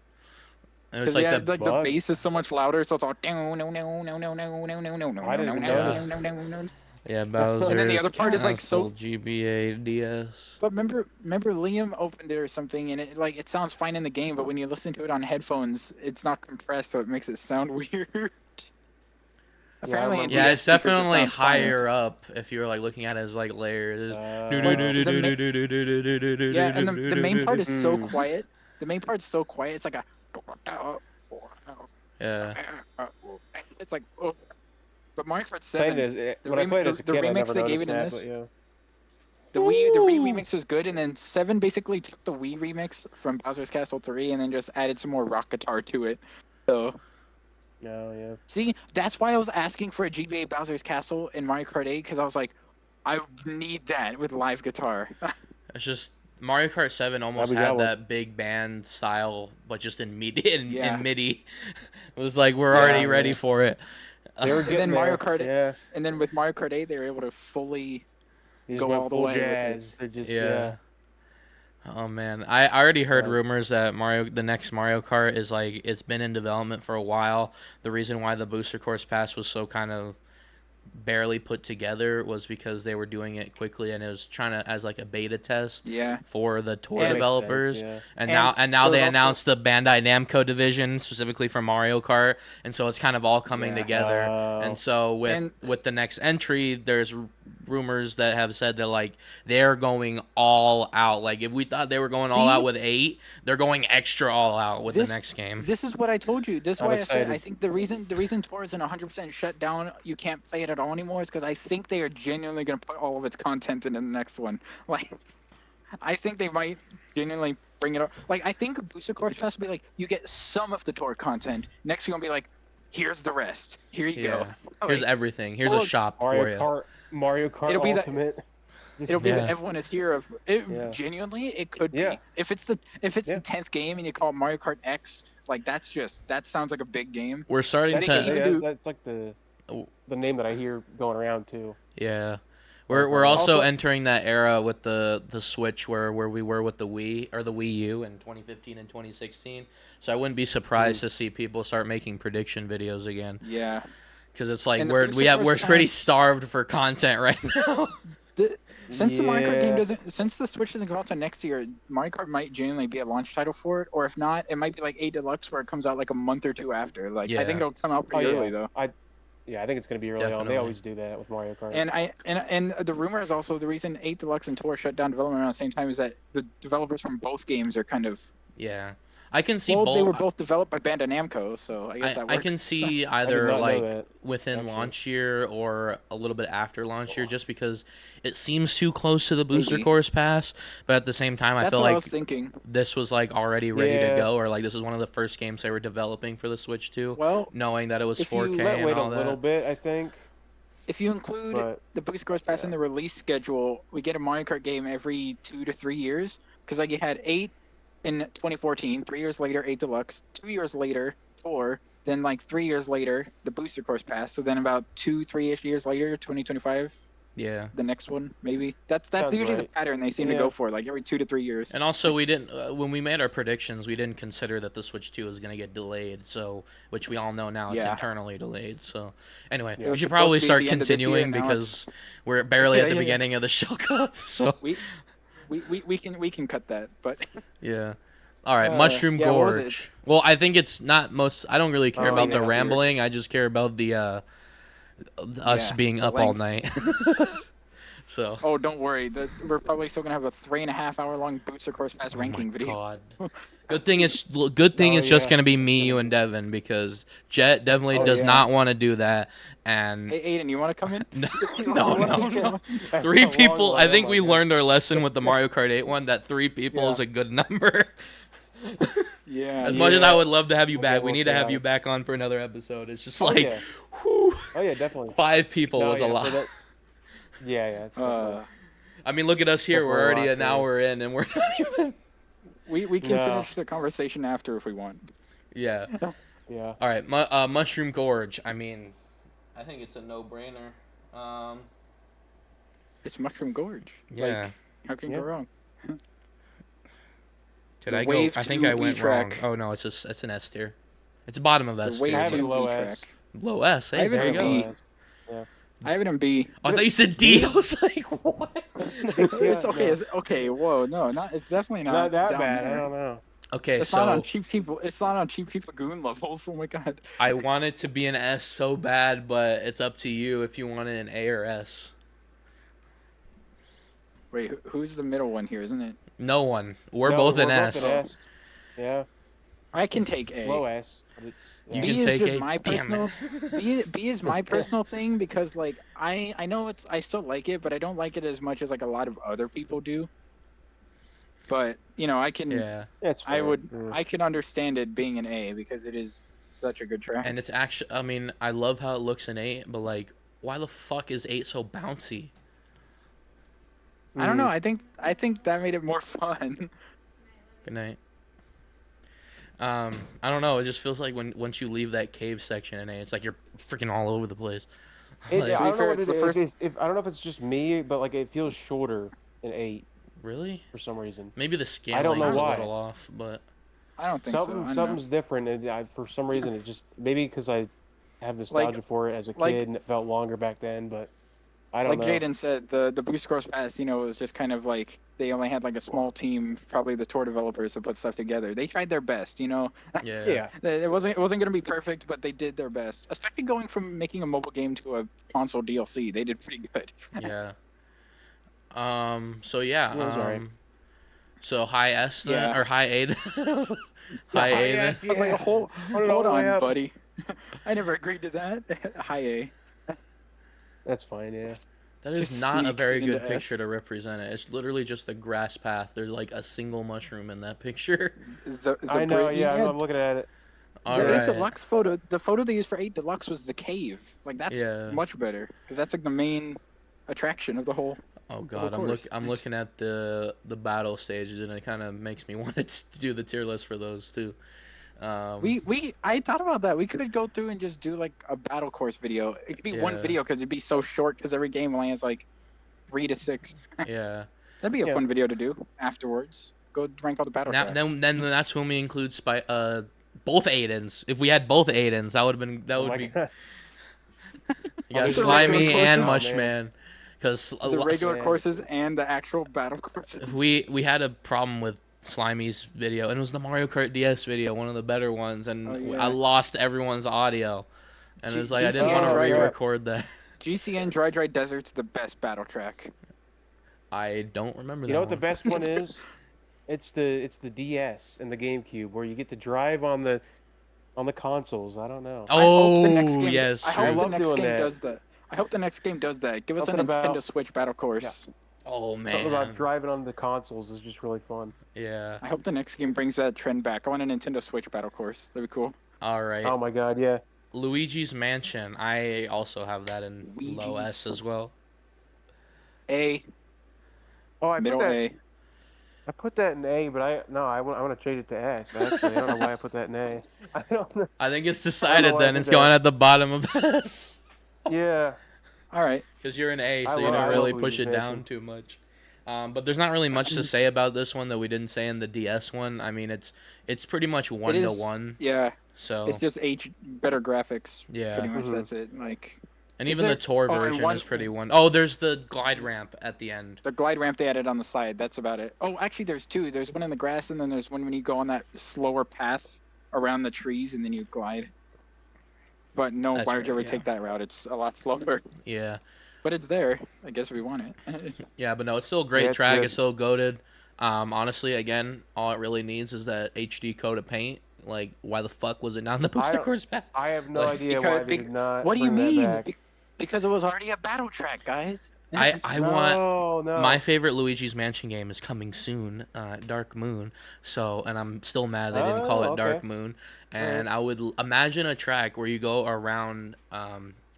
Because was like yeah, the like the bug. bass is so much louder, so it's all no no no no no no no no no no I didn't know no no no. yeah Bowser's And then the other part is, like, so- Castle, GBA DS. But remember Liam opened it or something, and it sounds fine in the game, but when you listen to it on headphones, it's not compressed, so it makes it sound weird. Apparently, in remember. Yeah, DS it's speakers, it definitely sounds fine. higher up if you're like looking at it as like layers. Yeah, and the main part is so Mm. quiet. The main part's so quiet. It's like a. Yeah. It's like. Oh. But Mario Kart Played 7. it as, the when I remix- played as a the kid, I remix never they noticed gave it in that, this- but yeah. The Wii remix was good, and then 7 basically took the Wii remix from Bowser's Castle 3 and then just added some more rock guitar to it. So Yeah. see, that's why I was asking for a GBA Bowser's Castle in Mario Kart 8 because I was like, I need that with live guitar. It's just Mario Kart 7 almost we got had one. that big band style, but just in MIDI. Yeah. In MIDI, it was like we're already ready Yeah. for it. They were And getting then Mario there. Kart, Yeah. and then with Mario Kart 8, they were able to fully You just go went all the full way with it. jazz. They're just Yeah. Oh man, I already heard Yeah. rumors that the next Mario Kart is like it's been in development for a while. The reason why the Booster Course Pass was so kind of barely put together was because they were doing it quickly and it was trying to as like a beta test Yeah. for the tour And- developers. Yeah. And And now there they was also- announced the Bandai Namco division specifically for Mario Kart, and so it's kind of all coming Yeah. together. Oh. And so with the next entry, there's rumors that have said that like they're going all out. Like if we thought they were going all See? out with 8, they're going extra all out with This- the next game. This is what I told you. This is I'm why I said excited. I think the reason Tour isn't 100% shut down, you can't play it at all anymore, is because I think they are genuinely going to put all of its content into the next one. Like, I think they might genuinely bring it up. Like, I think Booster Course Pass will be like, you get some of the Tour content. Next, you're going to be like, here's the rest. Here you go. Yeah. Here's Like, everything. Here's a well, shop for you. Mario Kart It'll be the- Ultimate. Just- It'll be Yeah. that everyone is here. Of it, Yeah. Genuinely, it could Yeah. be. If it's the Yeah. 10th game and you call it Mario Kart X, like that sounds like a big game. We're starting I think to they even do- that's like the Oh. name that I hear going around too. Yeah. We're also Also- entering that era with the Switch where we were with the Wii or the Wii U in 2015 and 2016. So I wouldn't be surprised to see people start making prediction videos again, Yeah. because it's like And the we're Booster Course pretty Pass- starved for content right now. Since the Mario Kart game Yeah. since the Switch doesn't come out till next year, Mario Kart might genuinely be a launch title for it, or if not, it might be like 8 Deluxe where it comes out like a month or two after. Like I think Yeah. it'll come out pretty early though. Yeah, I think it's gonna be early on. Definitely. They always do that with Mario Kart. And the rumor is also the reason 8 Deluxe and Tour shut down development around the same time is that the developers from both games are kind of Yeah, I can see they were both. both developed by Bandai Namco, so I guess that I works. can see I did either not know like that, within actually. launch year or a little bit after launch year, just because it seems too close to the Booster Maybe. Course Pass. But at the same time, I That's feel what I like was thinking. this was like already ready to Yeah. go, or like this is one of the first games they were developing for the Switch too, Well, knowing that it was if you 4K Might and wait a all little that. bit, I think. if you include But the Booster Course Pass in the release schedule, we get a Mario Kart game every 2 to 3 years. Because like you had 8 in 2014, 3 years later 8 Deluxe, 2 years later 4, then like 3 years later the Booster Course Pass. So then about 2-3ish years later, 2025, Yeah. the next one maybe. That's Sounds usually right. the pattern they seem to Yeah. go for, like every 2 to 3 years. And also, we didn't when we made our predictions, we didn't consider that the Switch 2 was going to get delayed. So, which we all know now it's Yeah. internally delayed. So, anyway, Yeah. It we was should supposed probably to be at start the end of this year, continuing now because we're barely Yeah, at the yeah, yeah. beginning of the Shell Cup. So, We can cut that, but yeah. All right, Mushroom yeah, what was it? Gorge. Well, I think it's not most. I don't really care Oh, about the next year. rambling. I just care about the us Yeah, being the up all length. night. So. oh, don't worry. We're probably still gonna have a 3.5 hour long Booster Course Pass Oh ranking my video. God. Good thing it's just yeah. gonna be me, you, and Devin, because Jet definitely Oh, does yeah. not want to do that. And Hey, Aiden, you want to come in? no, You no, wanna no, watch the no. camera? That's Three a long people. one, I think oh we my God. learned our lesson with the Mario Kart 8 one that 3 people Yeah. is a good number. Yeah. As much as I Yeah. would love to have you Okay, back, we we'll need to see have how- you back on for another episode. It's just Oh, like, yeah. whew, Oh yeah, definitely. 5 people No, was yeah, a for lot. that- Yeah. It's definitely- I mean, look at us here. Definitely We're a already lot, an yeah. hour in, and we're not even. We can No. finish the conversation after if we want. Yeah. yeah. All right. Mushroom Gorge. I mean, I think it's a no-brainer. It's Mushroom Gorge. Yeah. Like, how can you Yeah. go wrong? Did The I go? Wave I think 2 I went B-track. wrong. Oh no, it's an S tier. It's bottom of It's S a Wave tier. have it 2 low B S. track. Low S. I Hey, have it there you in go. B. I have it in B. Oh, I thought you said D. I was like, what? It's okay. No. It's okay. Whoa, no, not. It's definitely not, Not that down bad. there. I don't know. Okay, It's not on so cheap people. It's not on cheap people goon levels. Oh my god. I want it to be an S so bad, but it's up to you if you want it an A or S. Wait, who's the middle one here? Isn't it? No one. We're No, both an we're S. both an S. Yeah. I can take A. Low S, but it's You yeah. can B is take just A. my Damn personal. it. B is my personal thing because like I know I still like it, but I don't like it as much as like a lot of other people do. But you know, I can Yeah. That's fair. Yeah. I can understand it being an A because it is such a good track. And it's actually, I mean, I love how it looks in 8, but like, why the fuck is 8 so bouncy? I don't know. Mhm. I think that made it more fun. Good night. I don't know. It just feels like once you leave that cave section in 8, it's like you're freaking all over the place. It, Like, I don't know fair, what it's it the is. first- If I don't know if it's just me, but like it feels shorter in 8 really? for some reason. Maybe the I don't know scaling's a why. little off, but I don't think so. I don't know. Something's different, and for some reason it just maybe because I have nostalgia for it as a like- kid and it felt longer back then, but I don't Like know. Jaden said, the Boost Course Pass, you know, it was just kind of like they only had like a small team, probably the tour developers, to put stuff together. They tried their best, you know. yeah. Yeah, It wasn't going to be perfect, but they did their best. Especially going from making a mobile game to a console DLC, they did pretty good. Yeah. So yeah. It was alright. So high S then, Yeah. or high A. High A then. I was like, hold Put it all the way on, up. buddy. I never agreed to that. High A. That's fine. Yeah. That is Just not a sneaks very it good into picture S. to represent it. It's literally just a grass path. There's like a single mushroom in that picture. I know. Yeah, yeah, I'm looking at it. All the right. 8 Deluxe photo, the photo they used for 8 Deluxe was the cave. Like that's Yeah. much better because that's like the main attraction of the whole. Oh god, course. I'm looking at the battle stages and it kind of makes me want to do the tier list for those too. I thought about that. We could go through and just do like a battle course video. It could be one Yeah. video because it'd be so short because every game only has like 3 to 6. Yeah. That'd be a Yeah. fun video to do afterwards. Go rank all the battle Now tracks. then that's when we include both Aidens. If we had both Aidens, that would have been Oh my be God. you got Oh, the Slimy regular and courses? Oh, man. Mushman. Because The regular Man. courses and the actual battle courses. we had a problem with Slimy's video, and it was the Mario Kart DS video, one of the better ones, and Oh, yeah. I lost everyone's audio, and G- it's like I didn't GCN want to Dry Dry. re-record that. GCN Dry Desert's the best battle track. I don't remember. You that know what the one. best one is? It's the DS and the GameCube where you get to drive on the consoles. I don't know. I hope the next Oh game, yes, I true. hope the love next doing game that. does that. I hope the next game does that. Give us a Something Nintendo about- Switch battle course. Oh Something about man, driving on the consoles is just really fun. yeah. I hope the next game brings that trend back. I want a Nintendo Switch battle course. That'd be cool. All right, Oh my God, yeah. Luigi's Mansion. I also have that in low Luigi's- S as well. A, Oh, I middle put that in A, but I want to change it to S. Actually, I don't know why I put that in A. I don't know. I think it's I don't decided know why I then. did It's that. going at the bottom of S. Yeah. All right. Because you're an A, so I you love- don't I really love push it Luigi's down Mansion. too much. But there's not really much to say about this one that we didn't say in the DS one. I mean, it's pretty much 1-to-1. Yeah, So it's just better graphics. Yeah. Pretty much Mhm. that's it. Like and is even the there- tour oh, and version one- is pretty one. Oh, there's the glide ramp at the end. the glide ramp they added on the side. That's about it. Oh, actually, there's 2. There's one in the grass, and then there's one when you go on that slower path around the trees, and then you glide. But no, That's why would you right, ever yeah. take that route? It's a lot slower. Yeah, But it's there. I guess we want it. yeah, but no, it's still a great Yeah, it's track. good. It's still goated. Honestly, again, all it really needs is that HD code of paint. Like, why the fuck was it not in the booster don't- course pack? I have no Like- idea why they did not. What do you bring that mean? back. Because it was already a battle track, guys. I want No. my favorite Luigi's Mansion game is coming soon, Dark Moon. So, and I'm still mad they didn't call Oh, it Dark okay. Moon. And I would imagine a track where you go around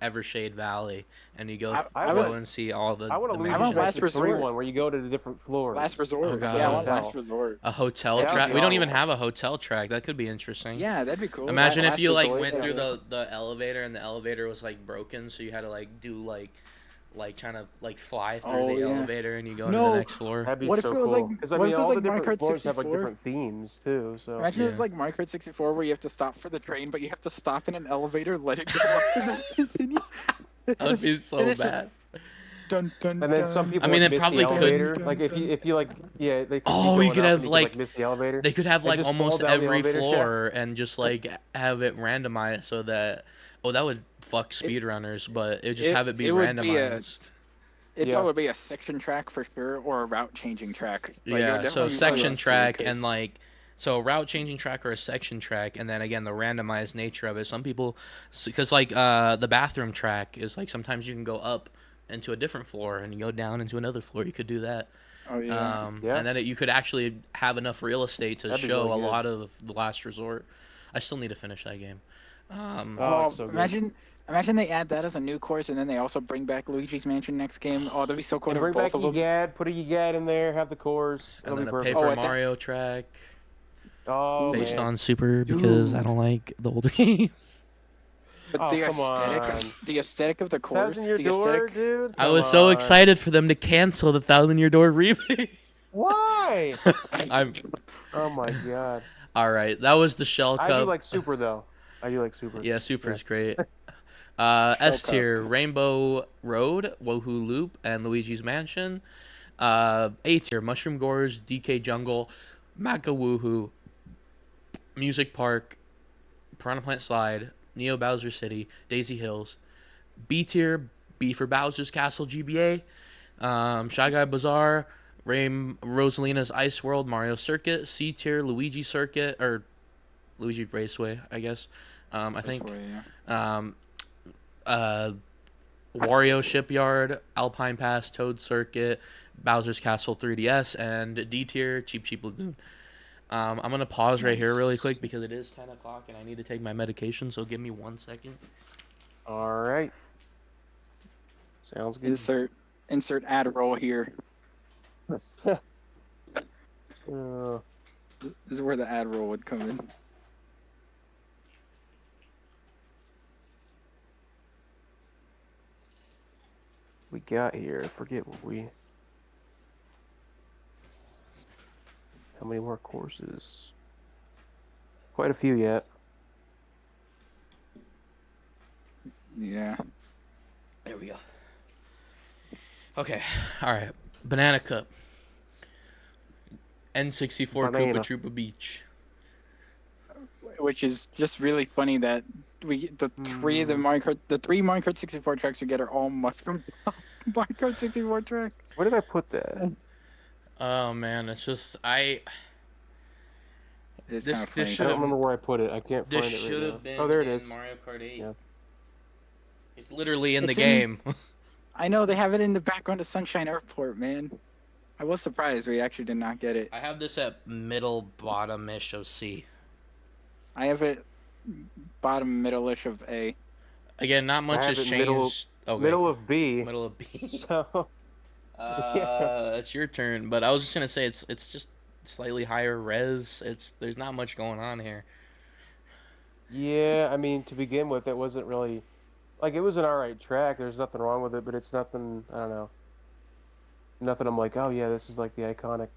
Evershade Valley and you go I go was- and see all the I want the a I Luigi's want mansions. Last Mansion 3 Resort. one where you go to the different floors. Last resort. Oh, God. Yeah, I want Hotel. last resort. A hotel Yeah, track. that's We don't awesome. even have a hotel track. That could be interesting. Yeah, that'd be cool. Imagine if Last you like Resort, went yeah. through the elevator and the elevator was like broken, so you had to like do like trying to like fly through Oh, the yeah. elevator and you go to No. the next floor. That'd be What if so it was cool. like- 'Cause, I what mean, if it was all like the Mario different Kart floors have like 64? different themes too. So Imagine it was Yeah. like Mario Kart 64 where you have to stop for the train, but you have to stop in an elevator, let it go up, and then continue. That would be so And it's just- bad. Dun, dun, and then some dun. people I mean, like, it miss probably the could- elevator. Like if you like they could keep Oh, you going could up have, and you like- miss the elevator. They could have And like just fall almost down the every elevator floor and just like have it randomized so that that would fuck speedrunners, but it just have it be it would be a- randomized. It'd Yeah. probably be a section track for sure, or a route changing track. Like, it would Yeah, definitely so be section those two, track 'cause- and like So a route changing track or a section track, and then again the randomized nature of it. Some people, because like the bathroom track is like sometimes you can go up into a different floor and you go down into another floor. You could do that. Oh yeah. And then you could actually have enough real estate to That'd be show really a good. lot of the Last Resort. I still need to finish that game. Oh, it's so good. Imagine they add that as a new course, and then they also bring back Luigi's Mansion next game. Oh, that'd be so cool And to bring have back both of them. Egad, put a Egad in there, have the course. And It'll then be a perfect. Paper Oh, at that- Mario track Oh, based man. on Super because I Dude. don't like the older games. But Oh, the come on. the aesthetic of the course, Thousand Year the Door, aesthetic. dude. I Come was so on. excited for them to cancel the Thousand Year Door remake. Why? I'm Oh my god. all right. That was the Shell Cup. I do like Super though. I do like Super. Yeah, Super is great. Shell S Cup. tier: Rainbow Road, Woohoo Loop, and Luigi's Mansion. A tier: Mushroom Gorge, DK Jungle, Maka Woohoo, Music Park, Piranha Plant Slide, Neo Bowser City, Daisy Hills. B tier: B for Bowser's Castle GBA, Shy Guy Bazaar, Rosalina's Ice World, Mario Circuit. C tier: Luigi Circuit or Luigi Raceway, I guess. I think. Wario Shipyard, Alpine Pass, Toad Circuit, Bowser's Castle 3DS, and D tier Cheap Cheap Lagoon. I'm gonna pause right here really quick because it is 10 o'clock and I need to take my medication. So give me 1 second. All right. Sounds good. Insert ad roll here. Uh, This is where the ad roll would come in. we got here. I forget what we. How many more courses? Quite a few yet. Yeah. There we go. Okay, all right. Banana Cup. N64 Banana. Koopa Troopa Beach. Which is just really funny that the three Mario Kart 64 tracks we get are all Mushroom Mario Kart 64 tracks. Where did I put that? Oh man, it's just It's This- kind of funny. this I should- don't remember where I put it. I can't this find it should right have now. been Oh, there it in is. Mario Kart 8. Yeah. It's literally in It's the in- game. I know they have it in the background of Sunshine Airport, man. I was surprised we actually did not get it. I have this at middle bottom-ish of C. I have it bottom middle-ish of A. Again, not much I has have it changed. middle- Middle of B. middle of B. So It's your turn, but I was just gonna say it's just slightly higher res. There's not much going on here. yeah, I mean, to begin with, it wasn't really like it was an alright track. There's nothing wrong with it, but it's nothing. I don't know. Nothing. I'm like, oh yeah, this is like the iconic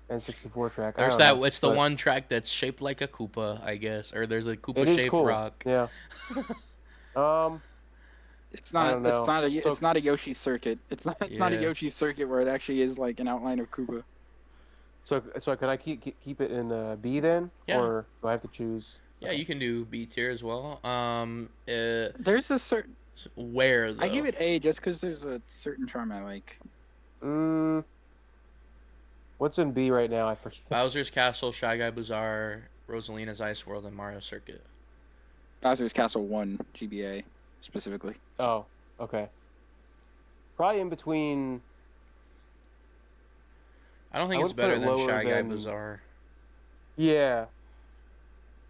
N64 track. I There's don't that. know, It's the but one track that's shaped like a Koopa, I guess, or there's a It is Koopa-shaped cool. rock. Yeah. It's I not. don't It's know. not a. So- It's not a Yoshi circuit. It's not. It's not a Yeah. Yoshi circuit where it actually is like an outline of Koopa. So could I keep it in B then, Yeah. or do I have to choose? Yeah, you can do B tier as well. There's a certain. Where though? I give it A just because there's a certain charm I like. What's in B right now? I forget. Bowser's Castle, Shy Guy Bazaar, Rosalina's Ice World, and Mario Circuit. Bowser's Castle 1 GBA specifically. Oh, okay. Probably in between. I don't think I it's would put better it than lower Shy Guy than- Bazaar. Yeah.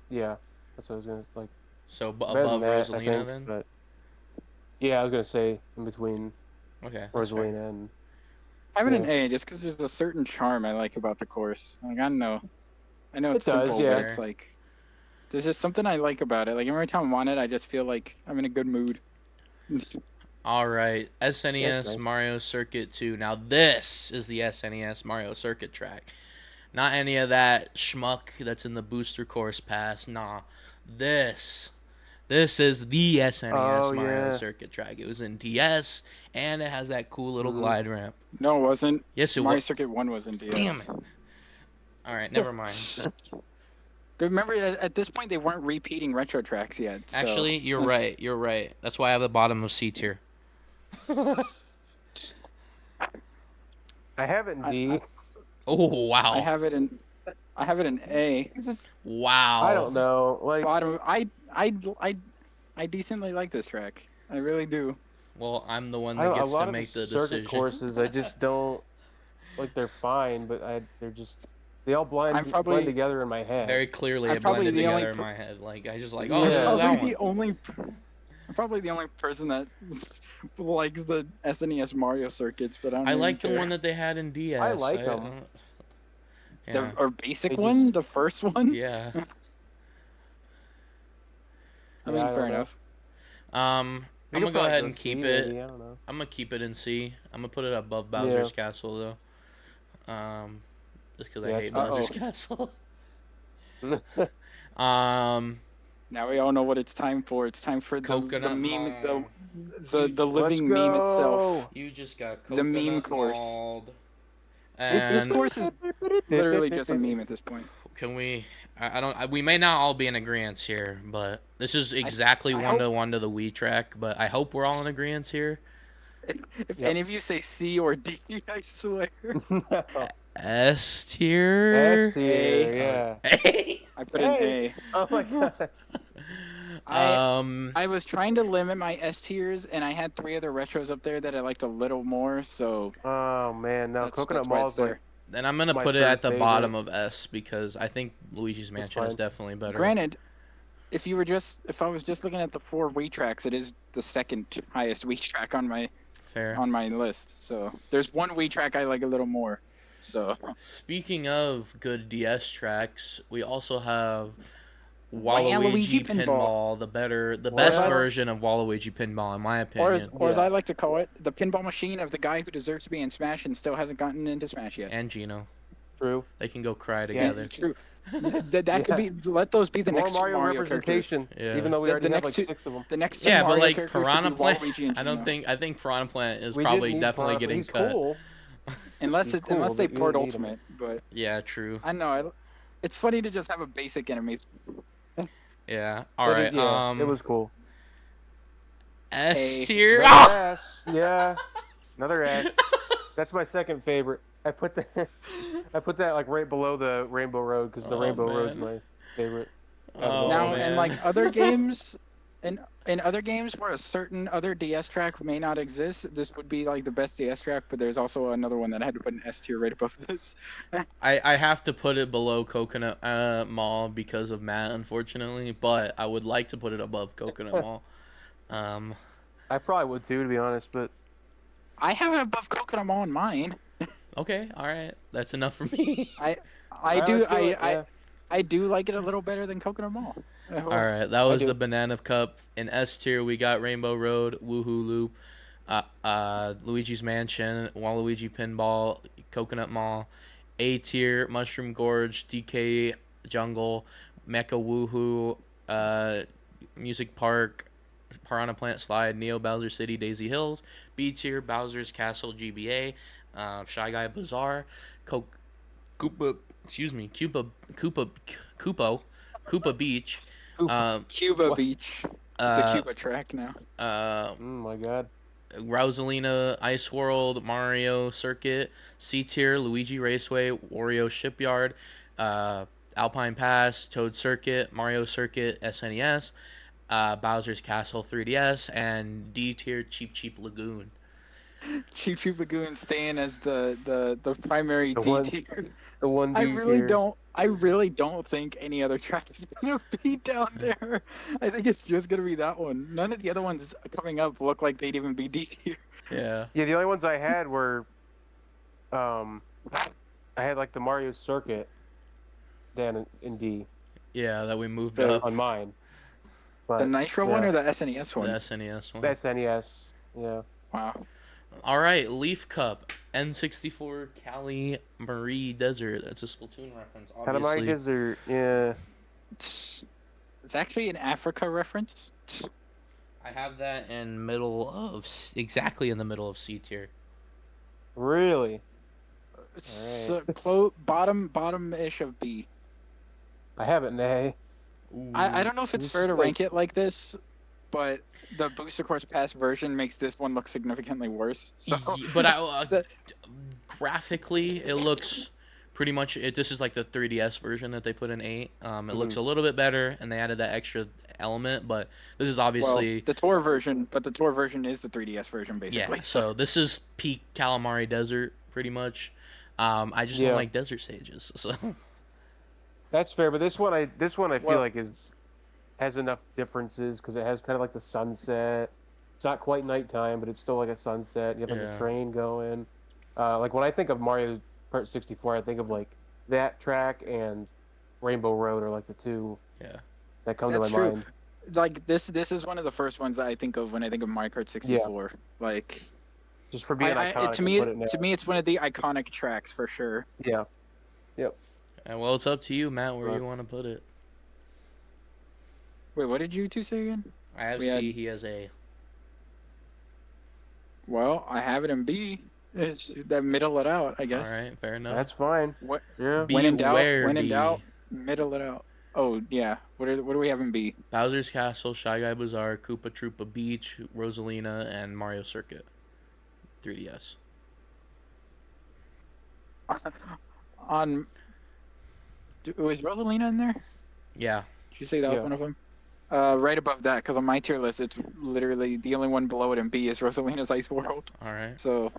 Yeah, that's what I was gonna like. So Better than above that, I Rosalina think, then? But yeah, I was gonna say in between Okay. that's fair. Rosalina and. I have it in Yeah. A just because there's a certain charm I like about the course. Like I know It it's does, simple, yeah. but it's like there's just something I like about it. Like every time I'm on it, I just feel like I'm in a good mood. All right, SNES nice. Mario Circuit 2. Now this is the SNES Mario Circuit track. Not any of that schmuck that's in the booster course pass. Nah. This is the SNES Oh, Mario yeah. Circuit track. It was in DS and it has that cool little glide ramp. No, it wasn't. Yes, it Mario was. Circuit 1 was in DS. Damn it. All right, never mind. Remember, at this point, they weren't repeating retro tracks yet. So Actually, you're that's- right. You're right. That's why I have the bottom of C tier. I have it in D. Oh wow. I have it in. I have it in A. Wow. I don't know. Like, Bottom. I decently like this track. I really do. Well, I'm the one I that don't, a gets lot to of the make the circuit decision. courses, I just don't like. They're fine, but they're just they all blend together in my head. Very clearly, I'm it probably blended the only together in my head. Like I just like, Yeah. oh, this is Probably that the one. only. I'm probably the only person that likes the SNES Mario circuits, but I don't I even like the care. one that they had in DS. I like 'em. Yeah. The or basic They just- one, the first one. Yeah. I Yeah, mean, I fair don't know. enough. I'm We gonna could go probably ahead go and C, keep maybe, it. I don't know. I'm gonna keep it in C. I'm gonna put it above Bowser's Castle though. Just because I Yeah, hate that's Bowser's Castle. Um, Now we all know what it's time for. It's time for the Coconut meme, Mall. the living Let's meme itself. go. You just got The coconut meme course. mauled. This And course is literally just a meme at this point. can we? I don't. We may not all be in agreement here, but this is exactly I one to one to the Wii track. But I hope we're all in agreement here. If Yep. any of you say C or D, I swear. S tier. S tier, yeah. I put an Hey. A. Oh my god. I was trying to limit my S tiers, and I had 3 other retros up there that I liked a little more. So Oh man, no, Coconut why Mall it's is like there. Then I'm gonna my put it at the third bottom of S because I think Luigi's Mansion is fine. definitely better. Granted, if I was just looking at the 4 Wii tracks, it is the second highest Wii track on my Fair. list. So there's one Wii track I like a little more. So Speaking of good DS tracks, we also have Waluigi Waluigi Pinball. Pinball, the best Well- version of Waluigi Pinball, in my opinion. or as Yeah. I like to call it, the pinball machine of the guy who deserves to be in Smash and still hasn't gotten into Smash yet. And Gino, true. they can go cry Yeah. together. True. That could be. Let those be the More next Mario, Mario characters. representation, Yeah. even though we The already have next like two- 6 of them. The next two Yeah, but Mario like characters Piranha should be Waluigi and Plant, I don't Gino. think. I think Piranha Plant is We probably didn't need definitely Piranha, getting he's cut. Cool. unless He's cool, unless they but you port didn't need him. Ultimate, but Yeah, true. I know it's funny to just have a basic enemies. Yeah. All But right. yeah, it was cool. S A. tier. Another S. Yeah. Another S. That's my second favorite. I put that like right below the Rainbow Road because the Oh, Rainbow Road's man. my favorite. Oh, Now, man. in like other games, in other games where a certain other DS track may not exist, this would be like the best DS track. But there's also another one that I had to put an S tier right above this. I have to put it below Coconut Mall because of Matt, unfortunately. But I would like to put it above Coconut Mall. I probably would too, to be honest. But I have it above Coconut Mall in mine. Okay, all right, that's enough for me. I do like it a little better than Coconut Mall. All right, that was do. the Banana Cup. In S tier, we got Rainbow Road, Woohoo Loop, Luigi's Mansion, Waluigi Pinball, Coconut Mall. A tier, Mushroom Gorge, DK Jungle, Mecha Woohoo, Music Park, Piranha Plant Slide, Neo Bowser City, Daisy Hills. B tier, Bowser's Castle, GBA, Shy Guy Bazaar, Koopa Beach, Cuba Beach. It's a uh, Cuba track now. oh my god. Rosalina Ice World, Mario Circuit, C tier, Luigi Raceway, Wario Shipyard, Alpine Pass, Toad Circuit, Mario Circuit, SNES, Bowser's Castle 3DS, and D tier, Cheap Lagoon. Cheap Cheap Lagoon staying as the primary The D one- tier. The one I D really tier. don't. I really don't think any other track is gonna be down there. I think it's just gonna be that one. None of the other ones coming up look like they'd even be D tier. Yeah. Yeah, the only ones I had were, I had like the Mario Circuit down in D Yeah, that we moved The- up. on mine. But The Nitro one yeah. or the SNES The one? SNES one. the SNES. Yeah. Wow. All right, Leaf Cup, N64 Cali Marie Desert. That's a Splatoon reference, Katamari obviously. Desert. Yeah. It's actually an Africa reference. I have that in middle of exactly in the middle of C tier. Really? It's Alright. bottom-ish of B. I have it in A. I don't know if it's It's fair to like- rank it like this, but the Booster Course Pass version makes this one look significantly worse. So But the- graphically, it looks pretty much this is like the 3DS version that they put in 8. It looks Mhm. a little bit better, and they added that extra element, but this is obviously Well, the tour version, but the tour version is the 3DS version, basically. yeah. So this is peak Calamari Desert, pretty much. I just don't Yeah. like desert stages, so That's fair, but this one I feel Well- like has enough differences because it has kind of like the sunset. It's not quite nighttime, but it's still like a sunset. You have like Yeah. a train going. Like when I think of Mario Kart 64, I think of like that track and Rainbow Road are like the two yeah. that come That's to my true. mind. Like this is one of the first ones that I think of when I think of Mario Kart 64. Like Just for being iconic. to me, put it now. it's one of the iconic tracks for sure. Yeah. Well, it's up to you, Matt, where Right. you want to put it. Wait, what did you two say again? I have We C. had- He has A. Well, I have it in B. It's that middle it out, I guess. All right, fair enough. That's fine. What Yeah. B when in doubt, where when in B? doubt, middle it out. Oh yeah. What do we have in B? Bowser's Castle, Shy Guy Bazaar, Koopa Troopa Beach, Rosalina, and Mario Circuit. 3DS. On was Rosalina in there? Yeah. Did you say that was Yeah. one of them? Right above that, because on my tier list, it's literally the only one below it in B is Rosalina's Ice World. All right. So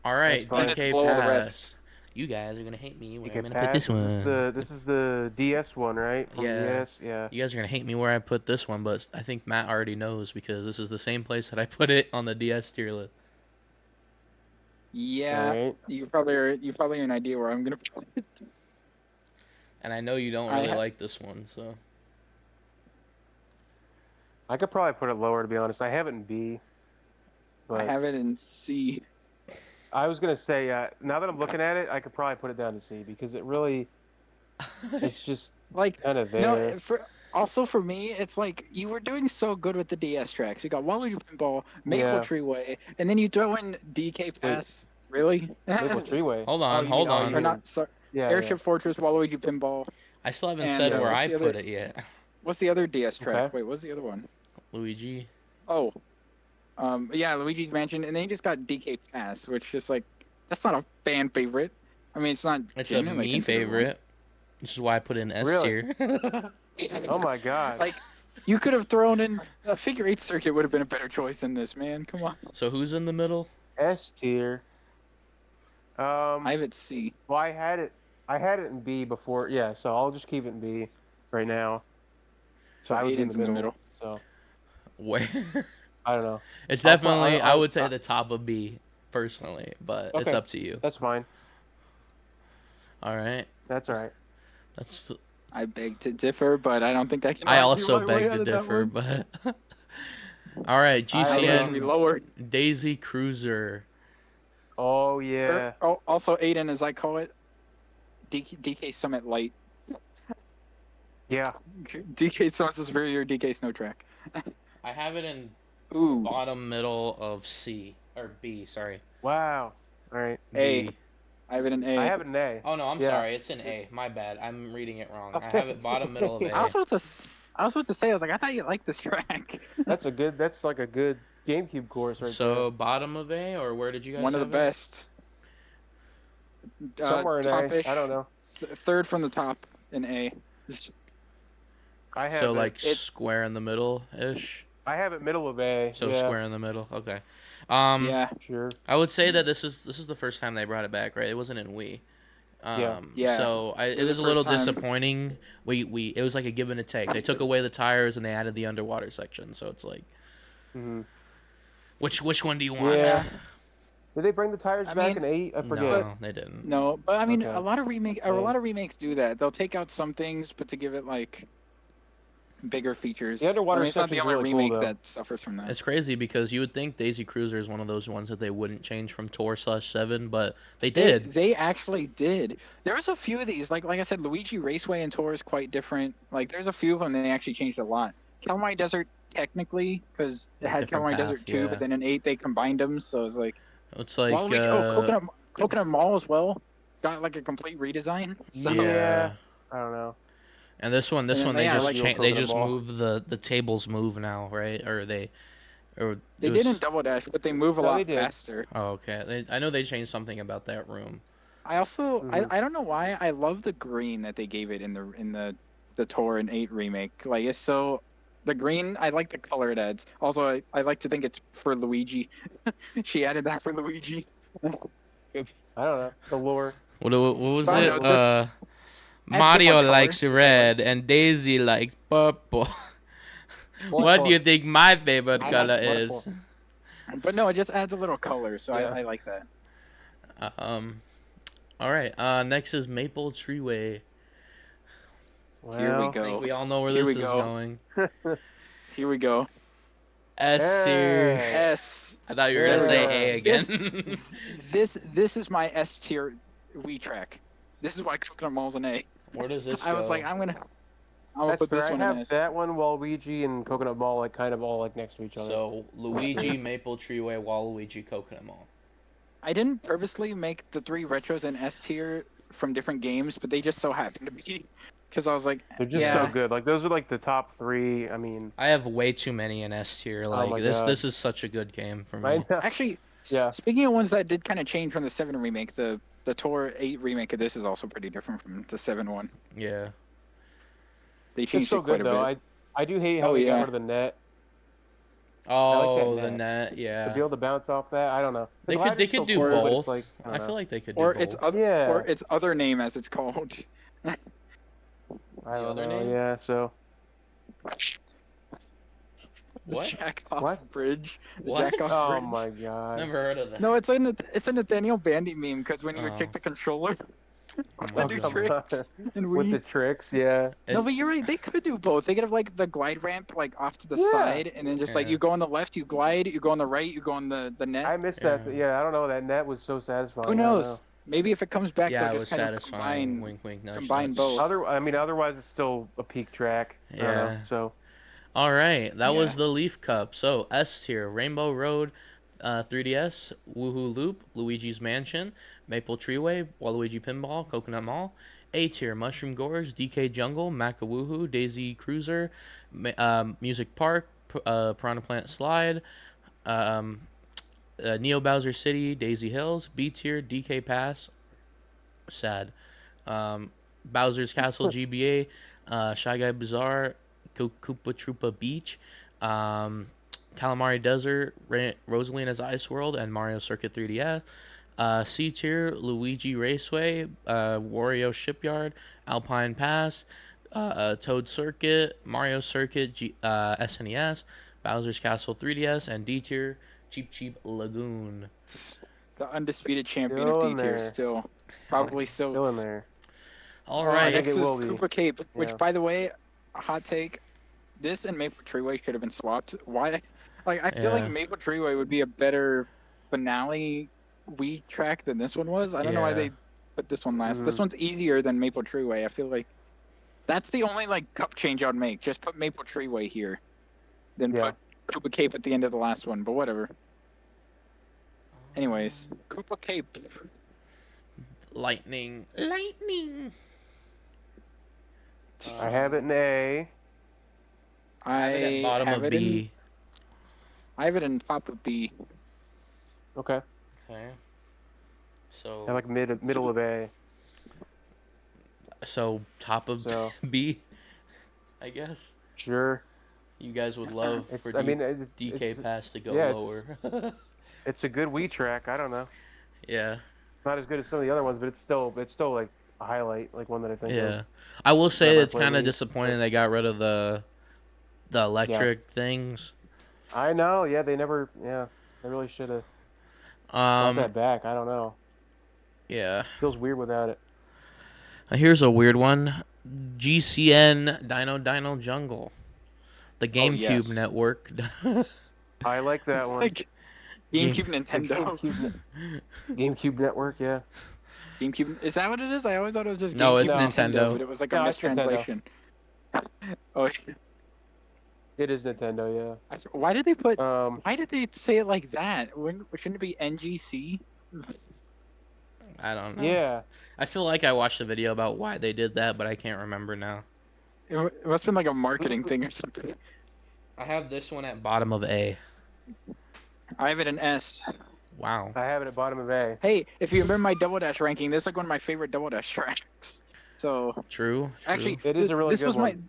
All right, fine. DK Below all the Pass. rest. You guys are gonna hate me where You I'm can gonna put pass. this one. This is the DS one, right? From Yeah. DS? Yeah. You guys are gonna hate me where I put this one, but I think Matt already knows because this is the same place that I put it on the DS tier list. yeah, Alright. you probably have an idea where I'm gonna put it. And I know you don't I really ha- like this one, so I could probably put it lower, to be honest. I have it in B. I But have it in C. I was gonna say, now that I'm looking at it, I could probably put it down to C because it really, it's just Like kind of there. no, for me, it's like you were doing so good with the DS tracks. You got Waluigi Pinball, Maple Yeah. Treeway, and then you throw in DK Pass. Really? Maple Treeway. Hold on, Oh, you hold mean- oh, on. you Or mean- not? Sorry, Yeah. Airship Fortress, Waluigi Pinball. I still haven't And, said where what's I the put other- it yet. What's the other DS track? Okay. Wait, what's the other one? Luigi. Oh, yeah, Luigi's Mansion, and then you just got DK Pass, which is like that's not a fan favorite. I mean, it's not. It's a genuinely me considered one. favorite. Which is why I put it in S Really? tier. Oh my god. Like, you could have thrown in a Figure 8 circuit would have been a better choice than this, man. Come on. So who's in the middle? S tier. I have it C. Well, I had it in B before. Yeah, so I'll just keep it in B right now. So I was Aiden's in the middle. So Where? I don't know. It's I'll put- definitely, I I'll- would say the top of B, personally, but it's Okay. up to you. That's fine. All right. That's all right. That's. I beg to differ, but I don't think I can. I argue also my way beg out to of that differ, one. but. All right, I think it should be GCN lower. Daisy Cruiser. Oh yeah. Also, Aiden, as I call it, DK Summit Light. Yeah. DK Summit's superior DK Snow Track. I have it in Ooh. bottom middle of C or B. Sorry. Wow. All right. A. B. I have it in A. I have an A. Oh no, I'm Yeah. sorry. It's in A. My bad. I'm reading it wrong. I Okay. have it bottom middle of A. I was about to say, I was like, I thought you liked this track. That's like a good GameCube course right So bottom of A, or where did you guys? One of the have it? best. there. Somewhere in top-ish. A. I don't know. Third from the top in A. I have So it, like square in the middle ish. I have it middle of A. So yeah, square in the middle. Okay. Yeah. Sure. I would say that this is the first time they brought it back, right? It wasn't in Wii. Yeah. So it was is the a little first time. disappointing. It was like a give and a take. They took away the tires and they added the underwater section. So it's like, hmm which one do you want? Yeah. Did they bring the tires I back mean- in 8? I forget. No, they didn't. No, but I mean, Okay. a lot of Yeah. remakes do that. They'll take out some things, but to give it like bigger features. The underwater I mean, it's not the section's only really cool, remake though. that suffers from that. It's crazy because you would think Daisy Cruiser is one of those ones that they wouldn't change from Tour/7, but they did. They actually did. There was a few of these, like I said, Luigi Raceway and Tour is quite different. Like there's a few of them they actually changed a lot. Calamari Desert technically, because it had Different Calamari path, Desert 2, yeah. but then in 8 they combined them, so it's like It's like Coconut Mall as well got like a complete redesign. So yeah. I don't know. And this one And then they they just like Coconut they just Mall. move the tables move now, right? Or they it did in was- Double Dash, but they move a No, lot they did. faster. Oh, okay. I know they changed something about that room. I also Mhm. I don't know why I love the green that they gave it in the Tor and 8 remake. Like it's so the green, I like the color it adds. Also, I like to think it's for Luigi. She added that for Luigi. I don't know the lore. What was I don't it? know, just adds a bit more Mario color, likes which I like. red and Daisy likes purple. What do you think my favorite I color like purple. is? But no, it just adds a little color, so Yeah. I like that. Um. All right. Next is Maple Treeway. Here we Well, I think go. we all know where Here this we is go. going. Here we go. S tier. Hey. S. I thought you were There gonna we say go. A This- again. This is my S tier Wii track. This is why Coconut Mall's an A. Where does this go? I was like, I'm gonna That's put this fair. one I in have S. that one, Waluigi, and Coconut Mall like kind of all like next to each other. So Luigi, Maple Treeway, Waluigi, Coconut Mall. I didn't purposely make the 3 retros in S tier from different games, but they just so happened to be. Because I was like, They're just yeah, so good. Like those are like the top 3. I mean, I have way too many in S tier. Like my this, God. this is such a good game for me. right now. actually, Yeah. speaking of ones that did kind of change from the 7 remake, the Tor 8 remake of this is also pretty different from the 7 one. Yeah. They It's changed still it quite good a though. bit. I do hate how Oh, they got yeah. rid of the net. Oh, that the net. net. To Yeah. be able to bounce off that, I don't know. The They could glider's still do cool, but both. it's like, I, I don't feel know. like they could do Or both. its other Yeah. or its other name as it's called. I The don't other know. name? Yeah. So The What? Jack off What? bridge. The What? Jack off oh bridge. my god. Never heard of that. No, it's a Nathaniel Bandy meme because when you would Oh. kick the controller Oh and my do God. tricks and With the Wii. tricks, yeah. No, It- but you're right. They could do both. They could have like the glide ramp like off to the Yeah. side, and then just like Yeah. you go on the left, you glide. You go on the right, you go on the net. I missed Yeah. that. Yeah, I don't know. That net was so satisfying. Who I don't knows? know. Maybe if it comes back, yeah, they'll it was just kind of satisfying. combine. Wink, wink, nudge, combine nudge. both. I mean, otherwise it's still a peak track. I don't know. Yeah. So All right, that was Yeah. the Leaf Cup. So S tier: Rainbow Road, 3DS, Woohoo Loop, Luigi's Mansion, Maple Treeway, Waluigi Pinball, Coconut Mall. A tier: Mushroom Gorge, DK Jungle, Maca Woohoo, Daisy Cruiser, Music Park, Piranha Plant Slide, Neo Bowser City, Daisy Hills. B tier: DK Pass, sad. Bowser's Castle GBA, Shy Guy Bazaar, Koopa Troopa Beach, Calamari Desert, Rosalina's Ice World, and Mario Circuit 3DS. C tier: Luigi Raceway, Wario Shipyard, Alpine Pass, Toad Circuit, Mario Circuit, SNES, Bowser's Castle 3DS, and D tier: Cheap Cheap Lagoon. The undisputed champion Still of in D tier there. still. Probably still. still in there. All I right. think Next it is will be. Koopa Cape, which Yeah. by the way, a hot take. This and Maple Treeway should have been swapped. Why? Like I feel Yeah. like Maple Treeway would be a better finale Wii track than this one was. I don't know why Yeah. they put this one last. Mhm. This one's easier than Maple Treeway. I feel like that's the only like cup change I'd make. Just put Maple Treeway here, then Yeah. put Koopa Cape at the end of the last one. But whatever. Anyways, Koopa Cape. Lightning. I have it in A. I Have it at bottom have of it B. in. I have it in top of B. Okay. Okay. So I like middle of A. so top of So B, I guess. sure. You guys would love It's. for I mean, DK it's, Pass to go yeah, it's- lower. it's a good Wii track. I don't know. Yeah, Not as good as some of the other ones, but it's still like a highlight, like one that I think. yeah. Of. I will say Whenever I it's play kind of Wii, disappointing they got rid of the electric things. I know. Yeah, they never. Yeah, they really should have brought that Um, back. I don't know. yeah. Feels weird without it. Here's a weird one. GCN Dino Jungle, the GameCube yes. network. I like that one. Like GameCube Nintendo. GameCube Network. Yeah. GameCube. Is that what it is? I always thought it was just GameCube No, it's Nintendo. but it was like a No, it's Nintendo. mistranslation. Oh, It is Nintendo. why did they put? Yeah. Why did they say it like that? Shouldn't it be NGC? I don't know. Yeah. I feel like I watched a video about why they did that, but I can't remember now. It must have been like a marketing thing or something. I have this one at bottom of A. I have it in S. Wow. I have it at bottom of A. Hey, if you remember my Double Dash ranking, this is like one of my favorite Double Dash tracks. So True. actually, It is a really this good was one.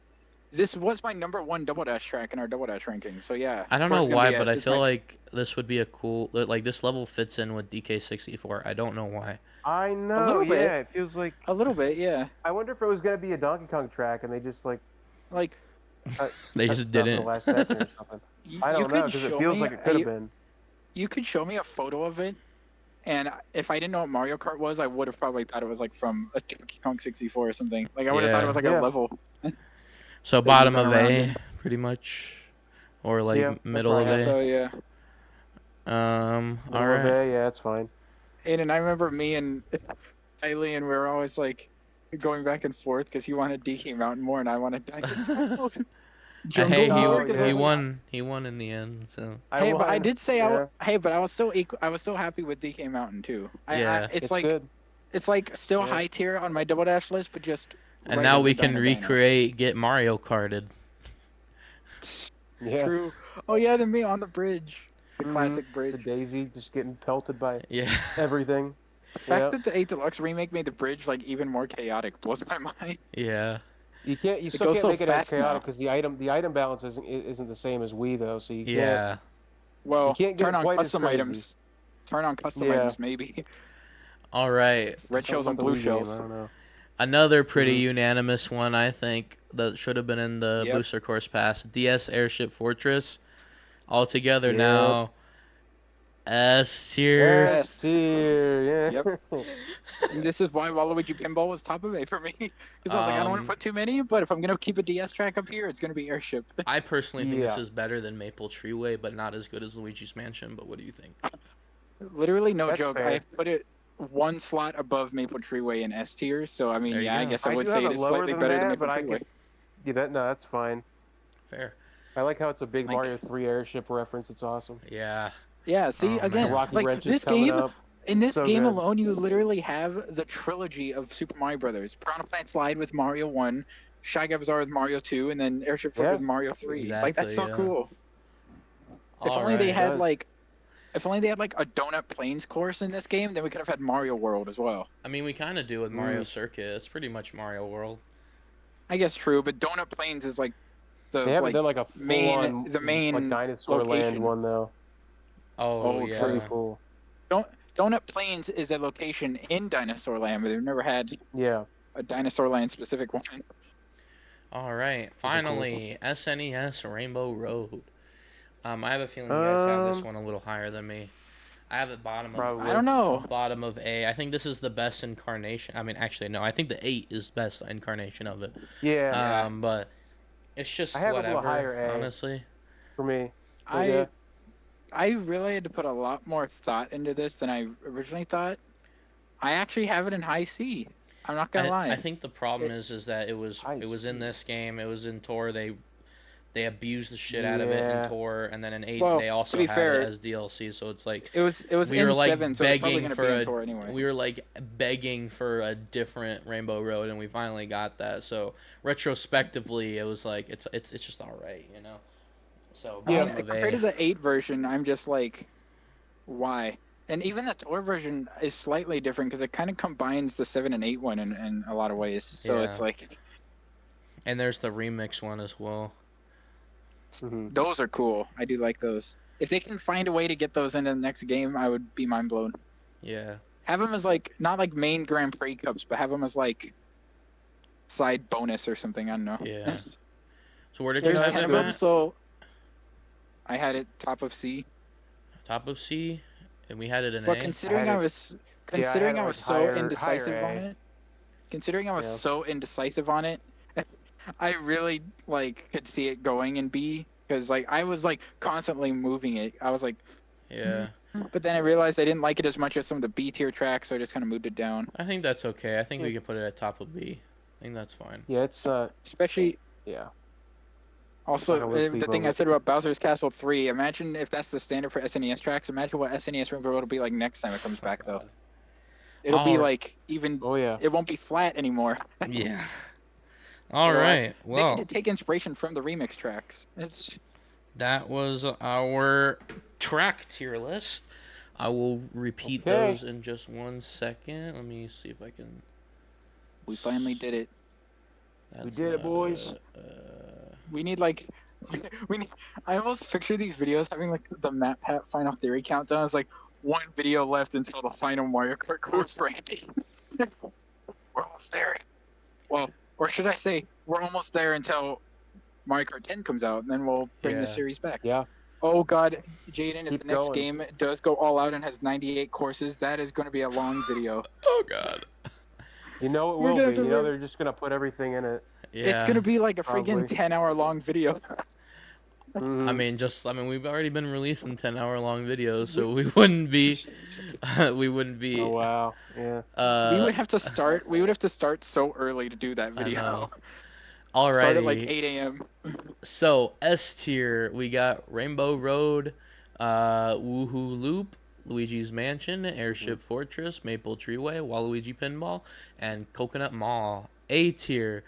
this was my number one Double Dash track in our Double Dash ranking. So yeah, I don't of know course it's gonna why, be but S. I It's feel my- like this would be a cool. Like this level fits in with DK64. I don't know why. I know. little bit. Yeah, it feels like. a little bit, yeah. I wonder if it was gonna be a Donkey Kong track, and they just like Like They cut just stuff in didn't. the last second or something. I you don't know could because it show feels me like it could have been. you could show me a photo of it, and if I didn't know what Mario Kart was, I would have probably thought it was like from a Donkey Kong 64 or something. Like I would have thought Yeah. it was like Yeah. a level. So That bottom you of went around A, it. pretty much, or like Yeah, that's middle where of I A. have it. So yeah. All Middle of right. A, yeah, that's fine. And I remember me and Eileen, and we were always like going back and forth because he wanted DK Mountain more, and I wanted Jungle Hey, more. Oh, 'cause yeah. I he was like, won. He won in the end. So Hey, but I won. did say Yeah, hey, but I was so I was so happy with DK Mountain too. Yeah. It's like good. it's like still Yeah. high tier on my Double Dash list, but just and right now over we can Dino Dinos. recreate get Mario Karted. Yeah. True. Oh yeah, the me on the bridge, the Mhm. classic The bridge. Daisy just getting pelted by Yeah. everything. The fact Yep. that the 8 Deluxe remake made the bridge like even more chaotic blows my mind. Yeah. You can't. You It still goes can't so make it as fast now. chaotic because the item balance isn't the same as Wii though. So you can't. Yeah. Well, You can't get turn on quite as custom crazy. items. Turn on custom Yeah. items, maybe. All right. Red Something shells and about the blue Wii game, I shells. don't know. Another pretty Mhm. unanimous one, I think, that should have been in the Yep. booster course pass. DS Airship Fortress. All together Yep. now. S tier. S tier. Yeah. And this is why Waluigi Pinball was top of A for me. Because I was like, I don't want to put too many, but if I'm going to keep a DS track up here, it's going to be Airship. I personally think this Yeah. is better than Maple Treeway, but not as good as Luigi's Mansion. But what do you think? Literally, no That's joke. fair. I put it one slot above Maple Treeway in S tier. So, I mean, There you yeah, I go. guess I I would do say have it it is lower slightly than better than that, Maple but I Treeway. could. Yeah, that's fine. Fair. I like how it's a big Like- Mario 3 airship reference. It's awesome. Yeah. Yeah, see, Oh, man. again, Rocky like Wrench this is coming game, up. in this So game good. alone, you literally have the trilogy of Super Mario Brothers. Piranha Plant Slide with Mario 1, Shy Guy Bazaar with Mario 2, and then Airship Flip Yeah. with Mario 3. Like, that's so Exactly, yeah. cool. If All only they right. had, does. like, if only they had, like, a Donut Plains course in this game, then we could have had Mario World as well. I mean, we kind of do with Mario Circuit. It's pretty much Mario World. I guess true, but Donut Plains is, like, the, They haven't like, done like a full-on the main like Dinosaur Land location. one though. Oh, Oh, yeah. true. Pretty cool. Donut Plains is a location in Dinosaur Land, but they've never had Yeah. a Dinosaur Land specific one. All right. Finally, SNES Rainbow Road. I have a feeling you guys have this one a little higher than me. I have it bottom of Probably. I don't know. bottom of A. I think this is the best incarnation. I mean, actually, no. I think the 8 is best incarnation of it. Yeah. But it's just I have a whatever. little higher A. Honestly. For me. I really had to put a lot more thought into this than I originally thought. I actually have it in high C. I'm not gonna lie. I think the problem is that it was in this game. It was in Tor. They abused the shit out of it Yeah. in Tor, and then in 8 Well, they also to be had fair, it as DLC. So it's like it was we in were like 7, so it's probably begging gonna for be in a Tor anyway. we were like begging for a different Rainbow Road, and we finally got that. So retrospectively, it was like it's just all right, you know. So I mean, bottom of compared to A. the 8 version, I'm just like, why? And even the Tor version is slightly different because it kind of combines the 7 and 8 one in a lot of ways. So it's Yeah. like, And there's the remix one as well. Mhm. those are cool. I do like those. If they can find a way to get those into the next game, I would be mind blown. Yeah. Have them as like not like main Grand Prix cups, but have them as like side bonus or something. I don't know. Yeah. So where did you There's have 10 it, of them, Matt? so I had it top of C. Top of C, and we had it in But A. considering I I had it- was I had considering it, I like, was so higher indecisive A. on it, considering I was Yeah. so indecisive on it, I really like could see it going in B because like I was like constantly moving it. I was like, Yeah. but then I realized I didn't like it as much as some of the B tier tracks, so I just kind of moved it down. I think that's okay. I think we Yeah. can put it at top of B. I think that's fine. Yeah, it's Especially yeah. also I would the sleep thing on I it. said about Bowser's Castle 3. Imagine if that's the standard for SNES tracks. Imagine what SNES Rainbow Road will be like next time it comes back though. God. It'll be Alright. like even Oh yeah. it won't be flat anymore. Yeah. All Well, right. They Well, need to take inspiration from the remix tracks. It's that was our track tier list. I will repeat Okay. those in just 1 second. Let me see if I can. We finally did it. That's did it, not boys. We need like, we need. I almost picture these videos having like the Matt Pat Final Theory countdown. It's like one video left until the final Mario Kart course, Randy. We're almost there. Well, or should I say, we're almost there until Mario Kart 10 comes out, and then we'll bring Yeah. the series back. Yeah. Oh God, Jaden, if Keep the next going. game does go all out and has 98 courses, that is going to be a long video. Oh God. You know it We're will gonna be. have to You know re- they're just gonna put everything in it. Yeah. It's going to be like a freaking Probably. 10-hour long video. Mhm. I mean, we've already been releasing 10-hour-long videos, so we wouldn't be. We wouldn't be. Oh wow. Yeah. We would have to start. We would have to start so early to do that I video. know. Start at like Alrighty. 8 a.m. So S tier, we got Rainbow Road, Woohoo Loop, Luigi's Mansion, Airship Fortress, Maple Treeway, Waluigi Pinball, and Coconut Mall. A tier,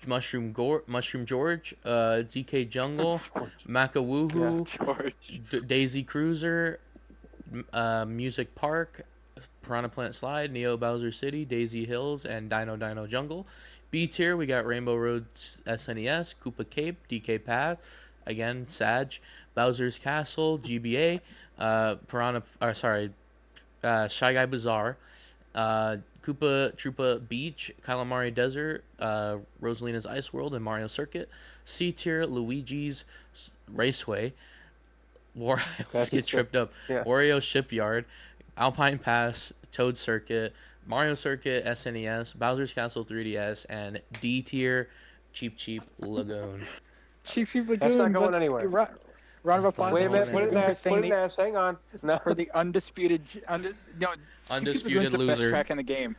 Mushroom George, DK Jungle, Maca Woohoo, George. Daisy Cruiser, Music Park, Piranha Plant Slide, Neo Bowser City, Daisy Hills, and Dino Jungle. B tier, we got Rainbow Road SNES, Koopa Cape, DK Path, again, Sag, Bowser's Castle, GBA, Shy Guy Bazaar, Koopa Troopa Beach, Calamari Desert, Rosalina's Ice World, and Mario Circuit. C tier, Luigi's Raceway, I always get tripped up. Yeah. Wario Shipyard, Alpine Pass, Toad Circuit, Mario Circuit SNES, Bowser's Castle 3DS, and D tier, Cheap Lagoon. Cheap Lagoon. That's not going let's- anywhere. Round of That's not applause. Wait a going minute. for Put it in anywhere. S. Put it in S. Hang on. No. for the undisputed. No, Undisputed the best loser. track in the game.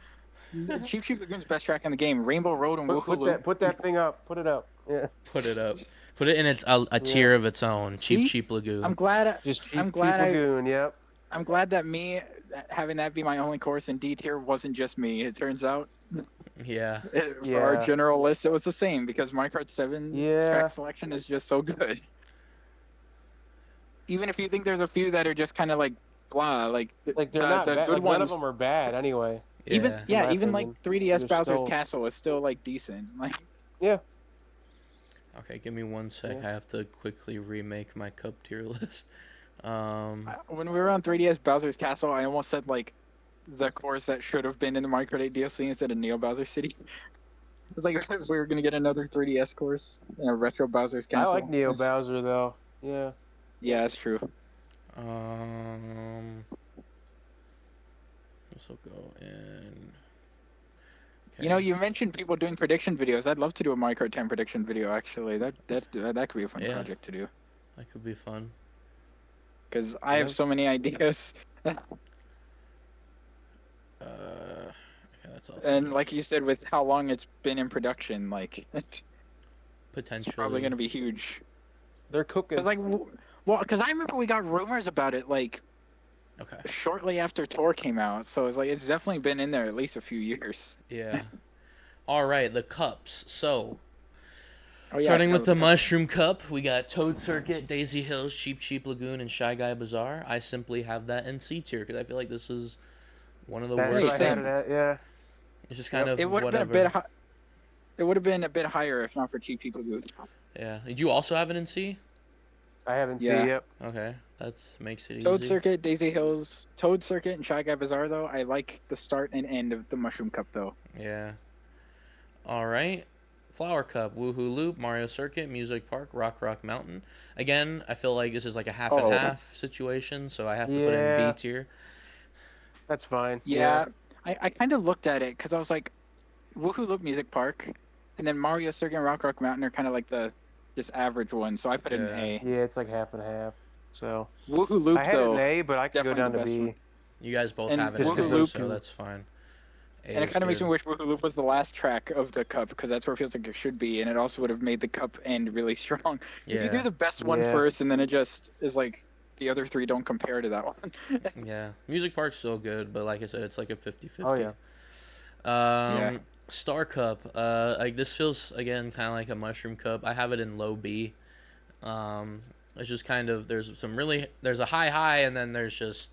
Cheap Lagoon's best track in the game. Rainbow Road and Woohoo Loop. Put that thing up. Put it up. Yeah. Put it up. Put it in a tier of its own. See? Cheap Lagoon. I'm glad. Just cheap, I'm glad cheap Lagoon. Yep. I'm glad that me having that be my only course in D tier wasn't just me. It turns out Yeah. for our Yeah. general list, it was the same because Mario Kart 7's Yeah. track selection is just so good. Even if you think there's a few that are just kind of like blah, like Like they're not the bad. good Like, none of ones. them are bad anyway. Even Yeah. my even like 3DS They're Bowser's still- Castle is still like decent. Like Yeah. Okay, give me 1 sec. Yeah. I have to quickly remake my cup tier list. when we were on 3DS Bowser's Castle, I almost said like the course that should have been in the Mario Kart 8 DLC instead of Neo Bowser City. It's like if we were gonna get another 3DS course and a retro Bowser's Castle. I like Neo It's- Bowser though. Yeah. Yeah, that's true. This will go in. You know, you mentioned people doing prediction videos. I'd love to do a Mario Kart 10 prediction video. Actually, that could be a fun Yeah. project to do. That could be fun. Because I have Yeah. so many ideas. Okay, that's all. And like you said, with how long it's been in production, like it's Potentially. probably gonna be huge. They're cooking. But like, well, because I remember we got rumors about it like Okay. shortly after Tor came out, so it's like it's definitely been in there at least a few years. Yeah. All right, the cups. So, Oh, yeah, starting I with the forgot Mushroom Cup, we got Toad Circuit, Daisy Hills, Cheap Lagoon, and Shy Guy Bazaar. I simply have that in C tier because I feel like this is one of the That's worst. what I had same. it at, yeah. It's just kind of It would have been whatever. a bit. It would have been a bit higher if not for Cheap Lagoon. Yeah. Did you also have it in C? I haven't Yeah. seen. Yep. Okay, that makes it Toad easy. Circuit, Daisy Hills, Toad Circuit, and Shy Guy Bazaar. Though I like the start and end of the Mushroom Cup. Though Yeah. All right. Flower Cup, Woohoo Loop, Mario Circuit, Music Park, Rock Mountain. Again, I feel like this is like a half and Oh. half situation, so I have to put it in Yeah. B tier. That's fine. yeah, I kind of looked at it because I was like, Woohoo Loop Music Park, and then Mario Circuit and Rock Mountain are kind of like the just average one. So I put it in Yeah. A. Yeah, it's like half and half. So Woohoo Loop I had though, an A, but I could go definitely down the to best B. one. You guys both And have it in Woohoo B, Loop- so that's fine. A and it is kind of makes me good. wish Woohoo Loop was the last track of the cup because that's where it feels like it should be, and it also would have made the cup end really strong. If you do Yeah, the best one Yeah. first, and then it just is like the other three don't compare to that one. yeah. Music Park's so good, but like I said, it's like a 50-50. Oh, yeah. Yeah. Star Cup. Like this feels again kind of like a Mushroom Cup. I have it in low B. It's just kind of there's a high and then there's just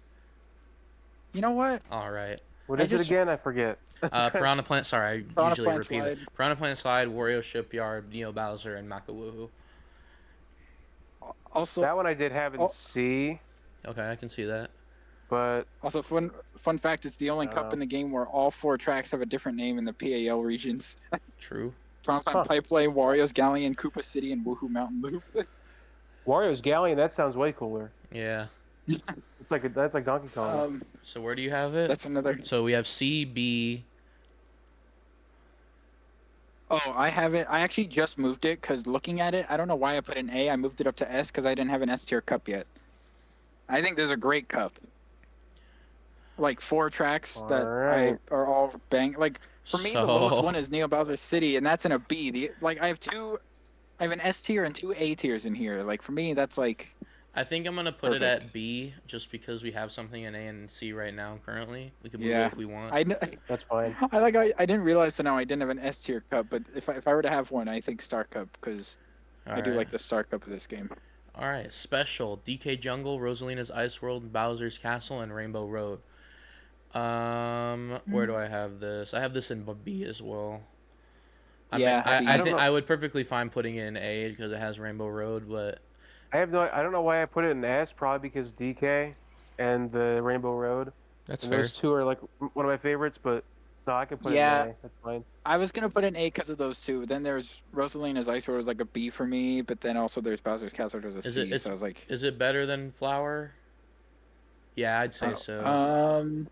You know what? All right. What I is it just- again? I forget. Piranha Plant. Sorry, I Piranha usually Plant repeat Slide. it. Piranha Plant Slide, Wario Shipyard, Neo Bowser, and Makawoohoo. Also, That one I did have in Oh. C, Okay, I can see that. but fun fact: it's the only cup in the game where all 4 tracks have a different name in the PAL regions. True. Piranha Plant Pipeline, Wario's Galleon, Koopa City, and Woohoo Mountain Loop. Wario's Galleon. That sounds way cooler. Yeah. It's like that's like Donkey Kong. So where do you have it? That's another. So we have C, B. Oh, I have it. I actually just moved it because looking at it, I don't know why I put an A. I moved it up to S because I didn't have an S tier cup yet. I think there's a great cup. Like 4 tracks that Alright. are all bang. Like for me, the So- lowest one is Neo Bowser City, and that's in a B. I have an S tier and 2 A tiers in here. Like for me, that's like. I think I'm gonna put it Perfect. at B just because we have something in A and C right now currently. We can move Yeah. it if we want. I That's fine. I didn't realize that now I didn't have an S tier cup, but if I were to have one, I think Star Cup because I do like the Star Cup of this game. All right, special DK Jungle, Rosalina's Ice World, Bowser's Castle, and Rainbow Road. Where do I have this? I have this in B as well. Yeah, I B. think I would perfectly fine putting it in A because it has Rainbow Road, but I don't know why I put it in S. Probably because DK and the Rainbow Road. that's And fair. those 2 are like one of my favorites, but no, I can put Yeah. it in A. That's fine. I was gonna put an A because of those 2. Then there's Rosalina's Ice World was like a B for me, but then also there's Bowser's Castle which was a Is C. it- it's- So I was like, Is it better than Flower? Yeah, I'd say so.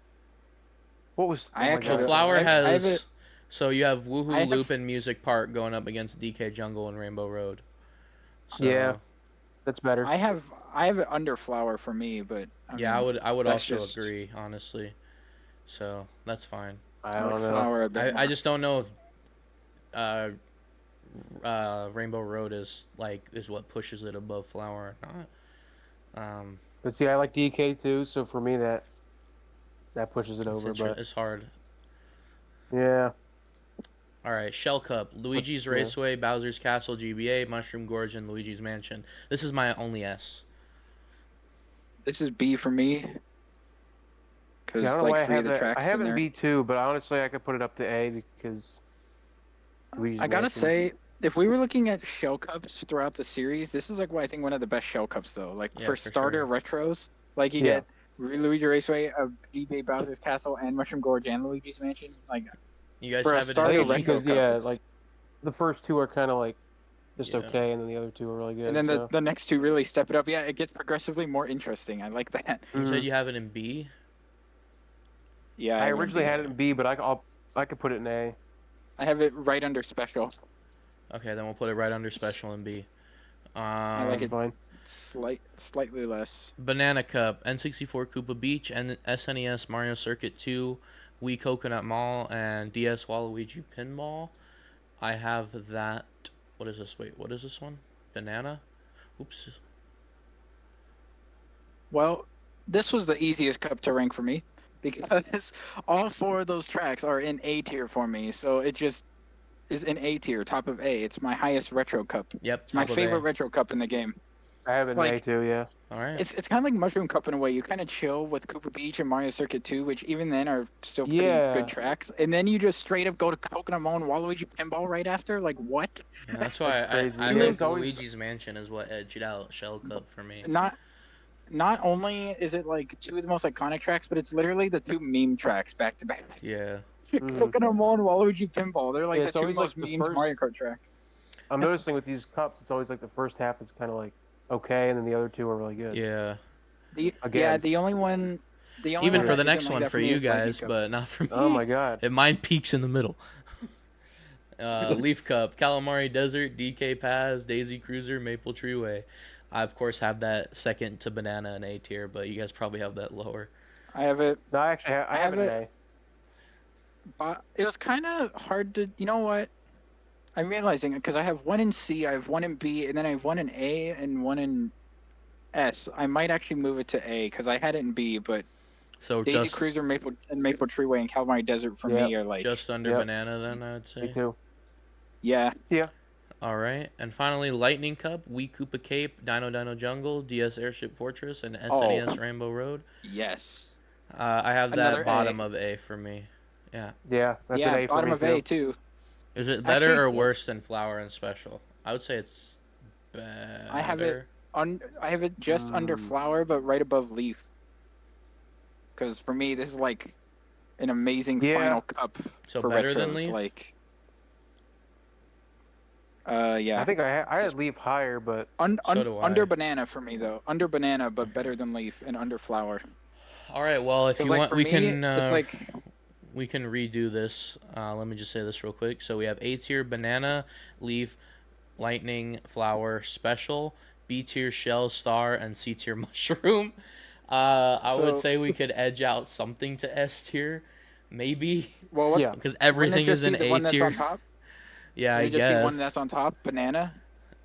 What was? I my actually Well, God. Flower I have has. it- So you have I Woohoo have- Loop and Music Park going up against DK Jungle and Rainbow Road. So, Yeah. That's better. I have it under Flower for me, but yeah, I would that's also just- agree, honestly. So that's fine. I like don't know. Flower a bit I more. just don't know if Rainbow Road is what pushes it above Flower or not. But see, I like DK too, so for me that pushes it over. But It's hard. yeah, All right, Shell Cup, Luigi's Yeah. Raceway, Bowser's Castle, GBA, Mushroom Gorge, and Luigi's Mansion. This is my only S. This is B for me. Because yeah, I don't know why like I 3 have of the that. I tracks have in it in there. B too, but honestly, I could put it up to A because Luigi's I gotta Mansion- say, if we were looking at shell cups throughout the series, this is like what I think one of the best shell cups though. Like Yeah, for for starter sure. retros, like you Yeah. get Luigi Raceway, eBay Bowser's Castle, and Mushroom Gorge and Luigi's Mansion. Like You guys For a have it I starter think in it's B? retro because cup, yeah, it's- like the first 2 are kind of like just Yeah. okay, and then the other 2 are really good. and then so. the next 2 really step it up. Yeah, it gets progressively more interesting. I like that. You said Mhm. you have it in B? Yeah, I have it in originally B. had it in B, but I could put it in A. I have it right under special. Okay, then we'll put it right under Special and B. I like That's it. fine. Slightly less. Banana Cup, N64 Koopa Beach, and SNES Mario Circuit 2, Wii Coconut Mall, and DS Waluigi Pinball. I have that. What is this? Wait, what is this one? Banana? Oops. Well, this was the easiest cup to rank for me because all 4 of those tracks are in A tier for me. So it just is in A tier, top of A. It's my highest retro cup. Yep. It's my top of A. favorite retro cup in the game. I have it in A Like- too. Yeah. All right. It's kind of like Mushroom Cup in a way. You kind of chill with Koopa Beach and Mario Circuit 2, which even then are still pretty Yeah. good tracks. And then you just straight up go to Coconut Mall and Waluigi Pinball right after. Like, what? Yeah, that's why That's crazy. I Yeah, think it's always- Luigi's Mansion is what edged out Shell Cup for me. Not only is it like 2 of the most iconic tracks, but it's literally the 2 meme tracks back to back. Yeah. Mhm. Coconut Mall and Waluigi Pinball. They're like Yeah, the it's 2 always, like, most the memed first- Mario Kart tracks. I'm noticing with these cups, it's always like the first half is kind of like okay, and then the other 2 are really good. Yeah. Again. The only one. The only Even one for that the isn't next like one that for me you is Lightning guys, Cup. but not for me. Oh my god. If mine peaks in the middle. Leaf Cup, Calamari Desert, DK Paz, Daisy Cruiser, Maple Tree Way. I of course have that second to Banana and A tier, but you guys probably have that lower. I have it. No, I actually I have it in A. But it was kind of hard to. You know what? I'm realizing because I have 1 in C, I have 1 in B, and then I have 1 in A and 1 in S. I might actually move it to A because I had it in B, but So Daisy just Cruiser, Maple Treeway, and Calamari Desert for me are like just under Yep. Banana then I would say. Me too. yeah. All right, and finally Lightning Cup, Wii Koopa Cape, Dino Jungle, DS Airship Fortress, and SNES Rainbow Road. Yes. I have Another that bottom A. of A for me. Yeah. Yeah, that's an Yeah, A for bottom me of A too. too. Is it better Actually, or worse than Flower and Special? I would say it's I have it better. I have it just under Mm, flower, but right above leaf. Because for me, this is like an amazing Yeah. final cup So for better than retros. Leaf? Like, I yeah, think I had leaf higher, but So do under I. banana for me though. Under banana, but better than leaf, and under flower. All right. Well, if 'Cause, you like want, for me, it's like we can redo this. Let me just say this real quick. So we have A tier banana, leaf, lightning, flower, special, B tier shell, star, and C tier mushroom. I would so. say we could edge out something to S tier, maybe, Well, what yeah. because wouldn't it everything is just be in the A one that's on tier. top? Yeah, I Wouldn't it just be one guess. that's on top, banana?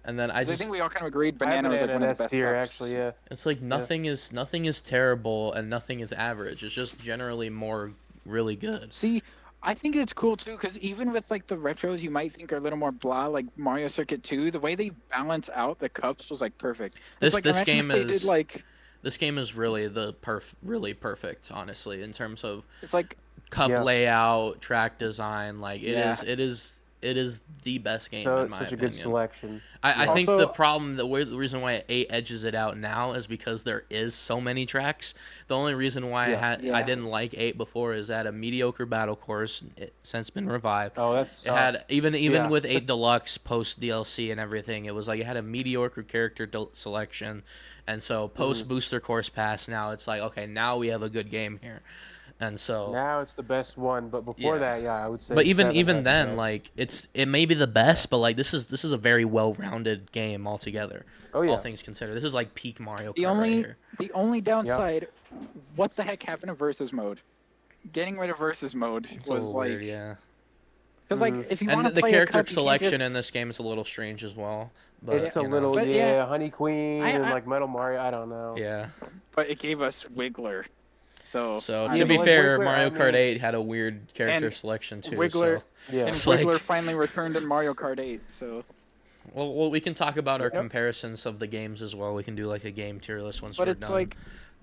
And then I Because I just think we all kind of agreed I have banana was like banana one in of the S best tier cups. actually. Yeah. it's like Yeah. nothing is terrible and nothing is average. It's just generally more really good. See, I think it's cool too because even with like the retros you might think are a little more blah, like Mario Circuit 2, the way they balance out the cups was like perfect. It's like This imagine if game they did is like this game is really really perfect, honestly, in terms of it's like cup Yeah. layout, track design. Like Yeah. it is the best game So in it's my such a good opinion. selection. I Yeah. think the Also- problem, the reason why 8 edges it out now is because there is so many tracks. The only reason why Yeah. I Yeah. didn't like 8 before is that a mediocre battle course, it since been revived. Oh, that's It had even Yeah. with 8 Deluxe post DLC and everything, it was like it had a mediocre character selection, and so post booster course pass now it's like okay, now we have a good game here, and so. Now it's the best one, but before Yeah. that, yeah, I would say. But even 7 had the then, best. like it may be the best, but like this is a very well-rounded game altogether. Oh yeah. All things considered, this is like peak Mario Kart the right only here. the only downside, what the heck happened to versus mode? Getting rid of versus mode It's a was little like weird, yeah. because like if you want And to the play character a cup, you can't selection just, in this game is a little strange as well. But It's a you know, little But, yeah, yeah, Honey Queen I- and like Metal Mario. I don't know. yeah. but it gave us Wiggler. So So I to Yeah, be mean, but, like, fair, Wiggler, Mario I Kart mean- 8 had a weird character And selection too. Wiggler- So Yeah. and It's Wiggler like- finally returned in Mario Kart 8. So, well, we can talk about our Yep. comparisons of the games as well. We can do like a game tier list once but we're it's done. like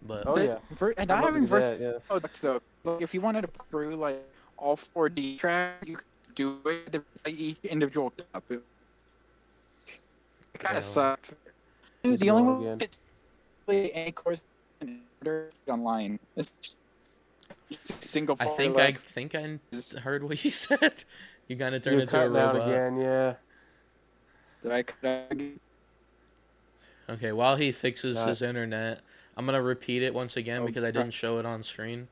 But Oh, yeah. and I'd not love to having do versus that, yeah. modes though. Like if you wanted to put through like all 4D tracks, you could do it to play each individual cup. It kind Yeah. of sucks. Good The only lord, way again. to play any course in order online is it's a single I player think leg. I heard what you said. You kind of turned You're into a cutting out robot. again, yeah. Did I cut out again? Okay, while he fixes Got his internet, I'm gonna repeat it once again Oh, because I didn't show it on screen.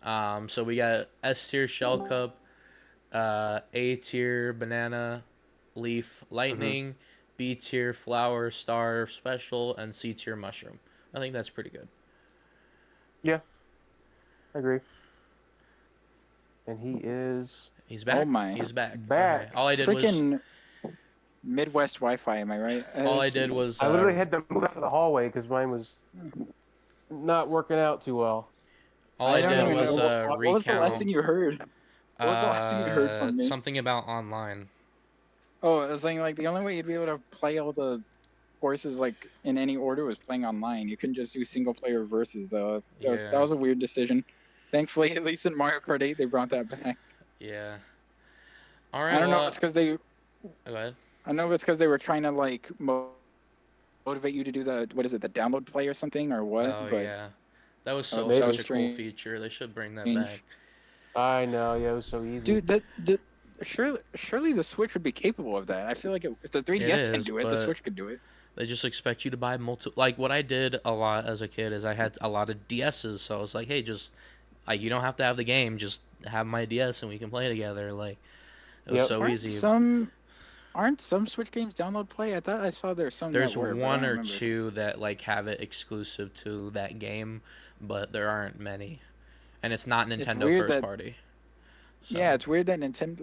So we got S tier shell cup, A tier banana, leaf, lightning, B tier flower, star, special, and C tier mushroom. I think that's pretty good. I agree. And he is He's back. Oh my. He's back. Back. Okay. All I did was Freaking Midwest Wi-Fi. Am I right? all I did was I literally had to move out of the hallway because mine was not working out too well. all I don't did even was know. What was the last thing recount. you heard? What was the last thing you heard from me? Something about online. Oh, I was saying like the only way you'd be able to play all the courses like in any order was playing online. You couldn't just do single player versus though. Yeah. That was a weird decision. Thankfully, at least in Mario Kart 8, they brought that back. Yeah. All right. I don't know well, if it's because they. Go ahead. I know if it's because they were trying to like motivate you to do the the download play or something or what. Oh but yeah, that was Oh, so maybe. such a cool Strange. feature. They should bring that Strange. back. I know, yeah, it was so easy. dude, surely the Switch would be capable of that. I feel like if the 3DS can is, do it, the but- Switch could do it. They just expect you to buy multiple. Like what I did a lot as a kid is I had a lot of DSs, so I was like, hey, just like you don't have to have the game, just have my DS and we can play together. Like it was Yep. so Aren't easy. Aren't some Switch games download play? I thought I saw there's some. There's that were, but I one don't or remember. two that like have it exclusive to that game, but there aren't many, and it's not Nintendo weird first that- party. So, Yeah, it's weird that Nintendo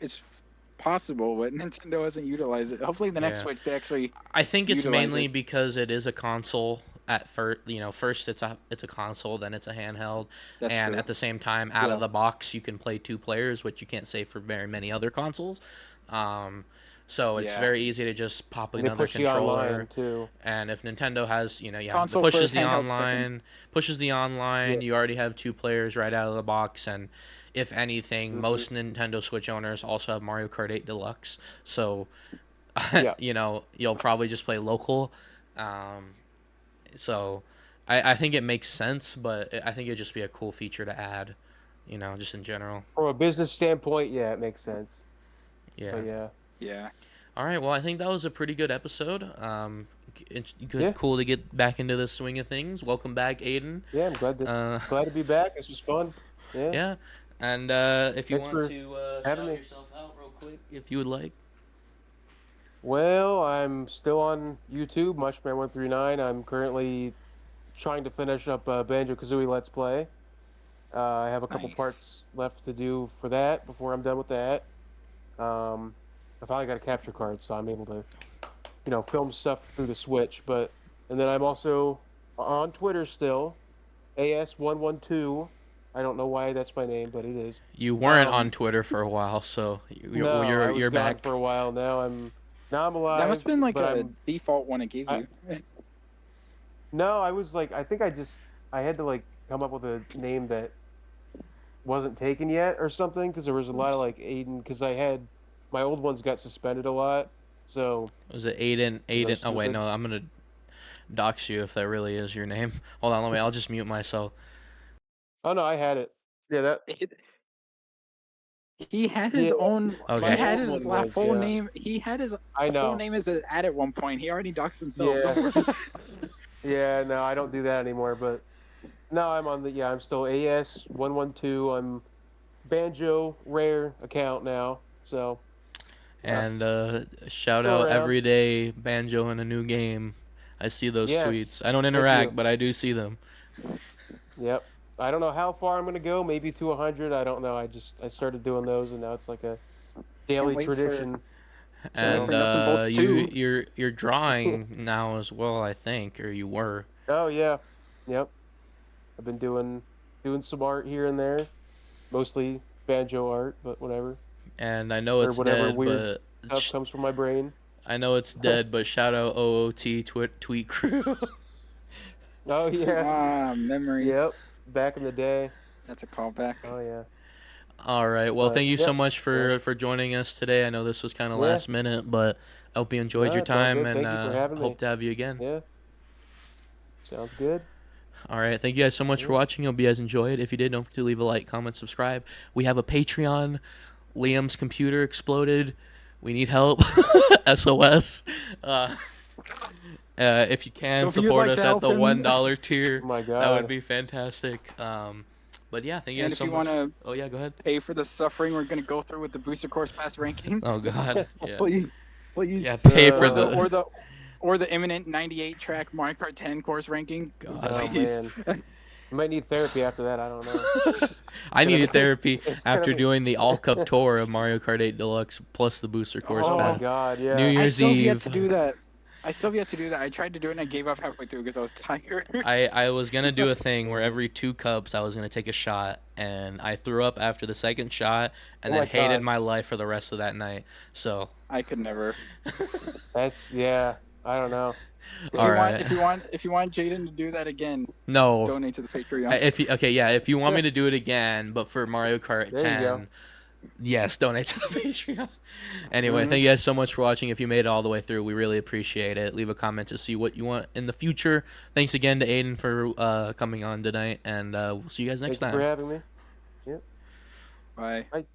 it's possible, but Nintendo hasn't utilized it. Hopefully, the next Yeah. Switch they actually. I think it's utilize mainly it. because it is a console at first it's a console, then it's a handheld, That's and true. at the same time, out of Yeah. the box, you can play 2 players, which you can't say for very many other consoles. So it's Yeah. very easy to just pop And they another push the online controller. too. And if Nintendo has, Console pushes first, the handheld second. online, Yeah. you already have 2 players right out of the box. And if anything, Mhm. most Nintendo Switch owners also have Mario Kart 8 Deluxe. So, Yeah. you'll probably just play local. So I think it makes sense, but I think it'd just be a cool feature to add, just in general. From a business standpoint, yeah, it makes sense. Yeah. But yeah. Yeah. All right. Well, I think that was a pretty good episode. It's good, Yeah. cool to get back into the swing of things. Welcome back, Aiden. Yeah, I'm glad to be back. This was fun. Yeah. Yeah. And if you Thanks want for to having shout me. yourself out real quick, if you would like. Well, I'm still on YouTube, Mushman139. I'm currently trying to finish up Banjo-Kazooie Let's Play. I have a couple Nice. parts left to do for that before I'm done with that. I finally got a capture card, so I'm able to, film stuff through the Switch. And then I'm also on Twitter still, AS112. I don't know why that's my name, but it is. You weren't on Um, Twitter for a while, so No, I you're was you're gone back. for a while. Now I'm alive. That must have been like but a default one it gave I- you. No, I was like, I think I had to like come up with a name that wasn't taken yet or something, because there was a lot of like Aiden, because my old ones got suspended a lot, so Was it Aiden? Aiden? Oh wait, stupid. no. I'm gonna dox you if that really is your name. Hold on, I'll just mute myself. oh no, I had it. Yeah, that He had his Yeah. own. Okay. He had My his old one was, full yeah. name. He had his I full know. name as an ad at one point. He already doxed himself. Yeah. Don't worry. Yeah, no, I don't do that anymore. But no, I'm still AS112. I'm Banjo Rare account now, so yeah. And shout Still out around. every day, Banjo in a new game. I see those Yes, tweets. I don't thank interact, you. but I do see them. Yep. I don't know how far I'm gonna go. Maybe to 100. I don't know. I started doing those, and now it's like a daily wait for- tradition. And for Nuts and Bolts too. you're drawing now as well, I think, or you were. Oh yeah. Yep. I've been doing some art here and there, mostly banjo art, but whatever. And I know Or it's whatever dead, weird but Stuff comes from my brain. I know it's dead, but shout out OOT tweet crew. Oh yeah. Memories. Yep. Back in the day. That's a callback. Oh yeah. All right. Well, thank you so Yep. much for joining us today. I know this was kind of Yeah. last minute, but I hope you enjoyed No, your it's all time, good. and Thank you for having me. hope to have you again. Yeah. Sounds good. All right. Thank you guys so much for watching. Hope you guys enjoyed. If you did, don't forget to leave a like, comment, subscribe. We have a Patreon. Liam's computer exploded. We need help. SOS. If you can, So if you'd support like us to at the help him- $1 tier. Oh my god. That would be fantastic. But yeah, thank you And guys if so you much. want to Oh yeah, go ahead. pay for the suffering we're going to go through with the booster course pass ranking, Oh god. Yeah. please, Yeah, pay for Uh, the. or the imminent 98 track Mario Kart 10 course ranking. God. Oh Please. man. I might need therapy after that. I don't know. I needed therapy it's gonna after be- doing the all cup tour of Mario Kart 8 Deluxe plus the booster course Oh my pass. god. Yeah. New I Year's still have yet Eve. to do that. I tried to do it and I gave up halfway through because I was tired. I was gonna do a thing where every 2 cups I was gonna take a shot, and I threw up after the second shot, and Oh then my hated God. my life for the rest of that night. So I could never. Yeah. I don't know. All right. If you want Jaden to do that again, no. donate to the Patreon. If you want me to do it again, but for Mario Kart There you go. 10, yes, donate to the Patreon. Anyway, Mhm. thank you guys so much for watching. If you made it all the way through, we really appreciate it. Leave a comment to see what you want in the future. Thanks again to Aiden for coming on tonight, and we'll see you guys next Thank you time. for having me. Bye. Bye.